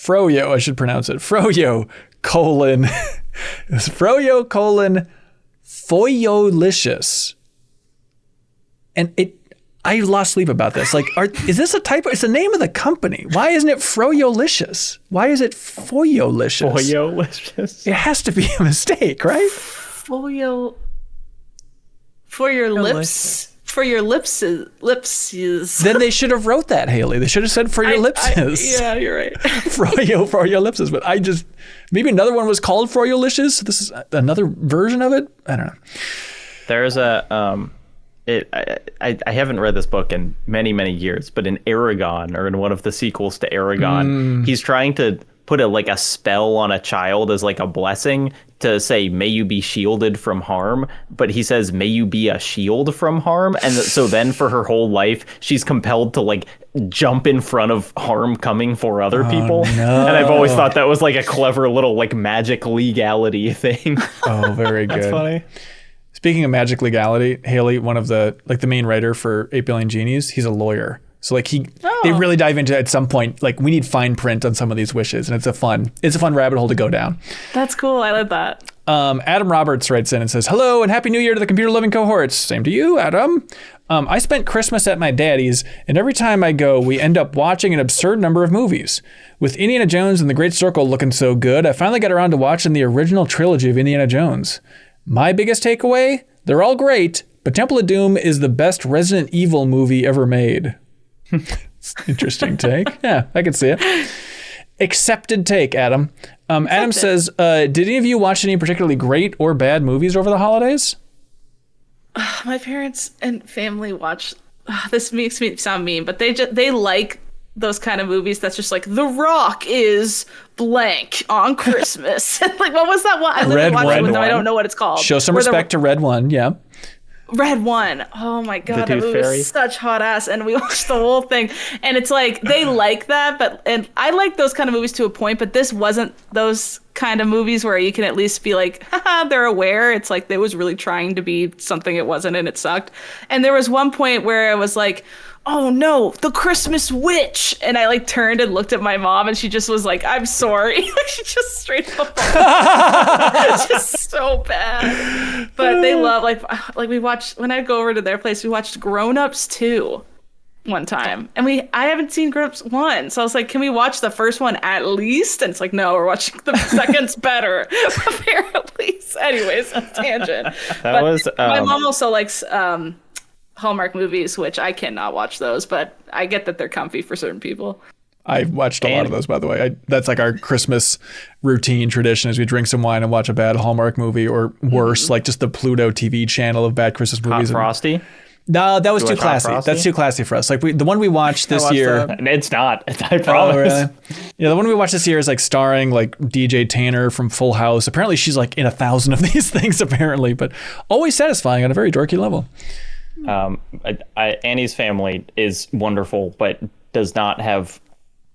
I should pronounce it. Froyo : it was Froyo : Froyolicious. And I lost sleep about this. Like, is this a typo? It's the name of the company. Why isn't it Froyolicious? Why is it Froyolicious? Froyolicious. It has to be a mistake, right? For your lips. For your lipses. Then they should have wrote that, Haley. They should have said for your lipses. Yeah, you're right. Froyolipses. But maybe another one was called Froyolicious. This is another version of it. I don't know. There's a I haven't read this book in many, many years, but in Aragon, or in one of the sequels to Aragon, he's trying to put a spell on a child as like a blessing to say, may you be shielded from harm. But he says, may you be a shield from harm. And so then for her whole life, she's compelled to like jump in front of harm coming for other people. No. And I've always thought that was like a clever little like magic legality thing. Oh, very good. That's funny. Speaking of magic legality, Haley, one of the main writer for 8 Billion Genies, he's a lawyer. So like they really dive into it at some point, like we need fine print on some of these wishes, and it's a fun rabbit hole to go down. That's cool. I love that. Adam Roberts writes in and says, hello and happy new year to the computer living cohorts. Same to you, Adam. I spent Christmas at my daddy's, and every time I go, we end up watching an absurd number of movies. With Indiana Jones and the Great Circle looking so good, I finally got around to watching the original trilogy of Indiana Jones. My biggest takeaway, they're all great, but Temple of Doom is the best Resident Evil movie ever made. Interesting take. Yeah, I can see it. Accepted take, Adam. Adam says, did any of you watch any particularly great or bad movies over the holidays? My parents and family watch, this makes me sound mean, but they like those kind of movies that's just like, The Rock is blank on Christmas. Like, what was that one? I literally watched it with them. I don't know what it's called. Show some respect to Red One, yeah. Red One. Oh my God, that movie Fairy. was such hot ass. And we watched the whole thing. And it's like, they like that, and I like those kind of movies to a point, but this wasn't those kind of movies where you can at least be like, haha, they're aware. It's like, they was really trying to be something it wasn't, and it sucked. And there was one point where I was like, oh no, the Christmas witch. And I like turned and looked at my mom, and she just was like, I'm sorry. Like, she just straight up. It's just so bad. But they love, like we watched, when I go over to their place, we watched Grown Ups 2 one time. And I haven't seen Grown Ups 1. So I was like, can we watch the first one at least? And it's like, no, we're watching the second's better, apparently. Anyways, a tangent. My mom also likes Hallmark movies, which I cannot watch those, but I get that they're comfy for certain people. I watched a lot of those, by the way. That's like our Christmas routine tradition, is we drink some wine and watch a bad Hallmark movie, or worse, like just the Pluto TV channel of bad Christmas movies. Hot Frosty? No, that was too classy. That's too classy for us. Like the one we watched this year. It's not. I promise. Oh, really? Yeah, the one we watched this year is like starring like DJ Tanner from Full House. Apparently she's like in 1,000 of these things, apparently, but always satisfying on a very dorky level. Annie's family is wonderful, but does not have,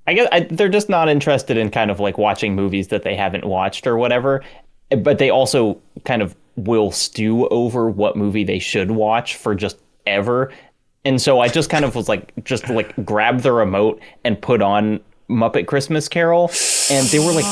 I guess they're just not interested in kind of like watching movies that they haven't watched or whatever. But they also kind of will stew over what movie they should watch for just ever. And so I just kind of was like, just like grab the remote and put on Muppet Christmas Carol. And they were like,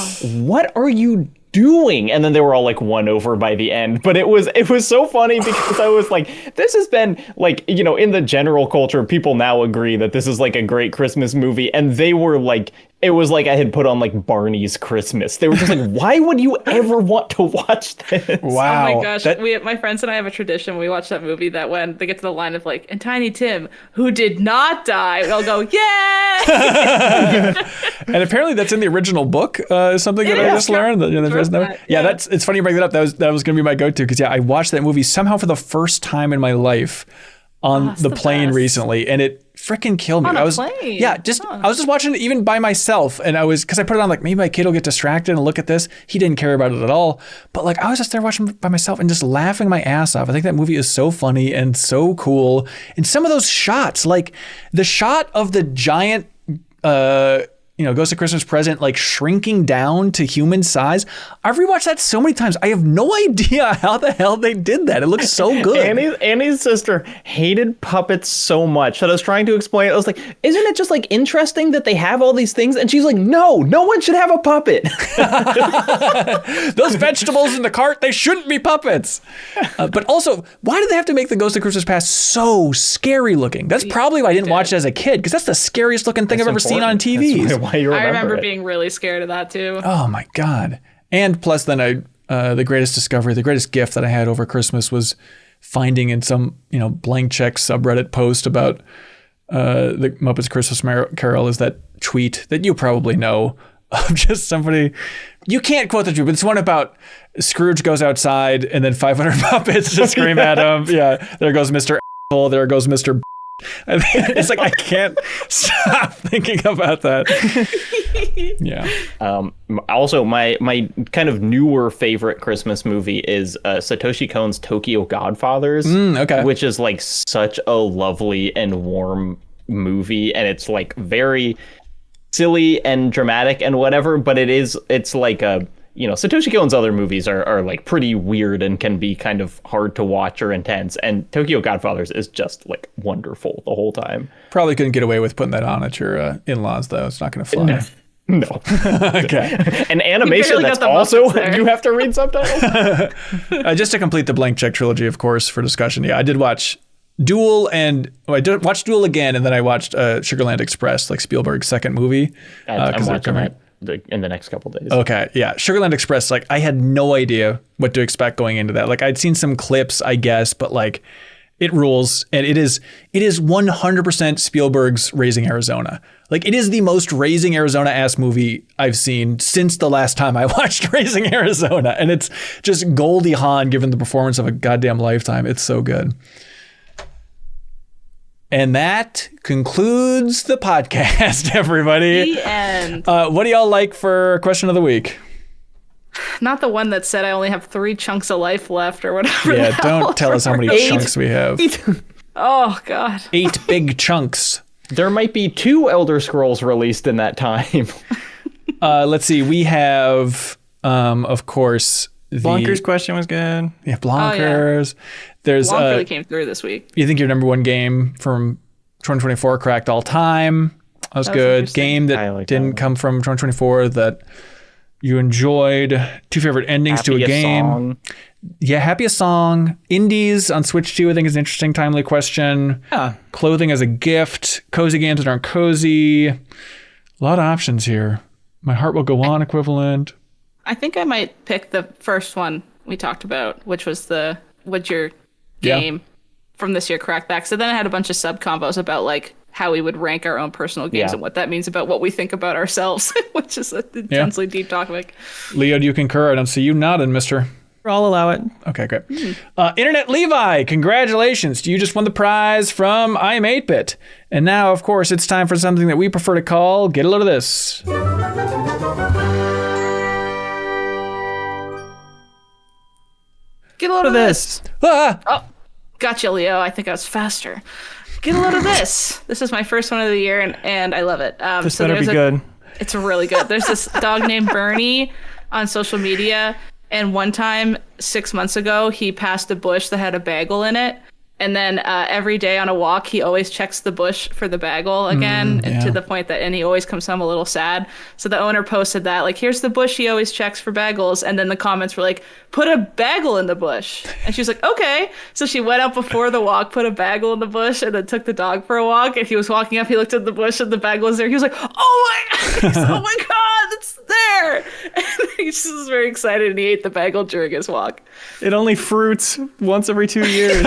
what are you doing? And then they were all like won over by the end. But it was so funny because I was like, this has been like, you know, in the general culture, people now agree that this is like a great Christmas movie. And they were like, it was like I had put on like Barney's Christmas. They were just like, why would you ever want to watch this? Wow. Oh my gosh. My friends and I have a tradition. We watch that movie that when they get to the line of like, and Tiny Tim, who did not die, we'll go, yay! And apparently that's in the original book, something that I just learned. It's funny you bring that up. That was going to be my go-to, because I watched that movie somehow for the first time in my life on the plane recently, and it freaking killed me. On a plane? Yeah, I was just watching it even by myself, and because I put it on like, maybe my kid will get distracted and look at this. He didn't care about it at all, but like I was just there watching by myself and just laughing my ass off. I think that movie is so funny and so cool, and some of those shots, like the shot of the giant Ghost of Christmas Present, like shrinking down to human size. I've rewatched that so many times. I have no idea how the hell they did that. It looks so good. Annie's sister hated puppets so much that I was trying to explain it. I was like, isn't it just like interesting that they have all these things? And she's like, no one should have a puppet. Those vegetables in the cart, they shouldn't be puppets. But also, why did they have to make the Ghost of Christmas Past so scary looking? That's probably why I didn't watch it as a kid, because that's the scariest looking thing I've ever seen on TVs. I remember being really scared of that too. Oh my God. And plus then the greatest discovery, the greatest gift that I had over Christmas was finding in some, blank check subreddit post about the Muppets Christmas Carol is that tweet that you probably know of just somebody, you can't quote the tweet, but it's one about Scrooge goes outside and then 500 Muppets just scream at him. Yeah, there goes Mr. Asshole, there goes Mr. It's like I can't stop thinking about that. Yeah. Also, my kind of newer favorite Christmas movie is Satoshi Kon's Tokyo Godfathers, which is like such a lovely and warm movie, and it's like very silly and dramatic and whatever, but it's like a Satoshi Kon's other movies are like pretty weird and can be kind of hard to watch or intense. And Tokyo Godfathers is just like wonderful the whole time. Probably couldn't get away with putting that on at your in-laws, though. It's not going to fly. No. Okay. An animation that's also, you have to read subtitles? Just to complete the blank check trilogy, of course, for discussion. Yeah, I did watch Duel I did watch Duel again, and then I watched Sugarland Express, like Spielberg's second movie. I'm watching that in the next couple days. Okay, yeah. Sugarland Express, like I had no idea what to expect going into that. Like I'd seen some clips, I guess, but like it rules, and it is 100% Spielberg's Raising Arizona. Like it is the most Raising Arizona-ass movie I've seen since the last time I watched Raising Arizona, and it's just Goldie Hawn given the performance of a goddamn lifetime. It's so good. And that concludes the podcast, everybody. The end. What do y'all like for question of the week? Not the one that said I only have 3 chunks of life left or whatever. Yeah, don't tell us how many chunks we have. Oh, God. 8 big chunks. There might be 2 Elder Scrolls released in that time. Let's see. We have, of course, Blonker's question was good. Yeah, Blonkers. Oh, yeah. There's Blanc really came through this week. You think your number 1 game from 2024 cracked all time? That was good. Game that didn't come from 2024 that you enjoyed. 2 favorite endings to a game. Song. Yeah, happiest song. Indies on Switch 2, I think is an interesting, timely question. Yeah. Clothing as a gift. Cozy games that aren't cozy. A lot of options here. My Heart Will Go On equivalent. I think I might pick the first one we talked about, which was the Would Your Game from this year Crackback. So then I had a bunch of sub combos about like how we would rank our own personal games and what that means about what we think about ourselves, which is an intensely deep topic. Leo, do you concur? I don't see you nodding, mister. I'll allow it. Okay, great. Internet Levi, congratulations. You just won the prize from I Am 8-Bit. And now, of course, it's time for something that we prefer to call Get a Load of This. Get a load of this. Ah! Oh, gotcha, Leo. I think I was faster. Get a load of this. This is my first one of the year, and I love it. This better be good. It's really good. There's this dog named Bernie on social media, and one time 6 months ago, he passed a bush that had a bagel in it. And then every day on a walk, he always checks the bush for the bagel again, to the point that, and he always comes home a little sad. So the owner posted that, like, here's the bush he always checks for bagels. And then the comments were like, put a bagel in the bush. And she was like, okay. So she went out before the walk, put a bagel in the bush, and then took the dog for a walk. And he was walking up, he looked at the bush, and the bagel was there. He was like, oh my God, it's there. And he just was very excited, and he ate the bagel during his walk. It only fruits once every 2 years.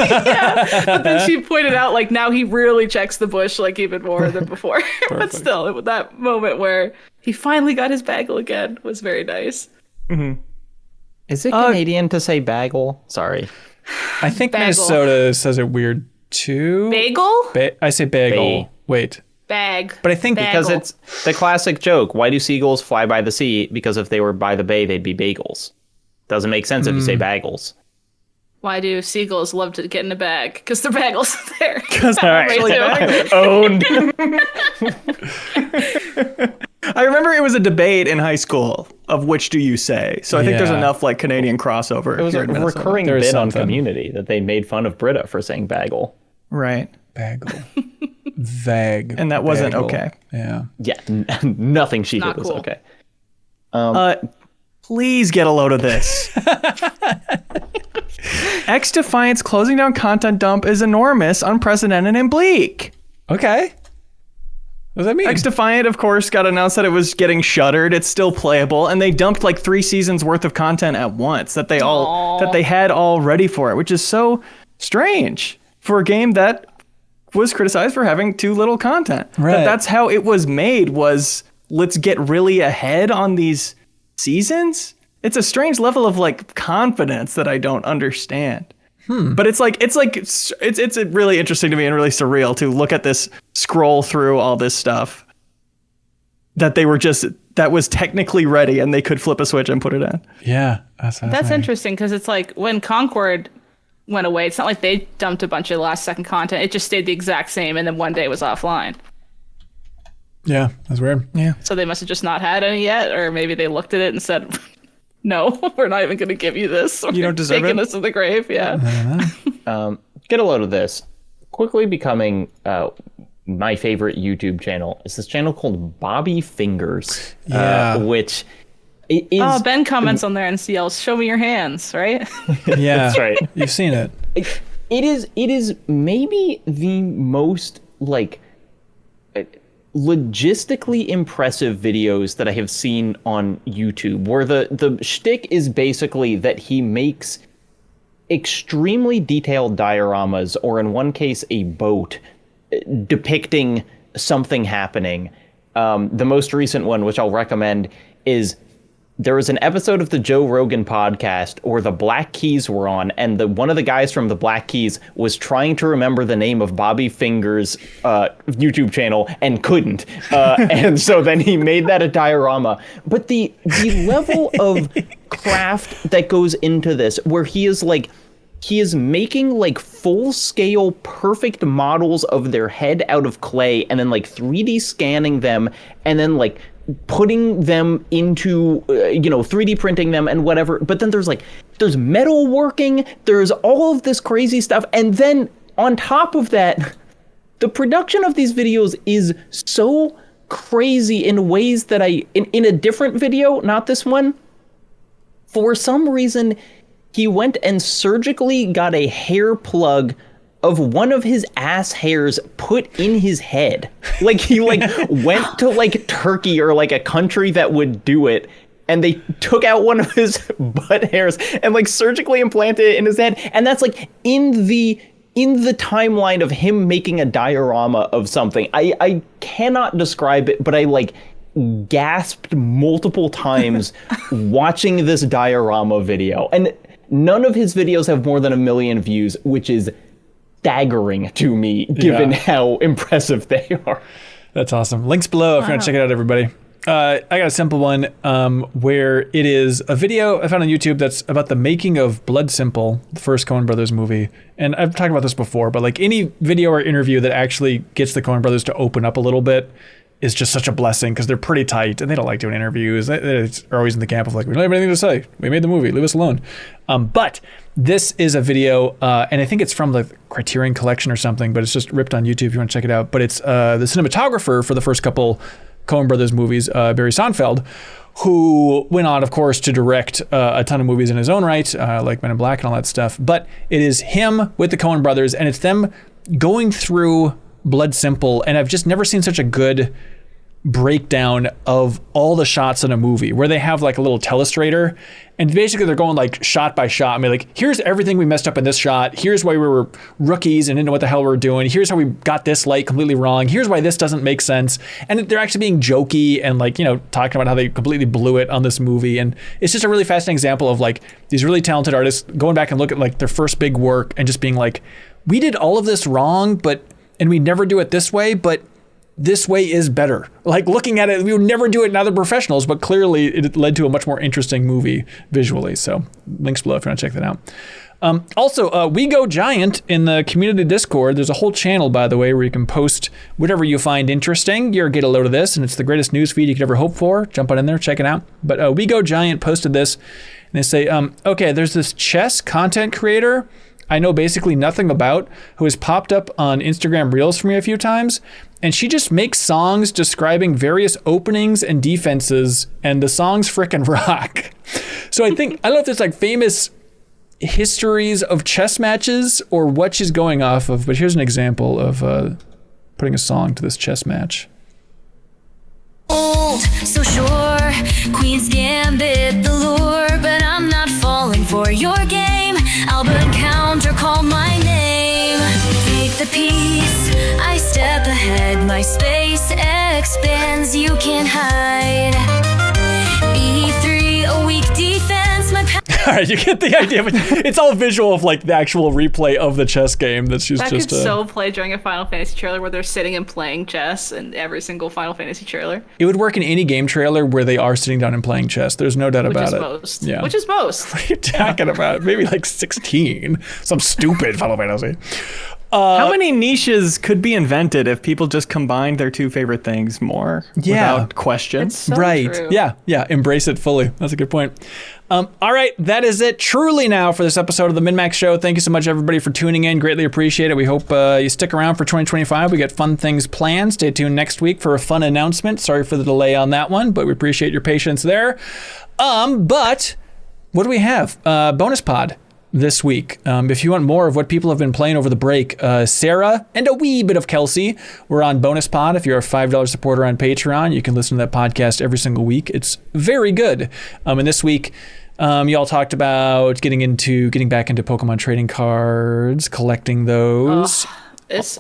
But then she pointed out, like, now he really checks the bush, like, even more than before. But still, that moment where he finally got his bagel again was very nice. Mm-hmm. Is it Canadian to say bagel? Sorry. I think Bagel. Minnesota says it weird, too. Bagel? I say bagel. Wait. Bag. But I think Because it's the classic joke. Why do seagulls fly by the sea? Because if they were by the bay, they'd be bagels. Doesn't make sense if you say bagels. Why do seagulls love to get in a bag? Because their bagels are there. Because they're actually Owned. I remember it was a debate in high school of which do you say. So I think there's enough like Canadian crossover. It was here a in Minnesota. recurring bit on Community that they made fun of Britta for saying bagel. Right. Bagel. Vague. And that wasn't bagel. okay. Yeah. Yeah, nothing she Not did was cool. okay. Please get a load of this. X Defiance closing down content dump is enormous, unprecedented, and bleak. Okay. What does that mean? X Defiant, of course, got announced that it was getting shuttered. It's still playable, and they dumped like 3 seasons worth of content at once that they had all ready for it, which is so strange for a game that was criticized for having too little content. Right. That's how it was made. Was let's get really ahead on these seasons. It's a strange level of like confidence that I don't understand. But it's really interesting to me and really surreal to look at this, scroll through all this stuff that was technically ready and they could flip a switch and put it in. Yeah. That's interesting because it's like when Concord went away, it's not like they dumped a bunch of last second content. It just stayed the exact same and then one day it was offline. Yeah, that's weird. Yeah. So they must have just not had any yet, or maybe they looked at it and said, no, we're not even going to give you this. You don't deserve taking it? this to the grave. Yeah. Get a load of this. Quickly becoming my favorite YouTube channel is this channel called Bobby Fingers. Yeah. Which is... Oh, Ben comments on there and yells, "Show me your hands," right? Yeah. That's right. You've seen it. It is maybe the most like logistically impressive videos that I have seen on YouTube, where the shtick is basically that he makes extremely detailed dioramas, or in one case a boat depicting something happening. The most recent one, which I'll recommend, is there was an episode of the Joe Rogan podcast where the Black Keys were on, and one of the guys from the Black Keys was trying to remember the name of Bobby Fingers' YouTube channel and couldn't. And so then he made that a diorama. But the level of craft that goes into this, where he is making like full-scale perfect models of their head out of clay and then like 3D scanning them and then like putting them into 3D printing them and whatever. But then there's metal working, there's all of this crazy stuff, and then on top of that, the production of these videos is so crazy in ways that in a different video, not this one, for some reason he went and surgically got a hair plug of one of his ass hairs put in his head. Like he went to like Turkey or like a country that would do it, and they took out one of his butt hairs and like surgically implanted it in his head. And that's like in the timeline of him making a diorama of something. I cannot describe it, but I like gasped multiple times watching this diorama video. And none of his videos have more than 1 million views, which is staggering to me, given how impressive they are. That's awesome. Links below if you want to check it out, everybody. I got a simple one where it is a video I found on YouTube that's about the making of Blood Simple, the first Coen Brothers movie. And I've talked about this before, but like any video or interview that actually gets the Coen Brothers to open up a little bit is just such a blessing, because they're pretty tight and they don't like doing interviews. They're always in the camp of like, we don't have anything to say. We made the movie. Leave us alone. But this is a video, and I think it's from the Criterion Collection or something, but it's just ripped on YouTube if you want to check it out. But it's the cinematographer for the first couple Coen Brothers movies, Barry Sonnenfeld, who went on, of course, to direct a ton of movies in his own right, like Men in Black and all that stuff. But it is him with the Coen Brothers, and it's them going through Blood Simple, and I've just never seen such a good breakdown of all the shots in a movie, where they have like a little telestrator, and basically they're going like shot by shot. I mean, like, here's everything we messed up in this shot. Here's why we were rookies and didn't know what the hell we were doing. Here's how we got this light completely wrong. Here's why this doesn't make sense. And they're actually being jokey and like, talking about how they completely blew it on this movie. And it's just a really fascinating example of like these really talented artists going back and look at like their first big work and just being like, we did all of this wrong, and we never do it this way, but this way is better. Like, looking at it, we would never do it now they're professionals, but clearly it led to a much more interesting movie visually. So links below if you want to check that out. Also, We Go Giant in the community Discord. There's a whole channel, by the way, where you can post whatever you find interesting. You'll get a load of this, and it's the greatest news feed you could ever hope for. Jump on in there, check it out. But We Go Giant posted this, and they say, okay, there's this chess content creator I know basically nothing about who has popped up on Instagram Reels for me a few times, and she just makes songs describing various openings and defenses, and the songs frickin' rock. So I don't know if there's like famous histories of chess matches or what she's going off of, but here's an example of putting a song to this chess match. Old, so sure, Queen's Gambit, the lure, but I'm not falling for your game. Albert counter called my name. Take the piece, I step ahead, my space expands, you can't hide. E3, a weak defense, my all right, you get the idea, but it's all visual of like the actual replay of the chess game that she's that just could so play during a Final Fantasy trailer where they're sitting and playing chess in every single Final Fantasy trailer. It would work in any game trailer where they are sitting down and playing chess. There's no doubt about it. Most. Yeah. Which is most. What are you talking about? Maybe like 16. Some stupid Final Fantasy. How many niches could be invented if people just combined their two favorite things more without question? It's so Right. true. Yeah. Embrace it fully. That's a good point. All right. That is it truly now for this episode of the MinnMax Show. Thank you so much, everybody, for tuning in. Greatly appreciate it. We hope you stick around for 2025. We got fun things planned. Stay tuned next week for a fun announcement. Sorry for the delay on that one, but we appreciate your patience there. But what do we have? Bonus pod this week. If you want more of what people have been playing over the break, Sarah and a wee bit of Kelsey were on Bonus Pod. If you're a $5 supporter on Patreon, you can listen to that podcast every single week. It's very good. And this week, y'all talked about getting back into Pokemon trading cards, collecting those.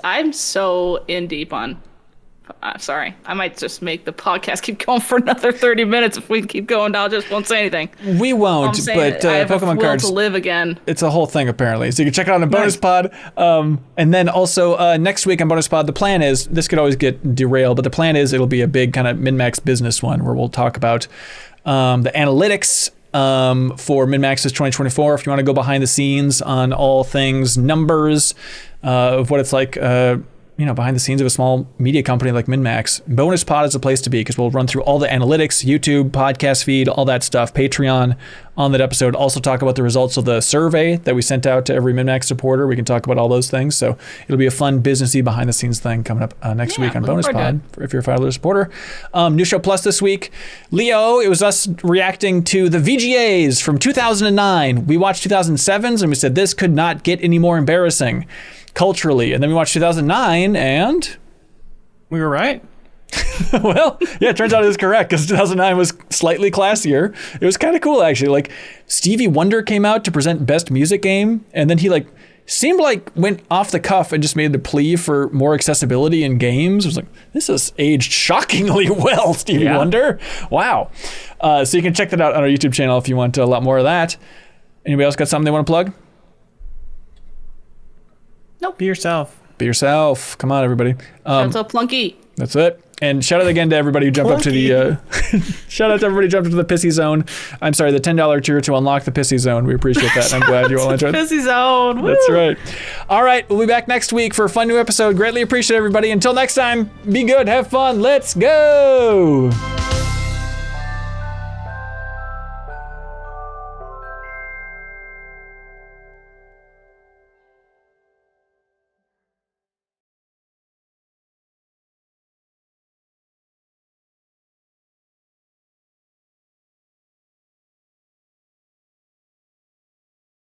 I'm so in deep on. Sorry, I might just make the podcast keep going for another 30 minutes. If we keep going, I just won't say anything. We won't, but I have Pokemon a will cards to live again. It's a whole thing apparently. So you can check it out on Bonus Pod. And then also next week on Bonus Pod, the plan is, this could always get derailed, but the plan is it'll be a big kind of MinnMax business one where we'll talk about the analytics for MinnMax's 2024. If you want to go behind the scenes on all things numbers of what it's like, behind the scenes of a small media company like MinnMax, Bonus Pod is the place to be because we'll run through all the analytics, YouTube, podcast feed, all that stuff, Patreon on that episode. Also talk about the results of the survey that we sent out to every MinnMax supporter. We can talk about all those things. So it'll be a fun businessy behind the scenes thing coming up next week on Bonus Pod if you're a $5 supporter. New Show Plus this week. Leo, it was us reacting to the VGAs from 2009. We watched 2007s and we said this could not get any more embarrassing culturally. And then we watched 2009 and we were right. Well, yeah, it turns out it was correct because 2009 was slightly classier. It was kind of cool, actually. Like, Stevie Wonder came out to present Best Music Game, and then he, seemed like went off the cuff and just made the plea for more accessibility in games. I was like, this is aged shockingly well, Stevie Wonder. Wow. So you can check that out on our YouTube channel if you want a lot more of that. Anybody else got something they want to plug? Nope. Be yourself. Be yourself. Come on, everybody. Shout out Plunky. That's it. And shout out again to everybody who jumped up to the shout out to everybody who jumped into the Pissy Zone. I'm sorry, the $10 tier to unlock the Pissy Zone. We appreciate that. I'm glad you all enjoyed it. Pissy Zone. Woo. That's right. All right, we'll be back next week for a fun new episode. Greatly appreciate everybody. Until next time, be good, have fun. Let's go.